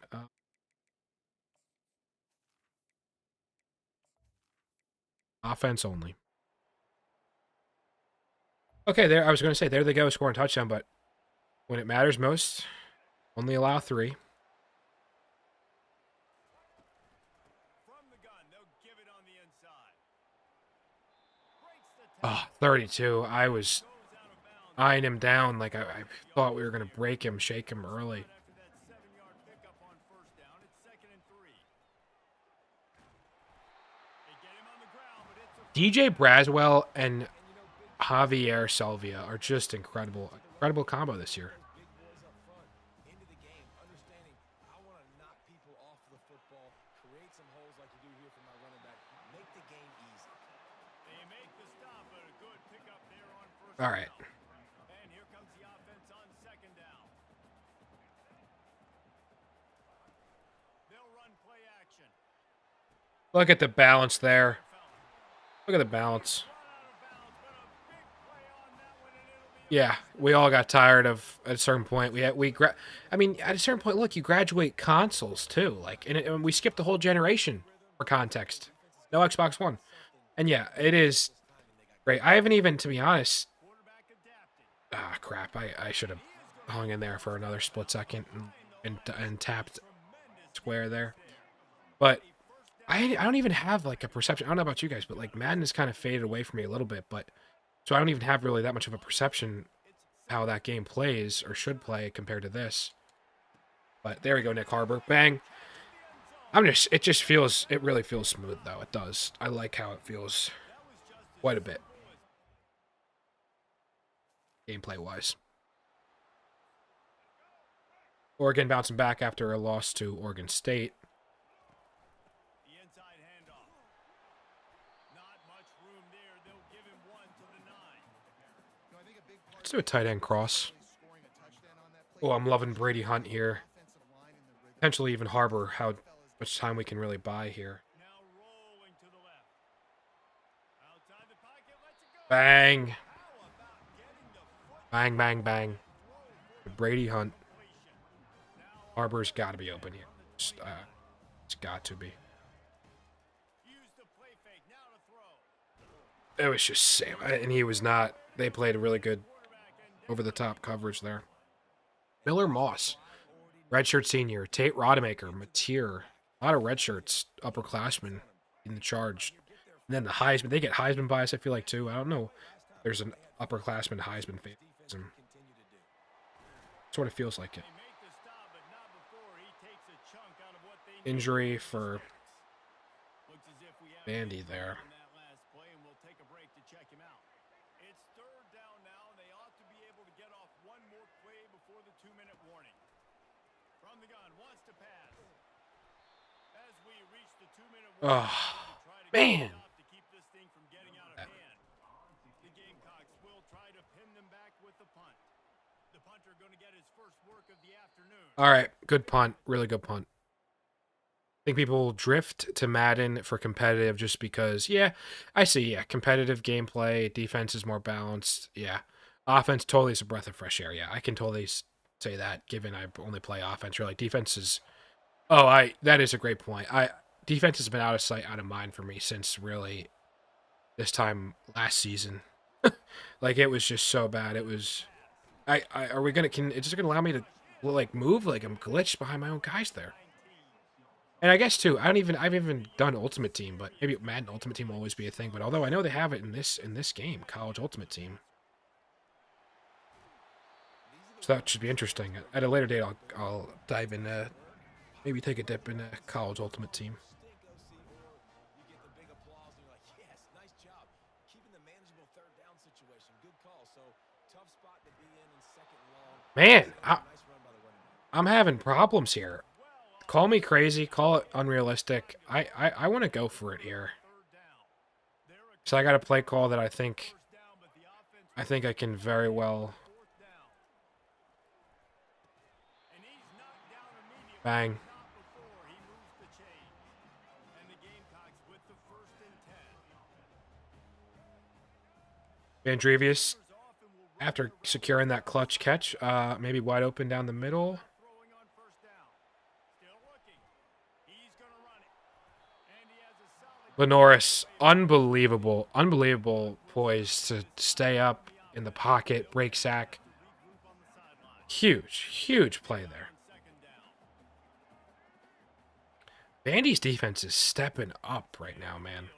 Offense only. Okay, there. I was going to say, there they go, scoring a touchdown, but when it matters most, only allow 3. Oh, 32. I was eyeing him down like I thought we were going to break him, shake him early. DJ Braswell and Javier Salvia are just incredible. Incredible combo this year. All right. And here comes the offense on second down. They'll Look at the balance there. Look at the balance. Yeah, we all got tired of at a certain point. I mean, at a certain point, look, you graduate consoles too. Like, and we skipped the whole generation for context. No Xbox One, and yeah, it is great. I haven't even, to be honest. Ah, crap! I should have hung in there for another split second and tapped square there. But I don't even have like a perception. I don't know about you guys, but like Madden has kind of faded away from me a little bit. But so I don't even have really that much of a perception how that game plays or should play compared to this. But there we go, Nick Harbor. Bang. It really feels smooth though. It does. I like how it feels quite a bit. Gameplay wise. Oregon bouncing back after a loss to Oregon State. Let's do a tight end cross. Oh, I'm loving Brady Hunt here. Potentially even Harbor, how much time we can really buy here. Bang. Bang, bang, bang. Brady Hunt. Harbor's got to be open here. It's got to be. It was just Sam, and he was not. They played a really good over-the-top coverage there. Miller Moss, redshirt senior. Tate Rodemaker, Mateer. A lot of redshirts, upperclassmen in the charge. And then the Heisman. They get Heisman bias, I feel like, too. I don't know. There's an upperclassman Heisman favoritism. That's what it feels like it. Injury for Vandy there. Oh, man. All right, good punt. Really good punt. I think people will drift to Madden for competitive just because, yeah, I see, yeah, competitive gameplay, defense is more balanced, yeah. Offense totally is a breath of fresh air, yeah. I can totally say that, given I only play offense. Really, defense is, that is a great point. Defense has been out of sight, out of mind for me since really this time last season. Like, it was just so bad. It was, it's just gonna allow me to, like, move like I'm glitched behind my own guys there. And I guess too, I've even done Ultimate Team, but maybe Madden Ultimate Team will always be a thing. But although I know they have it in this game, College Ultimate Team, so that should be interesting. At a later date, I'll dive in, maybe take a dip in College Ultimate Team. Man, I'm having problems here. Call me crazy, call it unrealistic. I want to go for it here. So I got a play call that I think I can very well. Bang. Vandrevius, after securing that clutch catch, maybe wide open down the middle. Lenoris, unbelievable poise to stay up in the pocket, break sack. Huge play there. Vandy's defense is stepping up right now, man.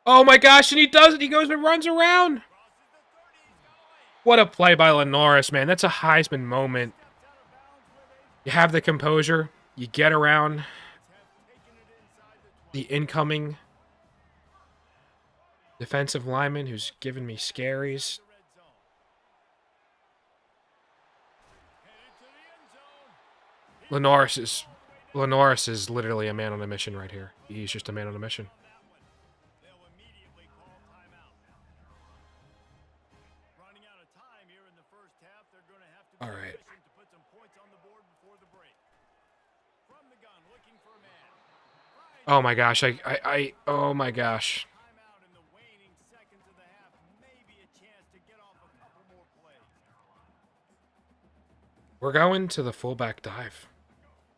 Oh my gosh, and he does it. He goes and runs around. What a play by Lenoris, man. That's a Heisman moment. You have the composure. You get around the incoming defensive lineman who's giving me scaries. Lenoris is literally a man on a mission right here. He's just a man on a mission. They'll immediately call timeout. Running out of time here in the first half. They're going to have to be All right. efficient to put some points on the board before the break. From the gun, looking for a man. Oh my gosh, oh my gosh. Timeout in the waning seconds of the half. Maybe a chance to get off a couple more plays. We're going to the fullback dive.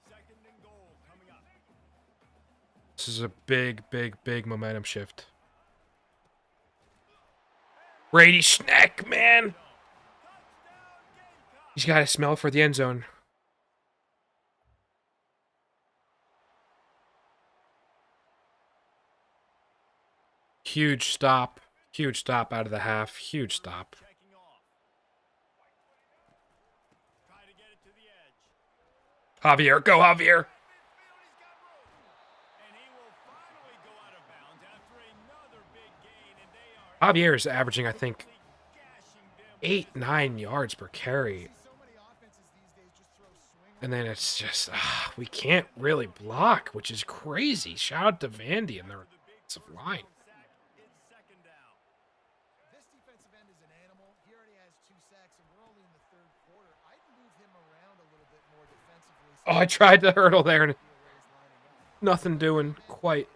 Second and goal coming up. This is a big, big, big momentum shift. Brady Schneck, man. He's got a smell for the end zone. Huge stop. Huge stop out of the half. Huge stop. Checking off. Try to get it to the edge. Javier, go Javier. And he will finally go out of bounds after another big gain, and they are Javier is averaging, I think, gashing them. 8-9 yards per carry. So many offenses these days just throw swing. And then it's just, we can't really block, which is crazy. Shout out to Vandy and their offensive line. Sack, it's second down. This defensive end is an animal. He already has 2 sacks, and we're only in the third quarter. I'd move him around a little bit more defensively. Oh, I tried to hurdle there and Where he's lining up. nothing doing quite.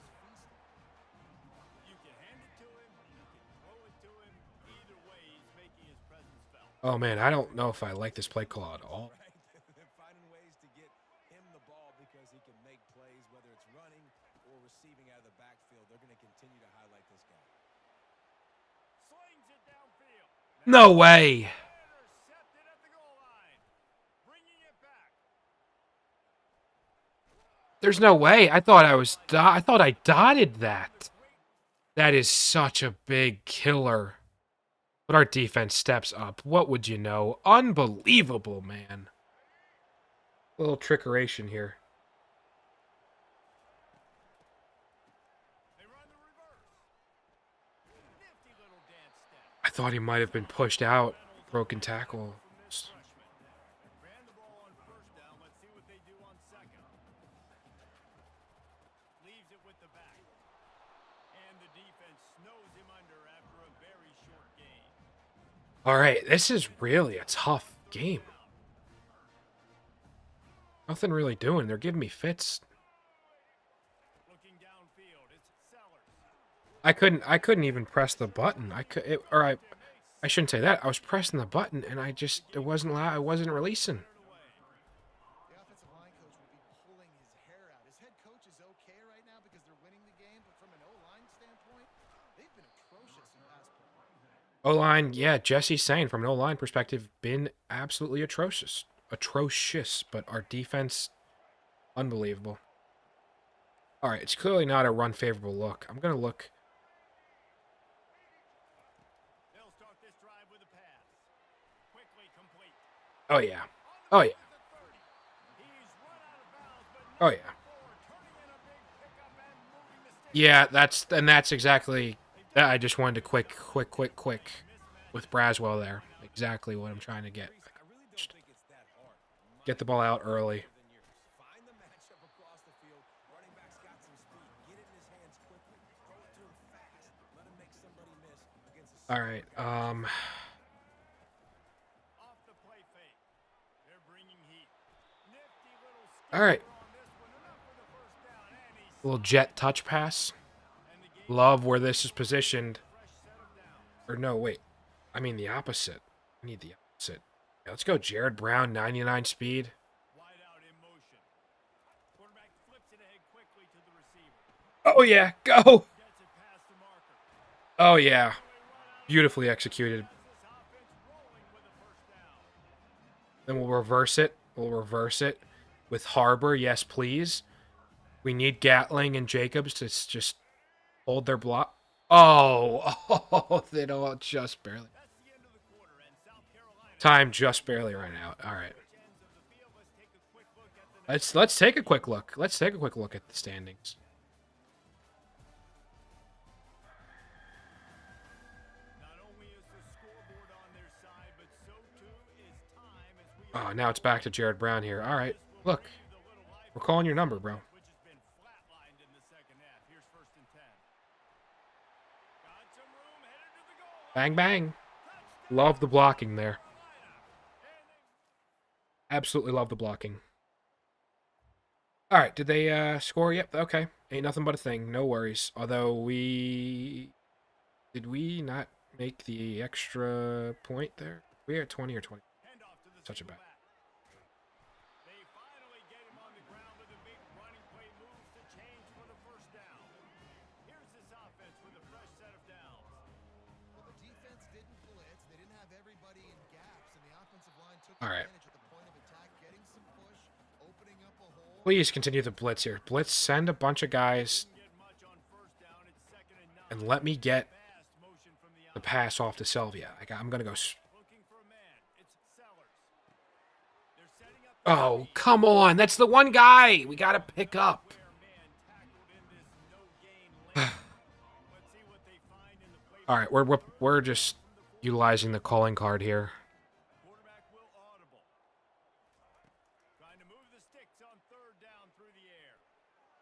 You can hand it to him, you can throw it to him. Either way, he's making his presence felt. Oh, man, I don't know if I like this play call at all. Right. They're finding ways to get him the ball because he can make plays, whether it's running or receiving out of the backfield. They're going to continue to highlight this guy. Slings it downfield. No way. Intercepted at the goal line. Bringing it back. There's no way. I thought I dotted that. That is such a big killer. But our defense steps up. What would you know? Unbelievable, man. A little trickeration here. They run the reverse. Nifty little dance step. I thought he might have been pushed out. Broken tackle. Freshman. Ran the ball on first down. Let's see what they do on second. Leaves it with the back. And the defense snows him under after a very short gain. All right, this is really a tough game. Nothing really doing. They're giving me fits. Looking downfield, it's Sellers. I couldn't even press the button. I shouldn't say that. I was pressing the button and it wasn't loud. I wasn't releasing. The offensive line coach would be pulling his hair out. His head coach is okay right now because they're winning the game, but from an O-line standpoint, they've been atrocious in pass play. O-line, yeah, Jesse's saying from an O-line perspective, been absolutely atrocious. Atrocious, but our defense, unbelievable. All right, it's clearly not a run favorable look. I'm going to look. They'll start this drive with a pass. Quickly complete. Oh, yeah. Oh, yeah. He's run out of bounds, but Oh, yeah. turning in a big pickup and moving the stick. Yeah, that's exactly. I just wanted to quick with Braswell there. Exactly what I'm trying to get. I really don't think it's that hard. Get the ball out early. Than yours. Find the matchup across the field. Running back's got some speed. Get it in his hands quickly. Throw it to him fast. Let him make somebody miss against a All right. Off the play fake. They're bringing heat. Nifty little All right. skipper on this one. Enough for the first down. And he's Little jet touch pass. and the game Love where this is positioned. fresh set of downs. Or no, wait. I mean the opposite. I need the opposite. Yeah, let's go Jared Brown, 99 speed. Wide out in motion. Quarterback flips it ahead quickly to the receiver. Oh, yeah. Go. Gets it past the marker. Oh, yeah. Beautifully executed. This offense rolling with a first down. Then we'll reverse it. We'll reverse it with Harbor. Yes, please. We need Gatling and Jacobs to just hold their block. Oh, they don't just barely. That's the end of the quarter, and South Carolina Time just barely ran out. All right. ends of the field. Let's take a quick look at the next. Let's take a quick look. Let's take a quick look at the standings. Not only is the scoreboard on their side, but so too is time as we Oh, now it's back to Jared Brown here. All right. Look. the We're calling your number, bro. which has been flatlined in the second half. Here's 1st and 10. Got some room, headed to the goal line. Bang, bang. Love the blocking there. Absolutely love the blocking. All right, did they score? Yep, okay. Ain't nothing but a thing. No worries. Although did we not make the extra point there? We're at 20 or 20. Handoff to the Such a single bad. back. They finally get him on the ground with a big running play moves to change for the 1st down. Here's this offense with a fresh set of downs. Well, the defense didn't blitz. They didn't have everybody in gaps, and the offensive line took All right. advantage at the point of attack, getting some push, opening up a hole. Please continue the blitz here. Blitz, send a bunch of guys Didn't get much on 1st down. It's 2nd and 9. and let me get Fast motion from the the pass off to Selvia. I'm going to go. looking for a man. It's Sellers. They're setting up the Oh, come on. That's the one guy we got to pick up. square man tackled in this no-gain lane. Let's see what they find in the play. All right, we're just utilizing the calling card here. Quarterback will audible. Trying to move the sticks on 3rd down through the air.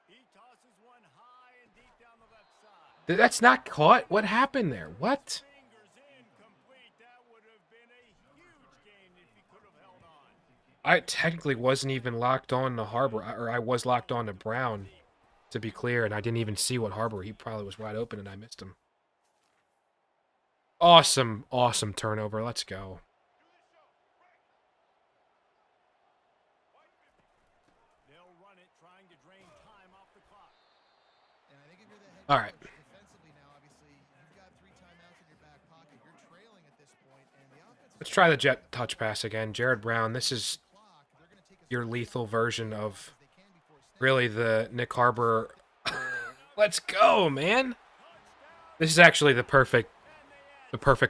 He tosses one high and deep down the left side. That's not caught. What happened there? What? Fingers incomplete. That would have been a huge gain if he could have held on. I technically wasn't even locked on to Harbor, or I was locked on to Brown, to be clear, and I didn't even see what Harbor. He probably was wide open, and I missed him. Awesome, awesome turnover. Let's go. They'll run it, trying to drain time off the clock. And I think if you're the head All right. coach, defensively now, obviously, you've got 3 timeouts in your back pocket. You're trailing at this point, and the offense Let's try the jet touch pass again. Jared Brown, this is clock. They're going to take as your much lethal version of as they can before snap. really the Nick Harbor. Let's go, man. This is actually the perfect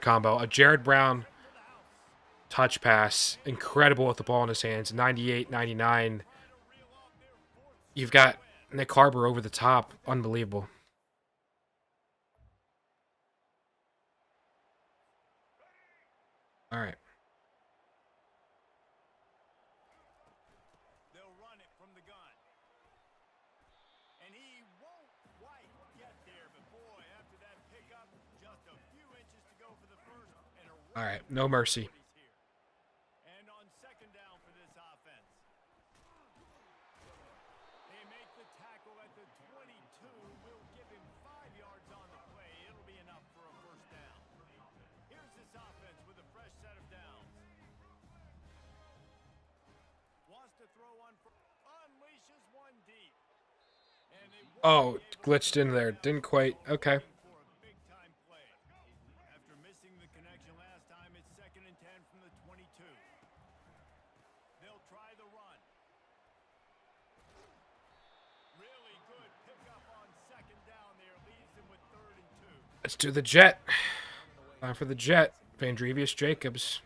combo. A Jared Brown touch pass, incredible with the ball in his hands, 98, 99. You've got Nick Harbor over the top, unbelievable. All right. They'll run it from the gun. And he won't quite get there, but boy, after that pickup, just a few inches to go for the 1st. And a All right, no mercy. he's here. And on 2nd down for this offense. They make the tackle at the 22. Will give him 5 yards on the play. It'll be enough for a 1st down. Here's this offense with a fresh set of downs. Wants to throw one for unleashes one deep. And they Oh, glitched in there. Didn't quite. Okay. for a big-time play. After missing the connection last time, it's 2nd and 10 from the 22. They'll try the run. Really good pickup on 2nd down there. Leaves them with 3rd and 2. Let's do the jet. Time for the jet. Vandrevius Jacobs.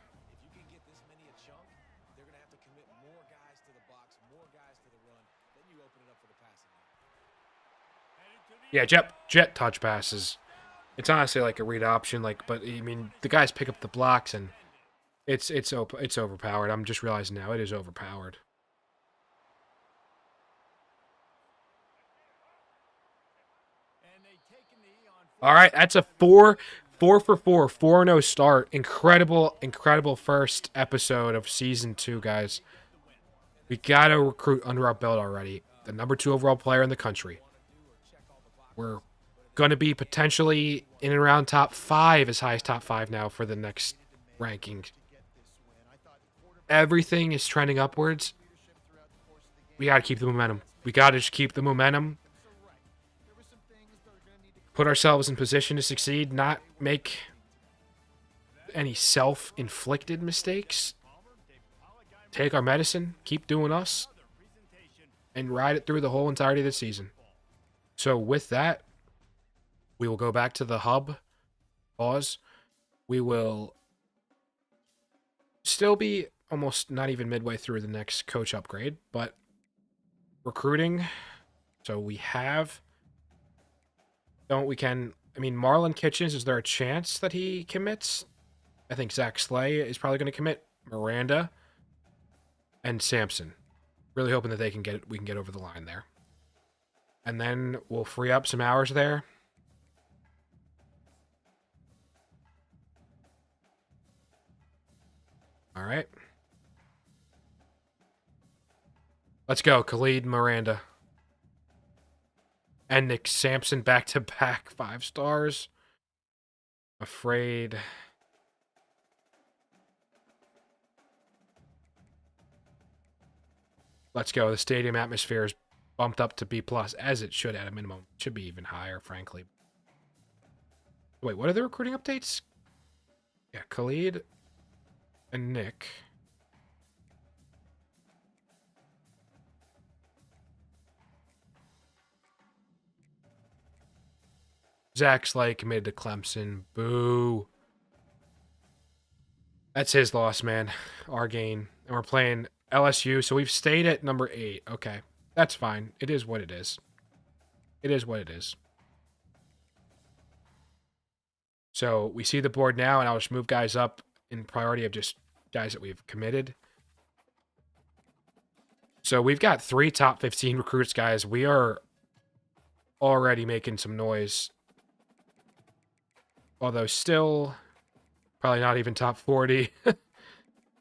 If you can get this many a chunk, they're going to have to commit more guys to the box, more guys to the run. Then you open it up for the passing game. Headed to the Yeah, jet touch passes. It's honestly like a read option, but I mean the guys pick up the blocks and it's overpowered. I'm just realizing now it is overpowered. and they take a knee on All right, that's a 4 for 4-0 start. Incredible first episode of season 2, guys. We got a recruit under our belt already. The number 2 overall player in the country. We're going to be potentially in and around top 5, as high as top 5 now for the next ranking. Everything is trending upwards. We got to keep the momentum. We got to just keep the momentum. Put ourselves in position to succeed, not make any self-inflicted mistakes. Take our medicine, keep doing us, and ride it through the whole entirety of the season. So with that, we will go back to the hub. Pause. We will still be almost not even midway through the next coach upgrade, but recruiting. So we have... Marlon Kitchens, is there a chance that he commits? I think Zach Slay is probably going to commit. Miranda and Sampson. Really hoping that we can get over the line there. And then we'll free up some hours there. All right. Let's go, Khalid Miranda. And Nick Sampson back-to-back 5 stars. Afraid. Let's go. The stadium atmosphere is bumped up to B+, as it should at a minimum. It should be even higher, frankly. Wait, what are the recruiting updates? Yeah, Khalid and Nick. Zach Slay committed to Clemson. Boo. That's his loss, man. Our gain. And we're playing LSU, so we've stayed at number 8. Okay. That's fine. It is what it is. It is what it is. So we see the board now, and I'll just move guys up in priority of just guys that we've committed. So we've got 3 top 15 recruits, guys. We are already making some noise. Although still probably not even top 40.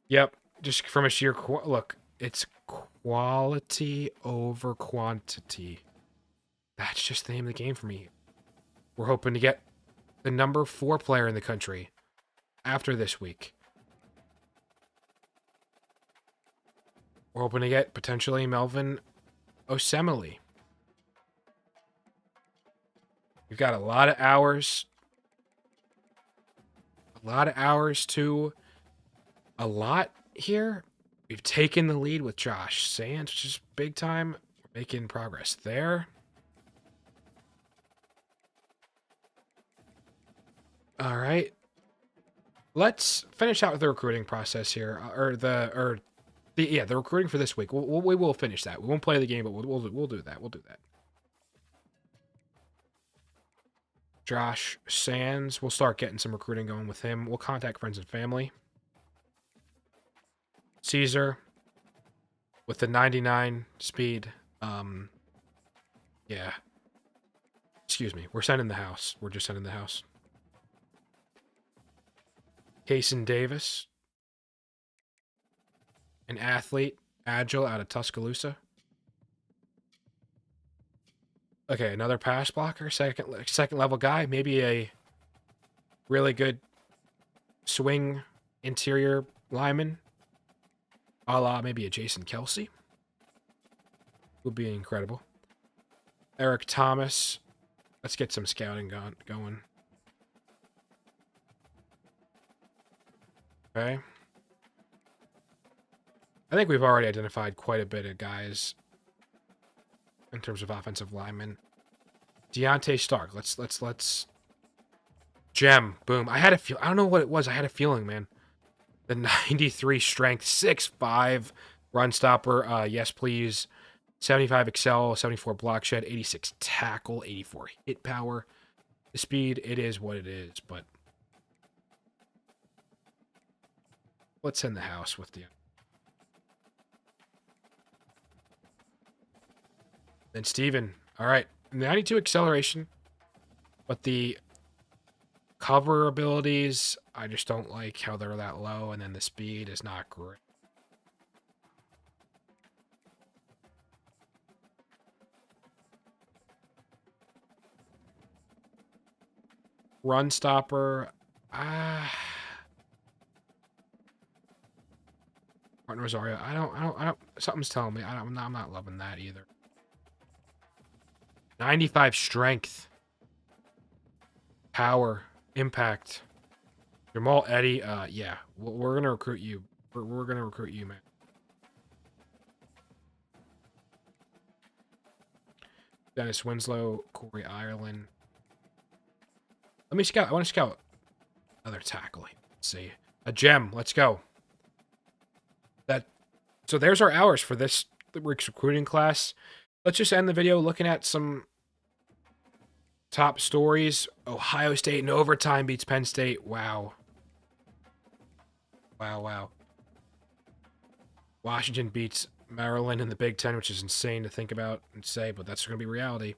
Yep. Just from a sheer... Look, it's quality over quantity. That's just the name of the game for me. We're hoping to get the number 4 player in the country after this week. We're hoping to get potentially Melvin Osemele. We've got a lot of hours. A lot of hours to a lot here. We've taken the lead with Josh Sands, which is big time. We're making progress there. All right. Let's finish out with the recruiting process here, the recruiting for this week. We will finish that. We won't play the game, but we'll do that. We'll do that. Josh Sands. We'll start getting some recruiting going with him. We'll contact friends and family. Caesar with the 99 speed. Yeah. Excuse me. We're sending the house. We're just sending the house. Kaysen Davis. An athlete. Agile out of Tuscaloosa. Okay, another pass blocker. Second level guy. Maybe a really good swing interior lineman. A la maybe a Jason Kelsey. Would be incredible. Eric Thomas. Let's get some scouting going. Okay. I think we've already identified quite a bit of guys in terms of offensive linemen. Deontay Stark. Let's gem. Boom. I had a feel. I don't know what it was. I had a feeling, man. The 93 strength, 6'5", run stopper. Yes, please. 75 excel, 74 block shed, 86 tackle, 84 hit power. The speed, it is what it is, but let's send the house with the... Then Steven. All right. 92 acceleration, but the cover abilities, I just don't like how they're that low, and then the speed is not great. Run stopper. Martin Rosario. I don't. Something's telling me I'm not loving that either. 95 strength. Power. Impact. Jamal Eddy. Yeah. We're gonna recruit you. We're gonna recruit you, man. Dennis Winslow. Corey Ireland. Let me scout. I want to scout another tackle. Let's see. A gem. Let's go. So there's our hours for this recruiting class. Let's just end the video looking at some top stories. Ohio State in overtime beats Penn State. Wow. Wow. Washington beats Maryland in the Big Ten, which is insane to think about and say, but that's going to be reality.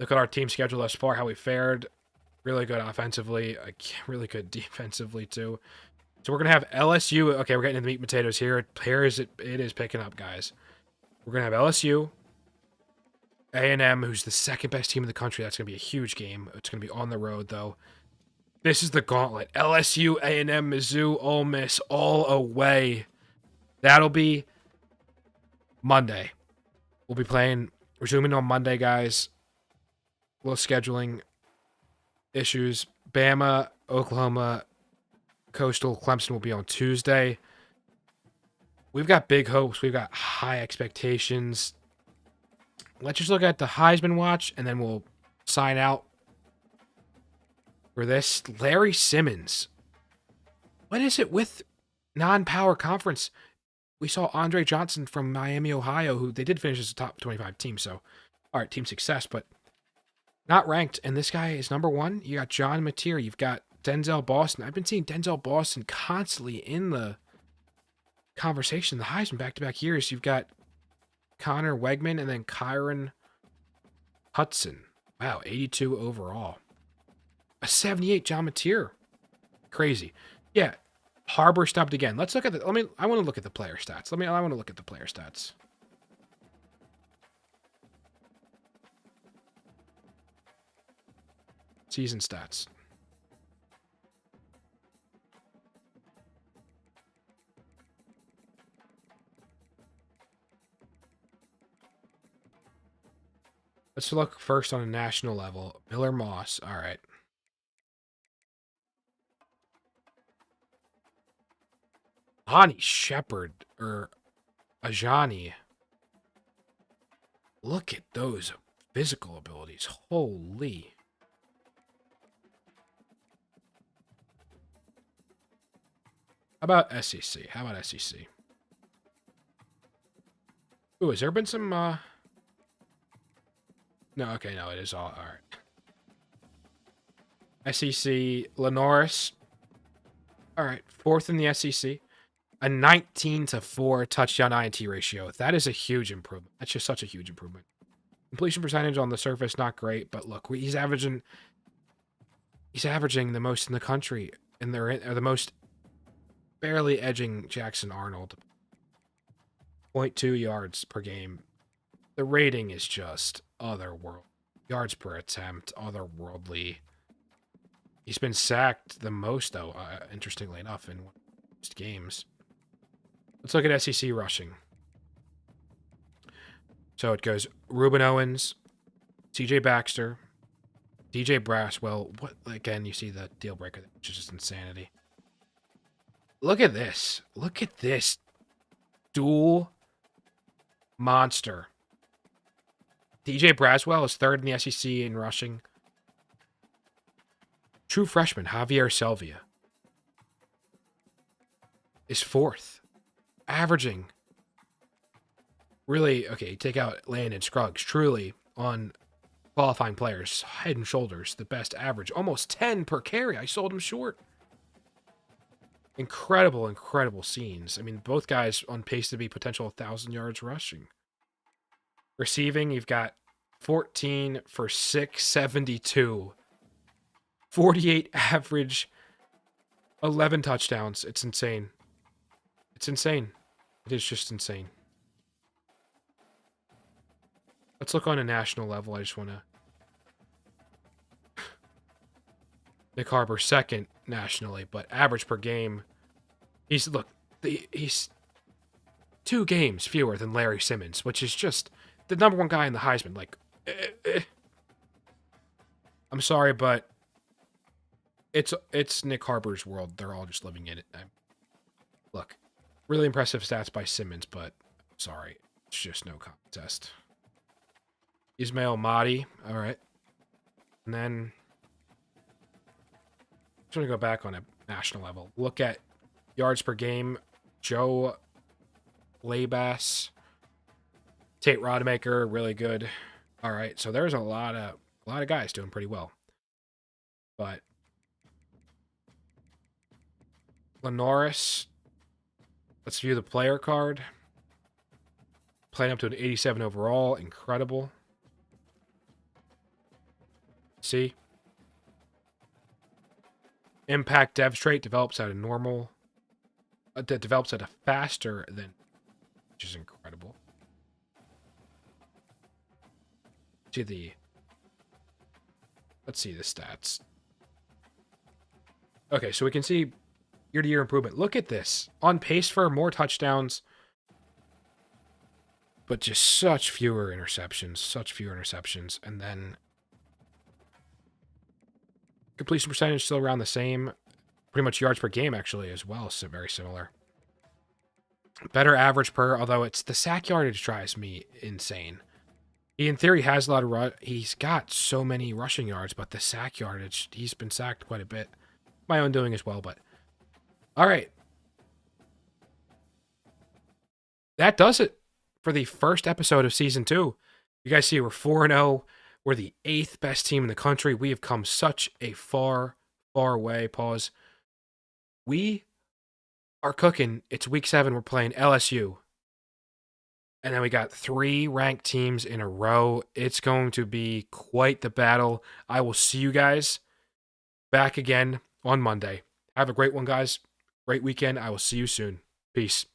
Look at our team schedule thus far, how we fared. Really good offensively, really good defensively too. So we're going to have LSU. Okay, we're getting into the meat and potatoes here. It is picking up, guys. We're going to have LSU, A&M, who's the second best team in the country. That's going to be a huge game. It's going to be on the road, though. This is the gauntlet. LSU, A&M, Mizzou, Ole Miss, all away. That'll be Monday. We'll be resuming on Monday, guys. Little scheduling issues. Bama, Oklahoma, Coastal, Clemson will be on Tuesday. We've got big hopes. We've got high expectations. Let's just look at the Heisman watch, and then we'll sign out for this. Larry Simmons. What is it with non-power conference? We saw Andre Johnson from Miami, Ohio, who they did finish as a top 25 team. So, all right, team success, but not ranked. And this guy is number one. You got John Mateer. You've got Denzel Boston. I've been seeing Denzel Boston constantly in the conversation, the Heisman back-to-back years. You've got Connor Wegman and then Kyron Hudson. Wow, 82 overall. A 78 John Mateer. Crazy. Yeah, Harbor stopped again. Let's look at the I want to look at the player stats. I want to look at the player stats. Season stats. Let's look first on a national level. Miller Moss. All right. Ani Shepard or Ajani. Look at those physical abilities. Holy. How about SEC? Ooh, has there been some No, okay, no, it is all right. SEC, Lenoris. All right, fourth in the SEC. A 19-4 touchdown INT ratio. That is a huge improvement. That's just such a huge improvement. Completion percentage on the surface, not great, but look, he's averaging the most in the country, and they're the most, barely edging Jackson Arnold. 0.2 yards per game. The rating is just otherworldly. Yards per attempt, otherworldly. He's been sacked the most, though, interestingly enough, in most games. Let's look at SEC rushing. So it goes Ruben Owens, CJ Baxter, DJ Braswell. What, again, you see the deal breaker, which is just insanity. Look at this. Look at this dual monster. DJ Braswell is third in the SEC in rushing. True freshman Javier Selvia is fourth, averaging really, okay, take out Landon Scruggs, truly on qualifying players, head and shoulders, the best average, almost 10 per carry. I sold him short. Incredible scenes. I mean, both guys on pace to be potential 1,000 yards rushing. Receiving, you've got 14 for 672. 48 average, 11 touchdowns. It's insane. It's insane. It is just insane. Let's look on a national level. I just want to... Nick Harbor second nationally, but average per game, he's 2 games fewer than Larry Simmons, which is just the number one guy in the Heisman. Like, I'm sorry, but it's Nick Harbor's world. They're all just living in it. Look, really impressive stats by Simmons, but sorry, it's just no contest. Ismail Mahdi, all right, and then I'm just gonna go back on a national level. Look at yards per game. Joe Labas, Tate Rodemaker, really good. All right, so there's a lot of guys doing pretty well, but Lenoris. Let's view the player card. playing up to an 87 overall. Incredible. See? Impact dev trait develops at a normal... that develops at a faster than... which is incredible. See the... let's see the stats. Okay, so we can see year-to-year improvement. Look at this. On pace for more touchdowns, but just such fewer interceptions. Such fewer interceptions. And then completion percentage still around the same. Pretty much yards per game, actually, as well. So very similar. Better average per, although it's the sack yardage drives me insane. He, in theory, has a lot of... he's got so many rushing yards, but the sack yardage, he's been sacked quite a bit. My own doing as well, but... all right. That does it for the first episode of Season 2. You guys see we're 4-0. We're the 8th best team in the country. We have come such a far, far way. Pause. We are cooking. It's Week 7. We're playing LSU. And then we got 3 ranked teams in a row. It's going to be quite the battle. I will see you guys back again on Monday. Have a great one, guys. Great weekend. I will see you soon. Peace.